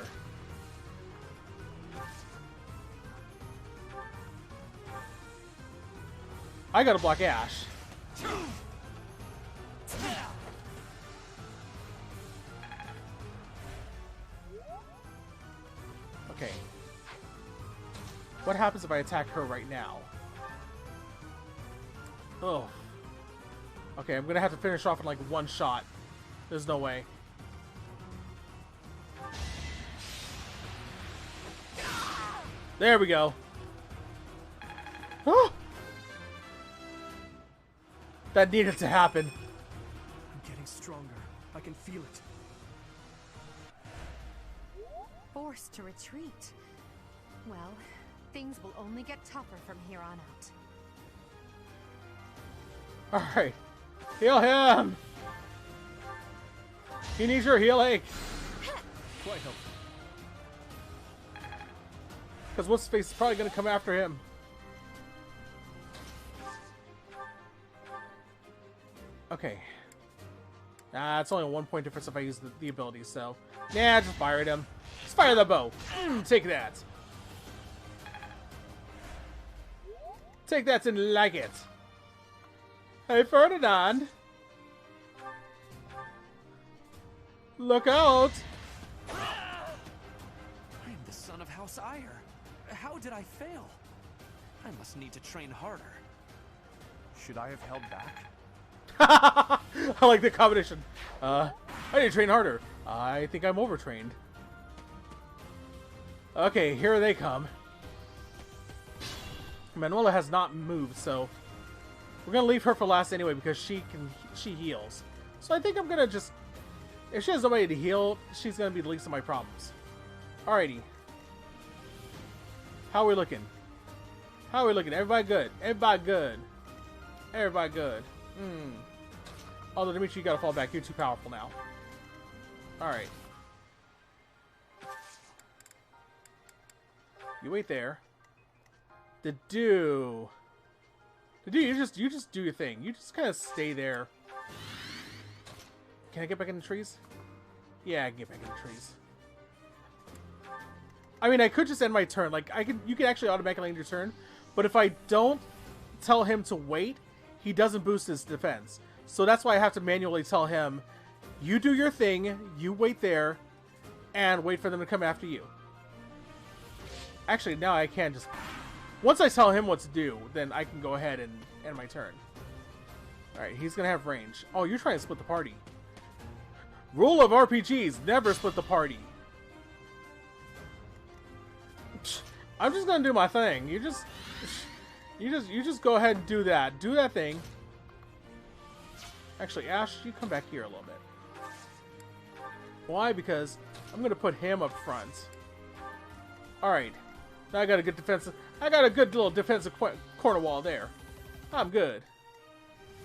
I gotta block Ash. Okay. What happens if I attack her right now? Oh. Okay, I'm gonna have to finish off in like one shot. There's no way. There we go. Oh! That needed to happen. I'm getting stronger. I can feel it. Forced to retreat. Well, things will only get tougher from here on out. Alright. Heal him! He needs your healing! Quite helpful. Because what's face is probably going to come after him. Okay. It's only a 1 point difference if I use the ability, so... Nah, just fire at him. Just fire the bow. Take that. Take that and like it. Hey, Ferdinand. Look out. I am the son of House Ire. How did I fail? I must need to train harder. Should I have held back? I like the combination. I need to train harder. I think I'm overtrained. Okay, here they come. Manuela has not moved, so we're gonna leave her for last anyway because she heals. So I think I'm gonna just, if she has nobody to heal, she's gonna be the least of my problems. Alrighty. How are we looking? How are we looking? Everybody good. Everybody good. Everybody good. Although, Dimitri, you gotta fall back. You're too powerful now. Alright. You wait there. You just do your thing. You just kind of stay there. Can I get back in the trees? Yeah, I can get back in the trees. I mean, I could just end my turn. Like, you can actually automatically end your turn, but if I don't tell him to wait, he doesn't boost his defense. So that's why I have to manually tell him, you do your thing, you wait there, and wait for them to come after you. Actually, now I can just... Once I tell him what to do, then I can go ahead and end my turn. Alright, he's going to have range. Oh, you're trying to split the party. Rule of RPGs, never split the party. I'm just going to do my thing. You just go ahead and do that. Do that thing. Actually, Ash, you come back here a little bit. Why? Because I'm going to put him up front. Alright. Now I got a good defensive... I got a good little defensive corner wall there. I'm good.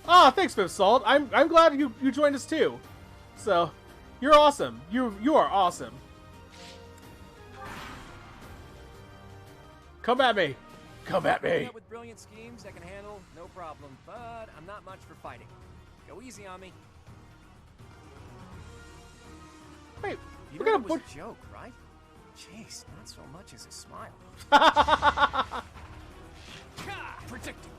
Ah, thanks, Fifth Salt. I'm glad you joined us too. So, you're awesome. You are awesome. Come at me. Come at me. With brilliant schemes I can handle, no problem. But I'm not much for fighting. Go easy on me. Wait, you we're know gonna it was a joke, right? Jeez, not so much as a smile. Predictable.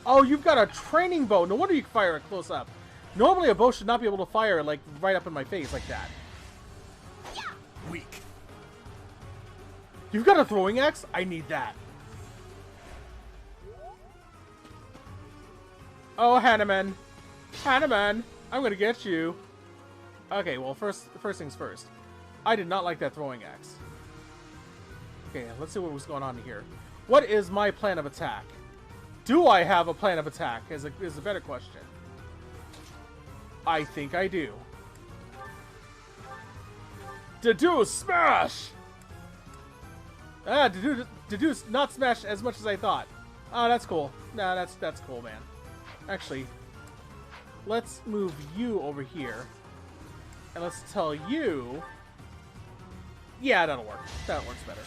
Oh, you've got a training bow. No wonder you can fire it close up. Normally a bow should not be able to fire like right up in my face like that. Weak. You've got a throwing axe? I need that. Oh, Hanneman. Hanneman, I'm gonna get you. Okay, well, first things first. I did not like that throwing axe. Okay, let's see what was going on here. What is my plan of attack? Do I have a plan of attack is a better question. I think I do. Deduce smash! Ah, deduce not smash as much as I thought. Oh, that's cool. Nah, that's cool, man. Actually, let's move you over here. And let's tell you... Yeah, that'll work. That works better.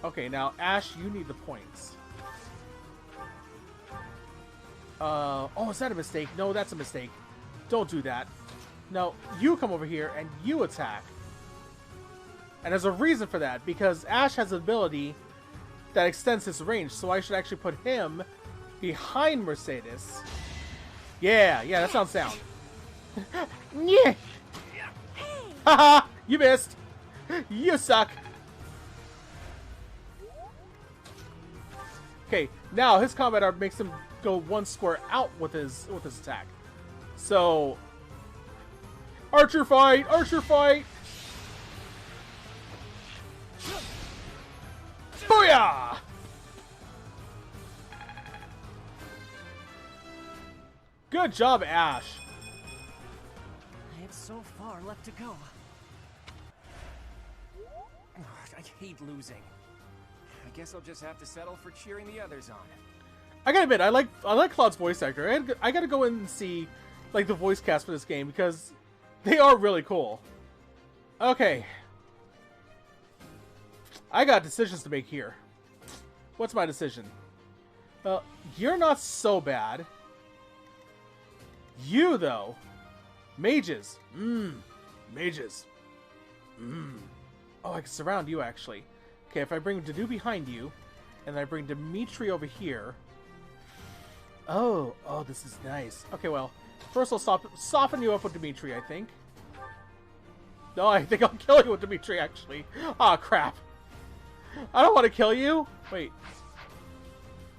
Okay, now Ash, you need the points. Oh, is that a mistake? No, that's a mistake. Don't do that. No, you come over here and you attack. And there's a reason for that, because Ash has an ability that extends his range, so I should actually put him behind Mercedes. Yeah, that sounds sound. Yeah. Haha, you missed. You suck. Okay, now his combat art makes him go one square out with his attack. So, archer fight, archer fight. Booyah! Good job, Ash. I have so far left to go. I hate losing. I guess I'll just have to settle for cheering the others on. I gotta admit, I like Claude's voice actor. I gotta go in and see like the voice cast for this game because they are really cool. Okay. I got decisions to make here. What's my decision? You're not so bad. You, though. Mages. Mages. Oh, I can surround you, actually. Okay, if I bring Dedu behind you, and I bring Dimitri over here... Oh, this is nice. Okay, well, first I'll soften you up with Dimitri, I think. No, I think I'll kill you with Dimitri, actually. Aw, crap. I don't want to kill you. Wait.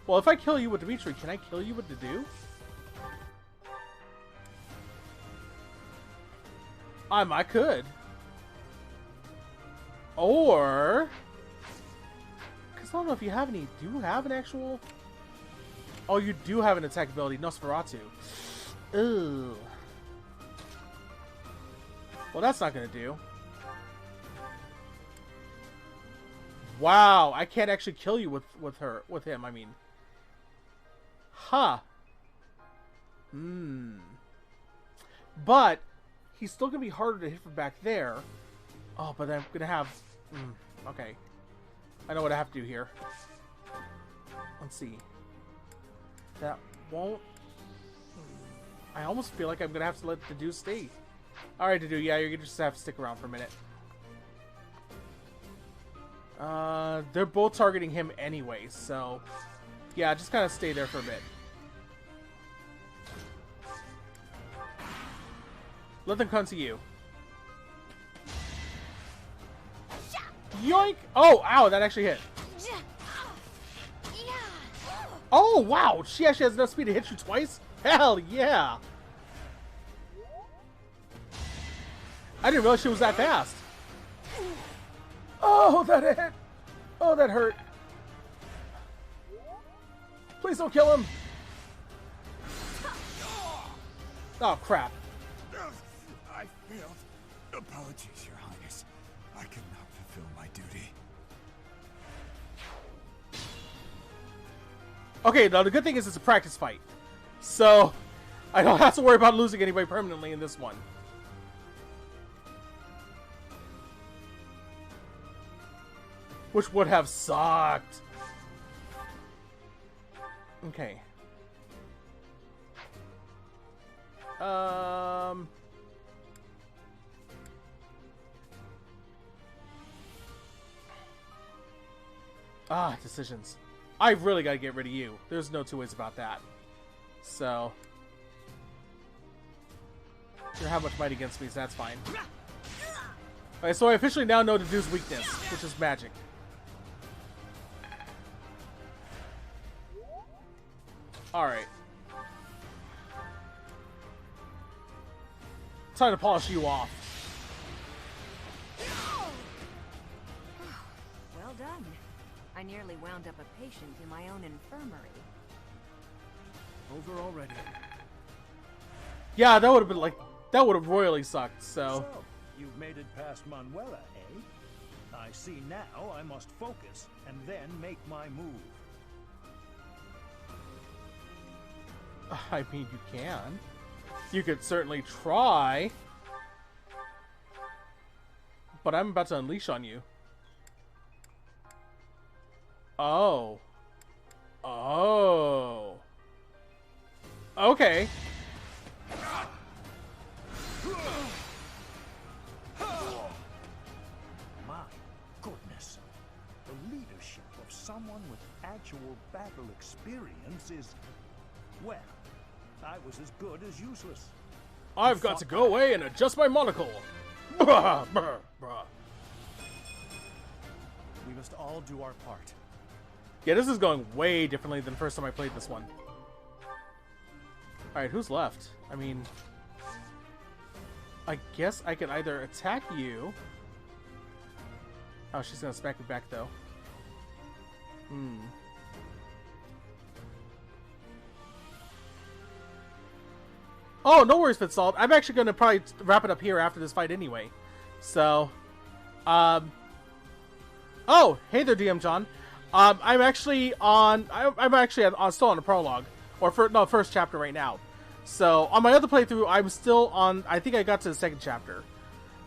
Well, if I kill you with Dimitri, can I kill you with Dedu? I could. Or... Because I don't know if you have any... Do you have an actual... Oh, you do have an attack ability. Nosferatu. Ugh. Well, that's not going to do. Wow, I can't actually kill you with him, I mean. Huh. But he's still going to be harder to hit from back there. Oh, but I'm going to have... okay. I know what I have to do here. Let's see. That won't... I almost feel like I'm going to have to let Dedu stay. Alright, Dedu, yeah, you're going to just have to stick around for a minute. They're both targeting him anyway, so... Yeah, just kind of stay there for a bit. Let them come to you. Yoink! Oh, ow, that actually hit. Oh, wow! She actually has enough speed to hit you twice? Hell yeah! I didn't realize she was that fast. Oh, that hit! Oh, that hurt. Please don't kill him! Oh, crap. I failed. Apologies, Your Highness. I could not fulfill my duty. Okay, now the good thing is it's a practice fight. So, I don't have to worry about losing anybody permanently in this one. Which would have sucked. Okay. Decisions. I've really got to get rid of you. There's no two ways about that. So... You don't have much might against me, so that's fine. Alright, so I officially now know Dedu's weakness, which is magic. Alright. Time to polish you off. Well done. I nearly wound up a patient in my own infirmary. Over already. Yeah, that would have been like... That would have royally sucked, so... So, you've made it past Manuela, eh? I see now I must focus and then make my move. I mean, you can. You could certainly try. But I'm about to unleash on you. Oh. Oh. Okay. My goodness. The leadership of someone with actual battle experience is... well, I was as good as useless. I've got to go away and adjust my monocle. Bruh, bruh, bruh. We must all do our part. Yeah, this is going way differently than the first time I played this one. Alright, who's left? I mean... I guess I can either attack you... Oh, she's gonna smack me back, though. Oh, no worries, Fitzault. I'm actually gonna probably wrap it up here after this fight anyway. So... Oh, hey there, DM John. I'm actually on... still on the prologue. Or, first chapter right now. So, on my other playthrough, I'm still on... I think I got to the second chapter.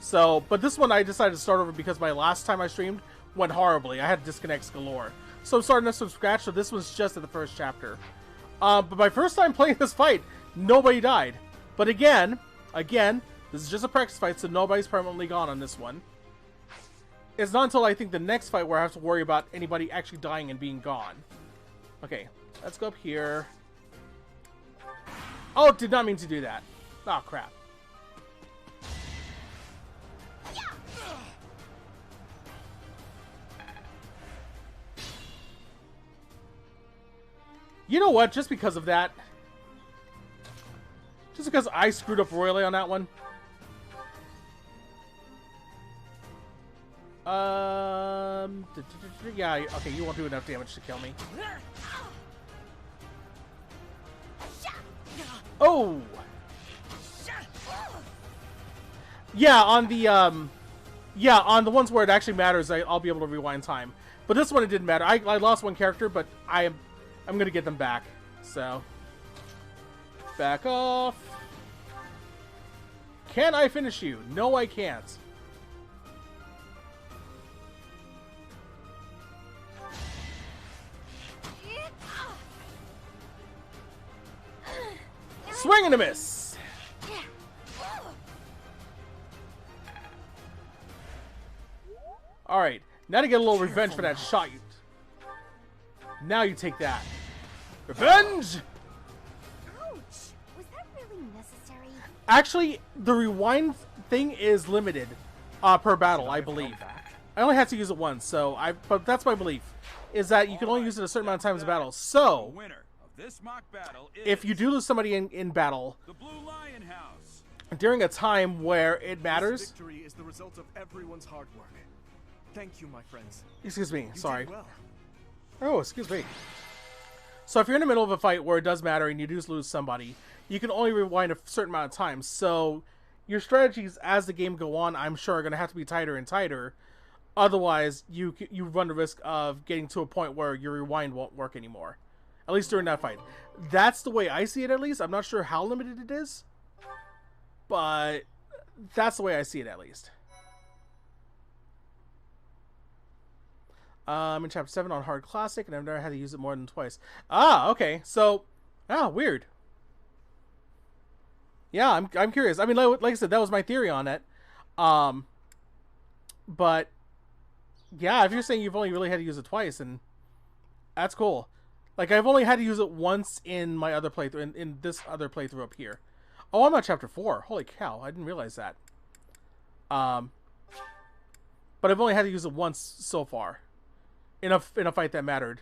So, but this one I decided to start over because my last time I streamed went horribly. I had disconnects galore. So I'm starting this from scratch, so this one's just at the first chapter. But my first time playing this fight, nobody died. But again, this is just a practice fight, so nobody's permanently gone on this one. It's not until I think the next fight where I have to worry about anybody actually dying and being gone. Okay, let's go up here. Oh, did not mean to do that. Oh, crap. You know what? Just because of that. Just because I screwed up royally on that one. Yeah, okay, you won't do enough damage to kill me. Oh! Yeah, on the ones where it actually matters, I'll be able to rewind time. But this one, it didn't matter. I lost one character, but I'm gonna get them back. So, back off. Can I finish you? No, I can't. Swing and a miss. Alright, now to get a little revenge for that shot. Now you take that. Revenge! Ouch! Was that really necessary? Actually, the rewind thing is limited per battle, I believe. I only had to use it once, so but that's my belief, is that you can only use it a certain amount of times in battle. So, if you do lose somebody in battle, during a time where it matters... This victory is the result of everyone's hard work. Thank you, my friends. Excuse me, sorry. Well. Oh, excuse me. So if you're in the middle of a fight where it does matter and you do lose somebody, you can only rewind a certain amount of time. So your strategies as the game go on, I'm sure, are going to have to be tighter and tighter. Otherwise, you run the risk of getting to a point where your rewind won't work anymore. At least during that fight. That's the way I see it, at least. I'm not sure how limited it is. But that's the way I see it, at least. In Chapter 7 on Hard Classic, and I've never had to use it more than twice. Ah, okay. So, weird. Yeah, I'm curious. I mean, like I said, that was my theory on it. But, yeah, if you're saying you've only really had to use it twice, and that's cool. Like, I've only had to use it once in my other playthrough, in this other playthrough up here. Oh, I'm on Chapter 4. Holy cow, I didn't realize that. But I've only had to use it once so far. In a fight that mattered.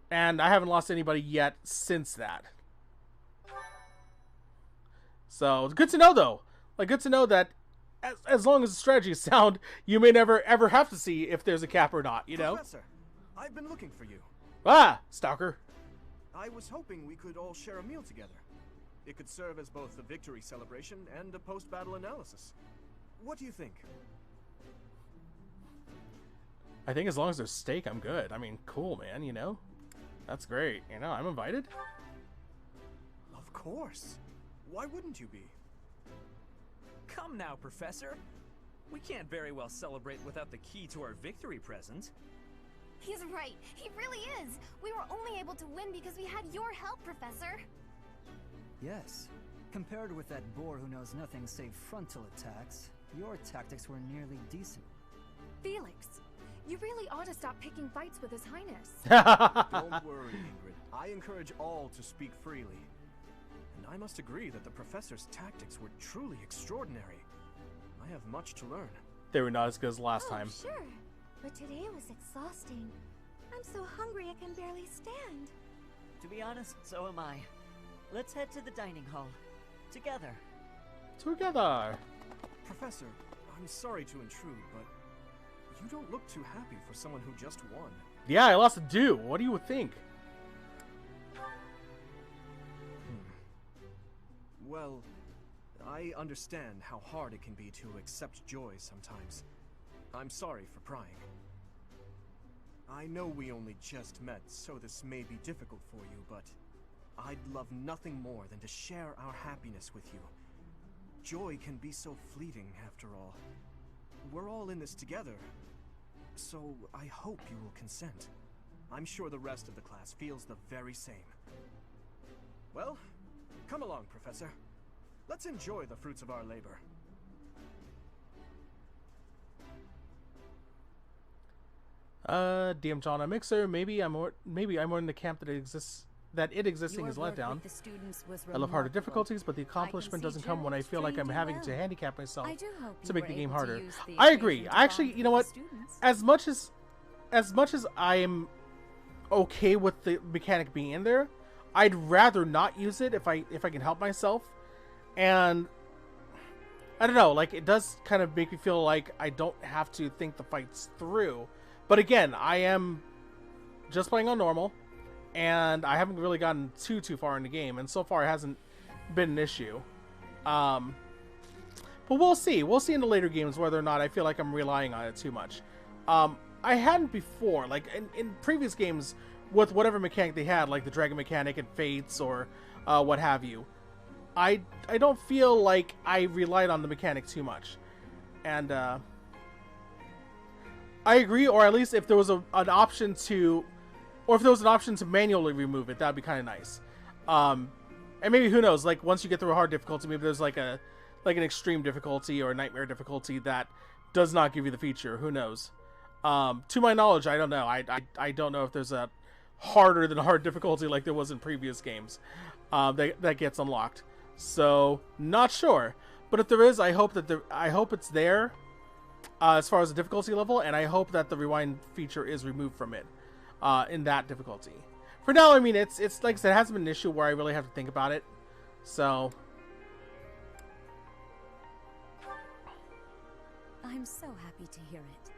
And I haven't lost anybody yet since that. So, it's good to know, though. Like, good to know that as long as the strategy is sound, you may never, ever have to see if there's a cap or not, you know? Professor, I've been looking for you. Ah, stalker. I was hoping we could all share a meal together. It could serve as both a victory celebration and a post-battle analysis. What do you think? I think as long as there's steak, I'm good. I mean, cool, man, you know? That's great. You know, I'm invited. Of course. Why wouldn't you be? Come now, Professor. We can't very well celebrate without the key to our victory present. He's right. He really is. We were only able to win because we had your help, Professor. Yes. Compared with that boar who knows nothing save frontal attacks, your tactics were nearly decent. Felix, you really ought to stop picking fights with His Highness. Don't worry, Ingrid. I encourage all to speak freely. And I must agree that the professor's tactics were truly extraordinary. I have much to learn. They were not as good as last time. Sure. But today was exhausting. I'm so hungry I can barely stand. To be honest, so am I. Let's head to the dining hall. Together. Together. Professor, I'm sorry to intrude, but you don't look too happy for someone who just won. Yeah, I lost a dude. What do you think? Well, I understand how hard it can be to accept joy sometimes. I'm sorry for prying. I know we only just met, so this may be difficult for you, but I'd love nothing more than to share our happiness with you. Joy can be so fleeting, after all. We're all in this together, so I hope you will consent. I'm sure the rest of the class feels the very same. Well, come along, Professor. Let's enjoy the fruits of our labor. DM John, a mixer. Maybe I'm more in the camp that it existing is let down. I love harder difficulties, but the accomplishment doesn't come when I feel like I'm having to handicap myself to make the game harder. I agree. Actually, you know what? As much as I'm okay with the mechanic being in there, I'd rather not use it if I can help myself. And I don't know, like, it does kind of make me feel like I don't have to think the fights through. But again, I am just playing on normal, and I haven't really gotten too far in the game, and so far it hasn't been an issue. But we'll see. We'll see in the later games whether or not I feel like I'm relying on it too much. I hadn't before, like in previous games with whatever mechanic they had, like the Dragon mechanic and Fates or what have you. I don't feel like I relied on the mechanic too much. And I agree, or at least if there was an option to, or if there was an option to manually remove it, that'd be kind of nice. And maybe, who knows, like once you get through a hard difficulty, maybe there's like an extreme difficulty or a nightmare difficulty that does not give you the feature. Who knows? To my knowledge, I don't know. I don't know if there's a harder than hard difficulty like there was in previous games that gets unlocked. So not sure, but if there is, I hope it's there as far as the difficulty level, and I hope that the rewind feature is removed from it in that difficulty. For now, I mean, it's like I said, it hasn't been an issue where I really have to think about it. So I'm so happy to hear it.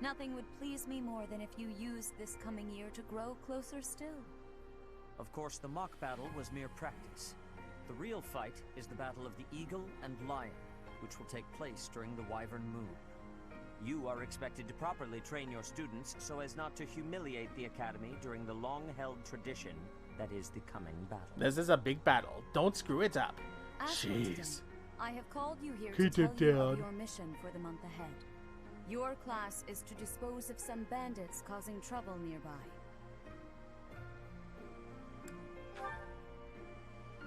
Nothing would please me more than if you used this coming year to grow closer still. Of course, the mock battle was mere practice. The real fight is the battle of the Eagle and Lion, which will take place during the Wyvern Moon. You are expected to properly train your students so as not to humiliate the Academy during the long-held tradition that is the coming battle. This is a big battle. Don't screw it up. Jeez. I have called you here to tell you of your mission for the month ahead. Your class is to dispose of some bandits causing trouble nearby.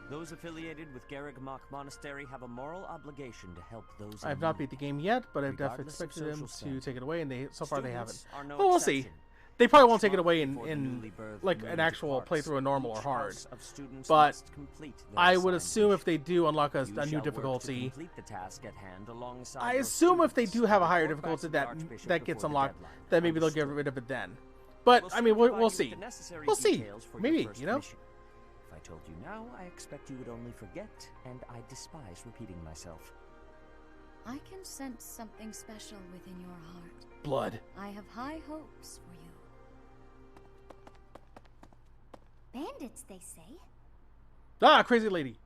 Those affiliated with Garreg Mach Monastery have a moral obligation to help those. I have not beat the game yet, but I've definitely expected them to take it away, and so far they haven't. No, well, we'll see. They probably won't take it away in like an actual playthrough of normal or hard. But I would assume if they do unlock a new difficulty, I assume if they do have a higher difficulty that gets unlocked, then maybe they'll get rid of it then. But I mean, we'll see. We'll see. Maybe, you know. If I told you now, I expect you would only forget, and I despise repeating myself. I can sense something special within your heart. Blood. I have high hopes for you. Bandits, they say. Ah, crazy lady.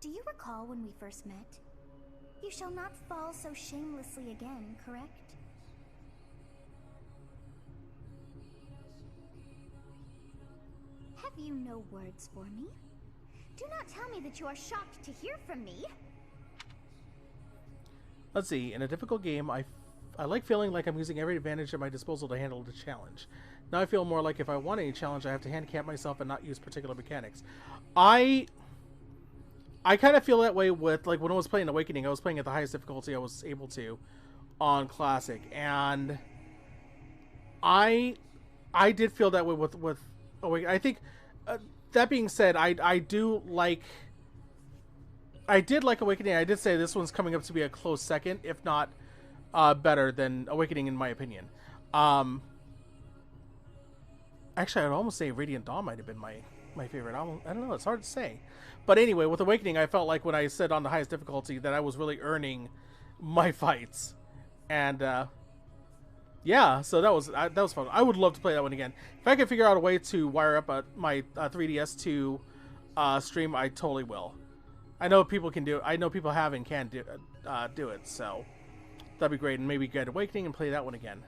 Do you recall when we first met? You shall not fall so shamelessly again, correct? Have you no words for me? Do not tell me that you are shocked to hear from me. Let's see. In a difficult game, I I like feeling like I'm using every advantage at my disposal to handle the challenge. Now I feel more like if I want any challenge, I have to handicap myself and not use particular mechanics. I kind of feel that way with, like, when I was playing Awakening, I was playing at the highest difficulty I was able to on Classic, and I did feel that way with Awakening. I think, that being said, I did like Awakening. I did say this one's coming up to be a close second, if not better than Awakening in my opinion. Actually, I'd almost say Radiant Dawn might have been my favorite. I don't know. It's hard to say. But anyway, with Awakening, I felt like when I said on the highest difficulty that I was really earning my fights. And, yeah, so that was fun. I would love to play that one again. If I could figure out a way to wire up my 3DS to stream, I totally will. I know people can do it. I know people have and can do it, so that'd be great. And maybe get Awakening and play that one again.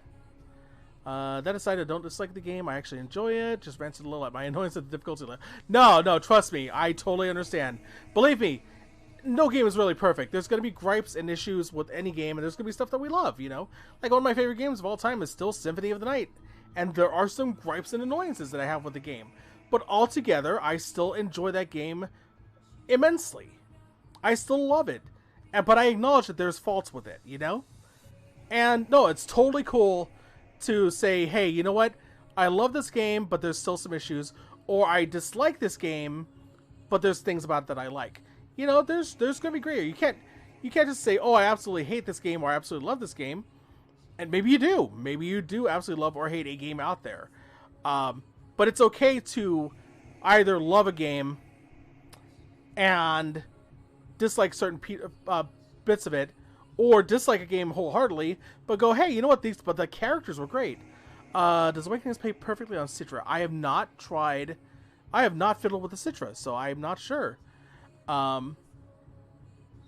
That aside, I don't dislike the game. I actually enjoy it. Just ranted a little at my annoyance at the difficulty. No, trust me. I totally understand. Believe me, no game is really perfect. There's going to be gripes and issues with any game, and there's going to be stuff that we love, you know? Like, one of my favorite games of all time is still Symphony of the Night. And there are some gripes and annoyances that I have with the game. But altogether, I still enjoy that game immensely. I still love it. But I acknowledge that there's faults with it, you know? And, no, it's totally cool to say, hey, you know what? I love this game, but there's still some issues. Or I dislike this game, but there's things about it that I like. You know, there's going to be gray. You can't just say, oh, I absolutely hate this game or I absolutely love this game. And maybe you do. Maybe you do absolutely love or hate a game out there. But it's okay to either love a game and dislike certain bits of it, or dislike a game wholeheartedly, but go, hey, you know what? But the characters were great. Does Awakening play perfectly on Citra? I have not fiddled with the Citra, so I'm not sure.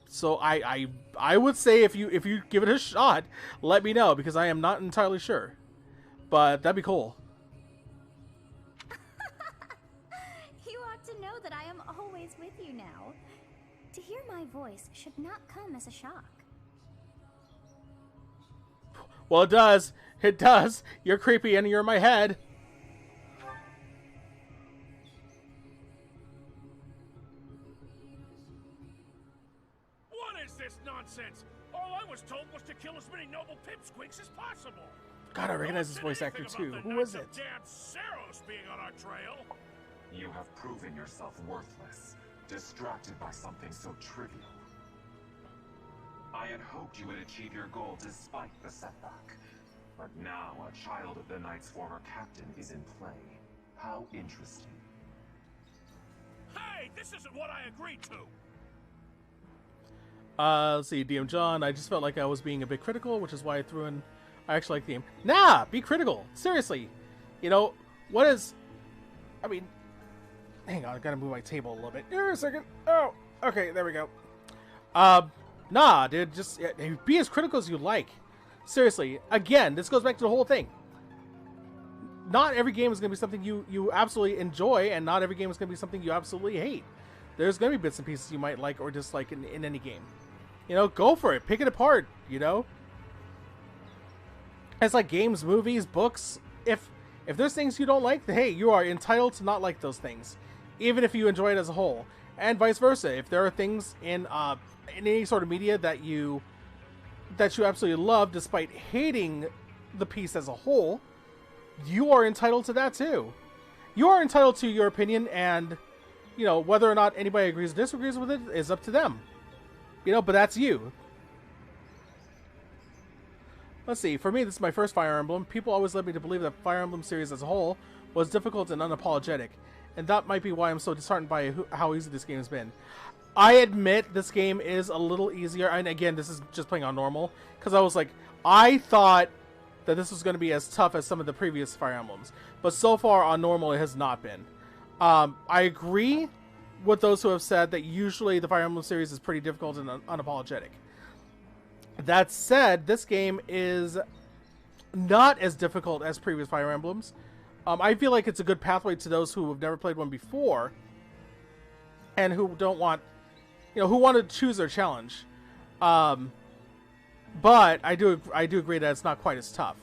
So I would say if you give it a shot, let me know, because I am not entirely sure. But that'd be cool. You ought to know that I am always with you now. To hear my voice should not come as a shock. Well, it does. It does. You're creepy and you're in my head. What is this nonsense? All I was told was to kill as many noble pipsqueaks as possible. God, I recognize this voice actor too. Who is it? Damn Saros being on our trail. You have proven yourself worthless, distracted by something so trivial. I had hoped you would achieve your goal despite the setback. But now a child of the Knight's former captain is in play. How interesting. Hey, this isn't what I agreed to. Let's see, DM John, I just felt like I was being a bit critical, which is why I threw in, I actually like the game. Nah, be critical. Seriously. You know, what is, I mean, hang on, I gotta move my table a little bit. Here a second. Oh, okay, there we go. Nah, dude, just be as critical as you like. Seriously, again, this goes back to the whole thing. Not every game is going to be something you absolutely enjoy, and not every game is going to be something you absolutely hate. There's going to be bits and pieces you might like or dislike in any game. You know, go for it. Pick it apart, you know? It's like games, movies, books. If there's things you don't like, hey, you are entitled to not like those things, even if you enjoy it as a whole. And vice versa. If there are things in any sort of media that you absolutely love despite hating the piece as a whole, you are entitled to that too. You are entitled to your opinion, and you know, whether or not anybody agrees or disagrees with it is up to them. You know, but that's you. Let's see, for me, this is my first Fire Emblem. People always led me to believe that Fire Emblem series as a whole was difficult and unapologetic, and that might be why I'm so disheartened by how easy this game has been. I admit this game is a little easier, and again, this is just playing on normal, because I was like, I thought that this was going to be as tough as some of the previous Fire Emblems, but so far on normal it has not been. I agree with those who have said that usually the Fire Emblem series is pretty difficult and unapologetic. That said, this game is not as difficult as previous Fire Emblems. I feel like it's a good pathway to those who have never played one before and who don't want, you know, who want to choose their challenge. But I do agree that it's not quite as tough.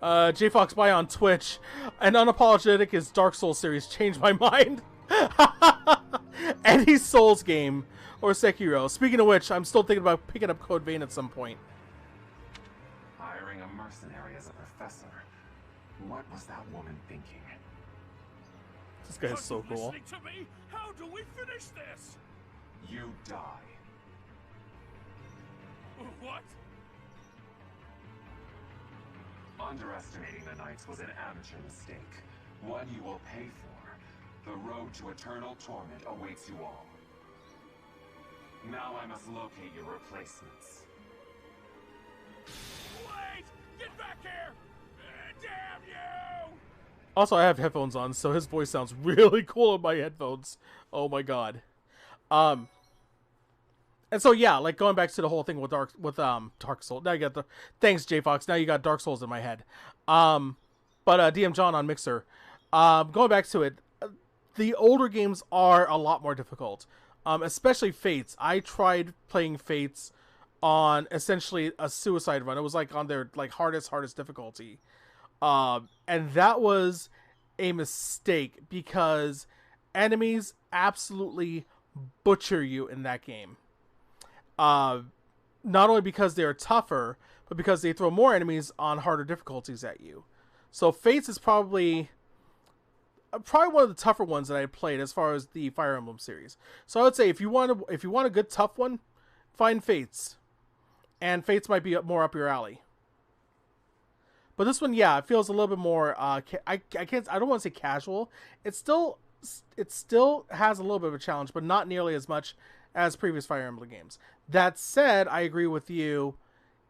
J Fox By on Twitch, an unapologetic is Dark Souls series changed my mind. Any Souls game or Sekiro. Speaking of which, I'm still thinking about picking up Code Vein at some point. Hiring a mercenary as a professor. What was that woman thinking? This guy's so cool. Listening to me? How do we finish this? You die. What? Underestimating the Knights was an amateur mistake. One you will pay for. The road to eternal torment awaits you all. Now I must locate your replacements. Wait! Get back here! Damn you! Also, I have headphones on, so his voice sounds really cool in my headphones. Oh my god. And so yeah, like going back to the whole thing with Dark Souls. Now you got the thanks J Fox. Now you got Dark Souls in my head. But DM John on Mixer. Going back to it, the older games are a lot more difficult. Especially Fates. I tried playing Fates on essentially a suicide run. It was like on their like hardest difficulty. And that was a mistake because enemies absolutely butcher you in that game. Not only because they're tougher, but because they throw more enemies on harder difficulties at you. So Fates is probably one of the tougher ones that I played as far as the Fire Emblem series. So I would say if you want a good tough one, find Fates, and Fates might be more up your alley. But this one, yeah, it feels a little bit more. I don't want to say casual. It still has a little bit of a challenge, but not nearly as much as previous Fire Emblem games. That said, I agree with you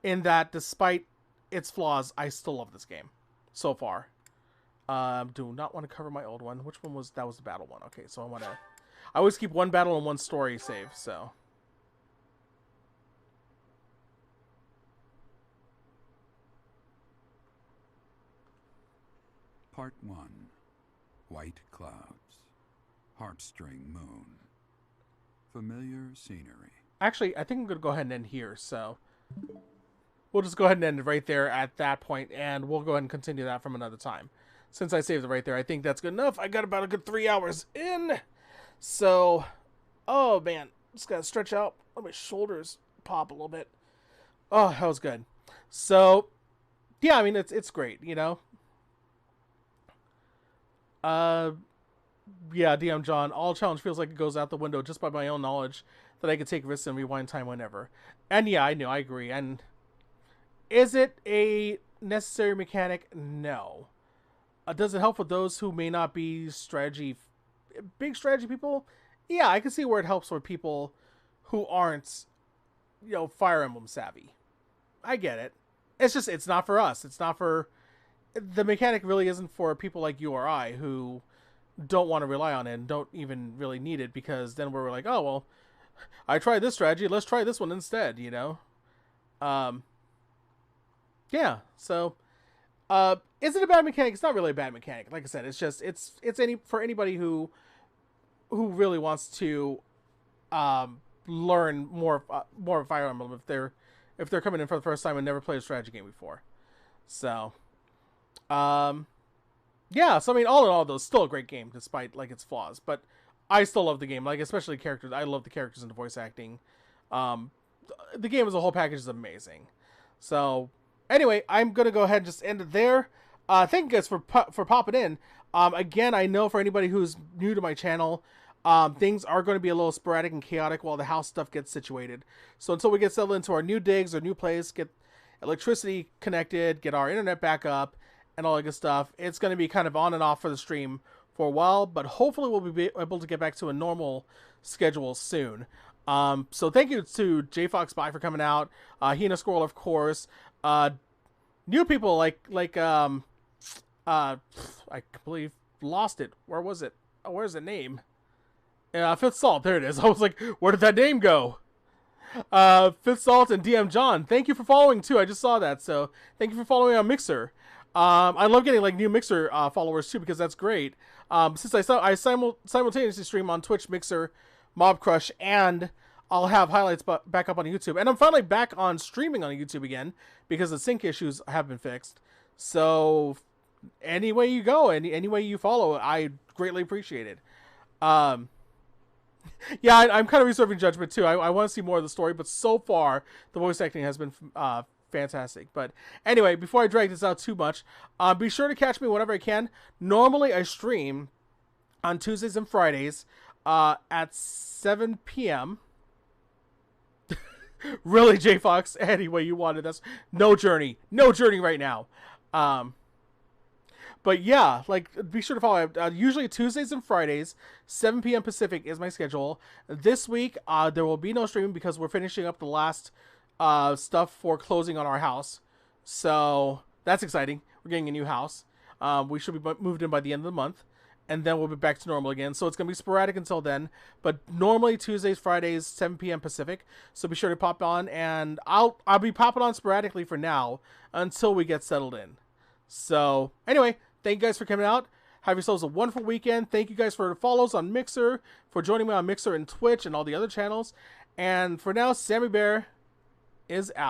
in that despite its flaws, I still love this game so far. Do not want to cover my old one. Which one was that? Was the battle one? Okay, so I always keep one battle and one story save. So. Part 1. White clouds. Heartstring moon. Familiar scenery. Actually, I think I'm going to go ahead and end here, so we'll just go ahead and end it right there at that point, and we'll go ahead and continue that from another time. Since I saved it right there, I think that's good enough. I got about a good 3 hours in, so, oh man, just got to stretch out. Let my shoulders pop a little bit. Oh, that was good. So, yeah, I mean, it's great, you know? Yeah, DM John, all challenge feels like it goes out the window just by my own knowledge that I could take risks and rewind time whenever. And yeah, I know, I agree. And is it a necessary mechanic? No. Does it help with those who may not be big strategy people? Yeah, I can see where it helps for people who aren't, you know, Fire Emblem savvy. I get it. It's just, it's not for us. It's not for, the mechanic really isn't for people like you or I who don't want to rely on it and don't even really need it, because then we're like, oh, well, I tried this strategy, let's try this one instead, you know? Yeah, so, is it a bad mechanic? It's not really a bad mechanic. Like I said, it's just, it's for anybody who really wants to, learn more of Fire Emblem if they're coming in for the first time and never played a strategy game before. So, yeah, so I mean, all in all, though, it's still a great game despite like its flaws. But I still love the game, like especially characters. I love the characters and the voice acting. The game as a whole package is amazing. So anyway, I'm gonna go ahead and just end it there. Thank you guys for popping in. Again, I know for anybody who's new to my channel, things are going to be a little sporadic and chaotic while the house stuff gets situated. So until we get settled into our new digs, our new place, get electricity connected, get our internet back up, and all that good stuff, it's going to be kind of on and off for the stream for a while, but hopefully we'll be able to get back to a normal schedule soon. So thank you to J Fox By for coming out, Hina Squirrel, of course, new people like I believe lost it. Where was it? Oh, where's the name? Fifth Salt, there it is. I was like, where did that name go? Fifth Salt and DM John, thank you for following too. I just saw that, so thank you for following on Mixer. I love getting like new Mixer followers too, because that's great. Since I simultaneously stream on Twitch, Mixer, Mob Crush, and I'll have highlights back up on YouTube. And I'm finally back on streaming on YouTube again because the sync issues have been fixed. So any way you go, any way you follow, I greatly appreciate it. Yeah, I'm kind of reserving judgment too. I want to see more of the story, but so far the voice acting has been fantastic. But anyway, before I drag this out too much, be sure to catch me whenever I can. Normally I stream on Tuesdays and Fridays at 7 p.m. Really, J Fox? Any way you wanted. That's no journey right now. But yeah, like, be sure to follow. Usually Tuesdays and Fridays, 7 p.m. Pacific is my schedule. This week, there will be no streaming because we're finishing up the last stuff for closing on our house. So that's exciting. We're getting a new house. We should be moved in by the end of the month. And then we'll be back to normal again. So it's going to be sporadic until then. But normally Tuesdays, Fridays, 7 p.m. Pacific. So be sure to pop on. And I'll be popping on sporadically for now until we get settled in. So anyway, thank you guys for coming out. Have yourselves a wonderful weekend. Thank you guys for the follows on Mixer, for joining me on Mixer and Twitch and all the other channels. And for now, SammyBear is out.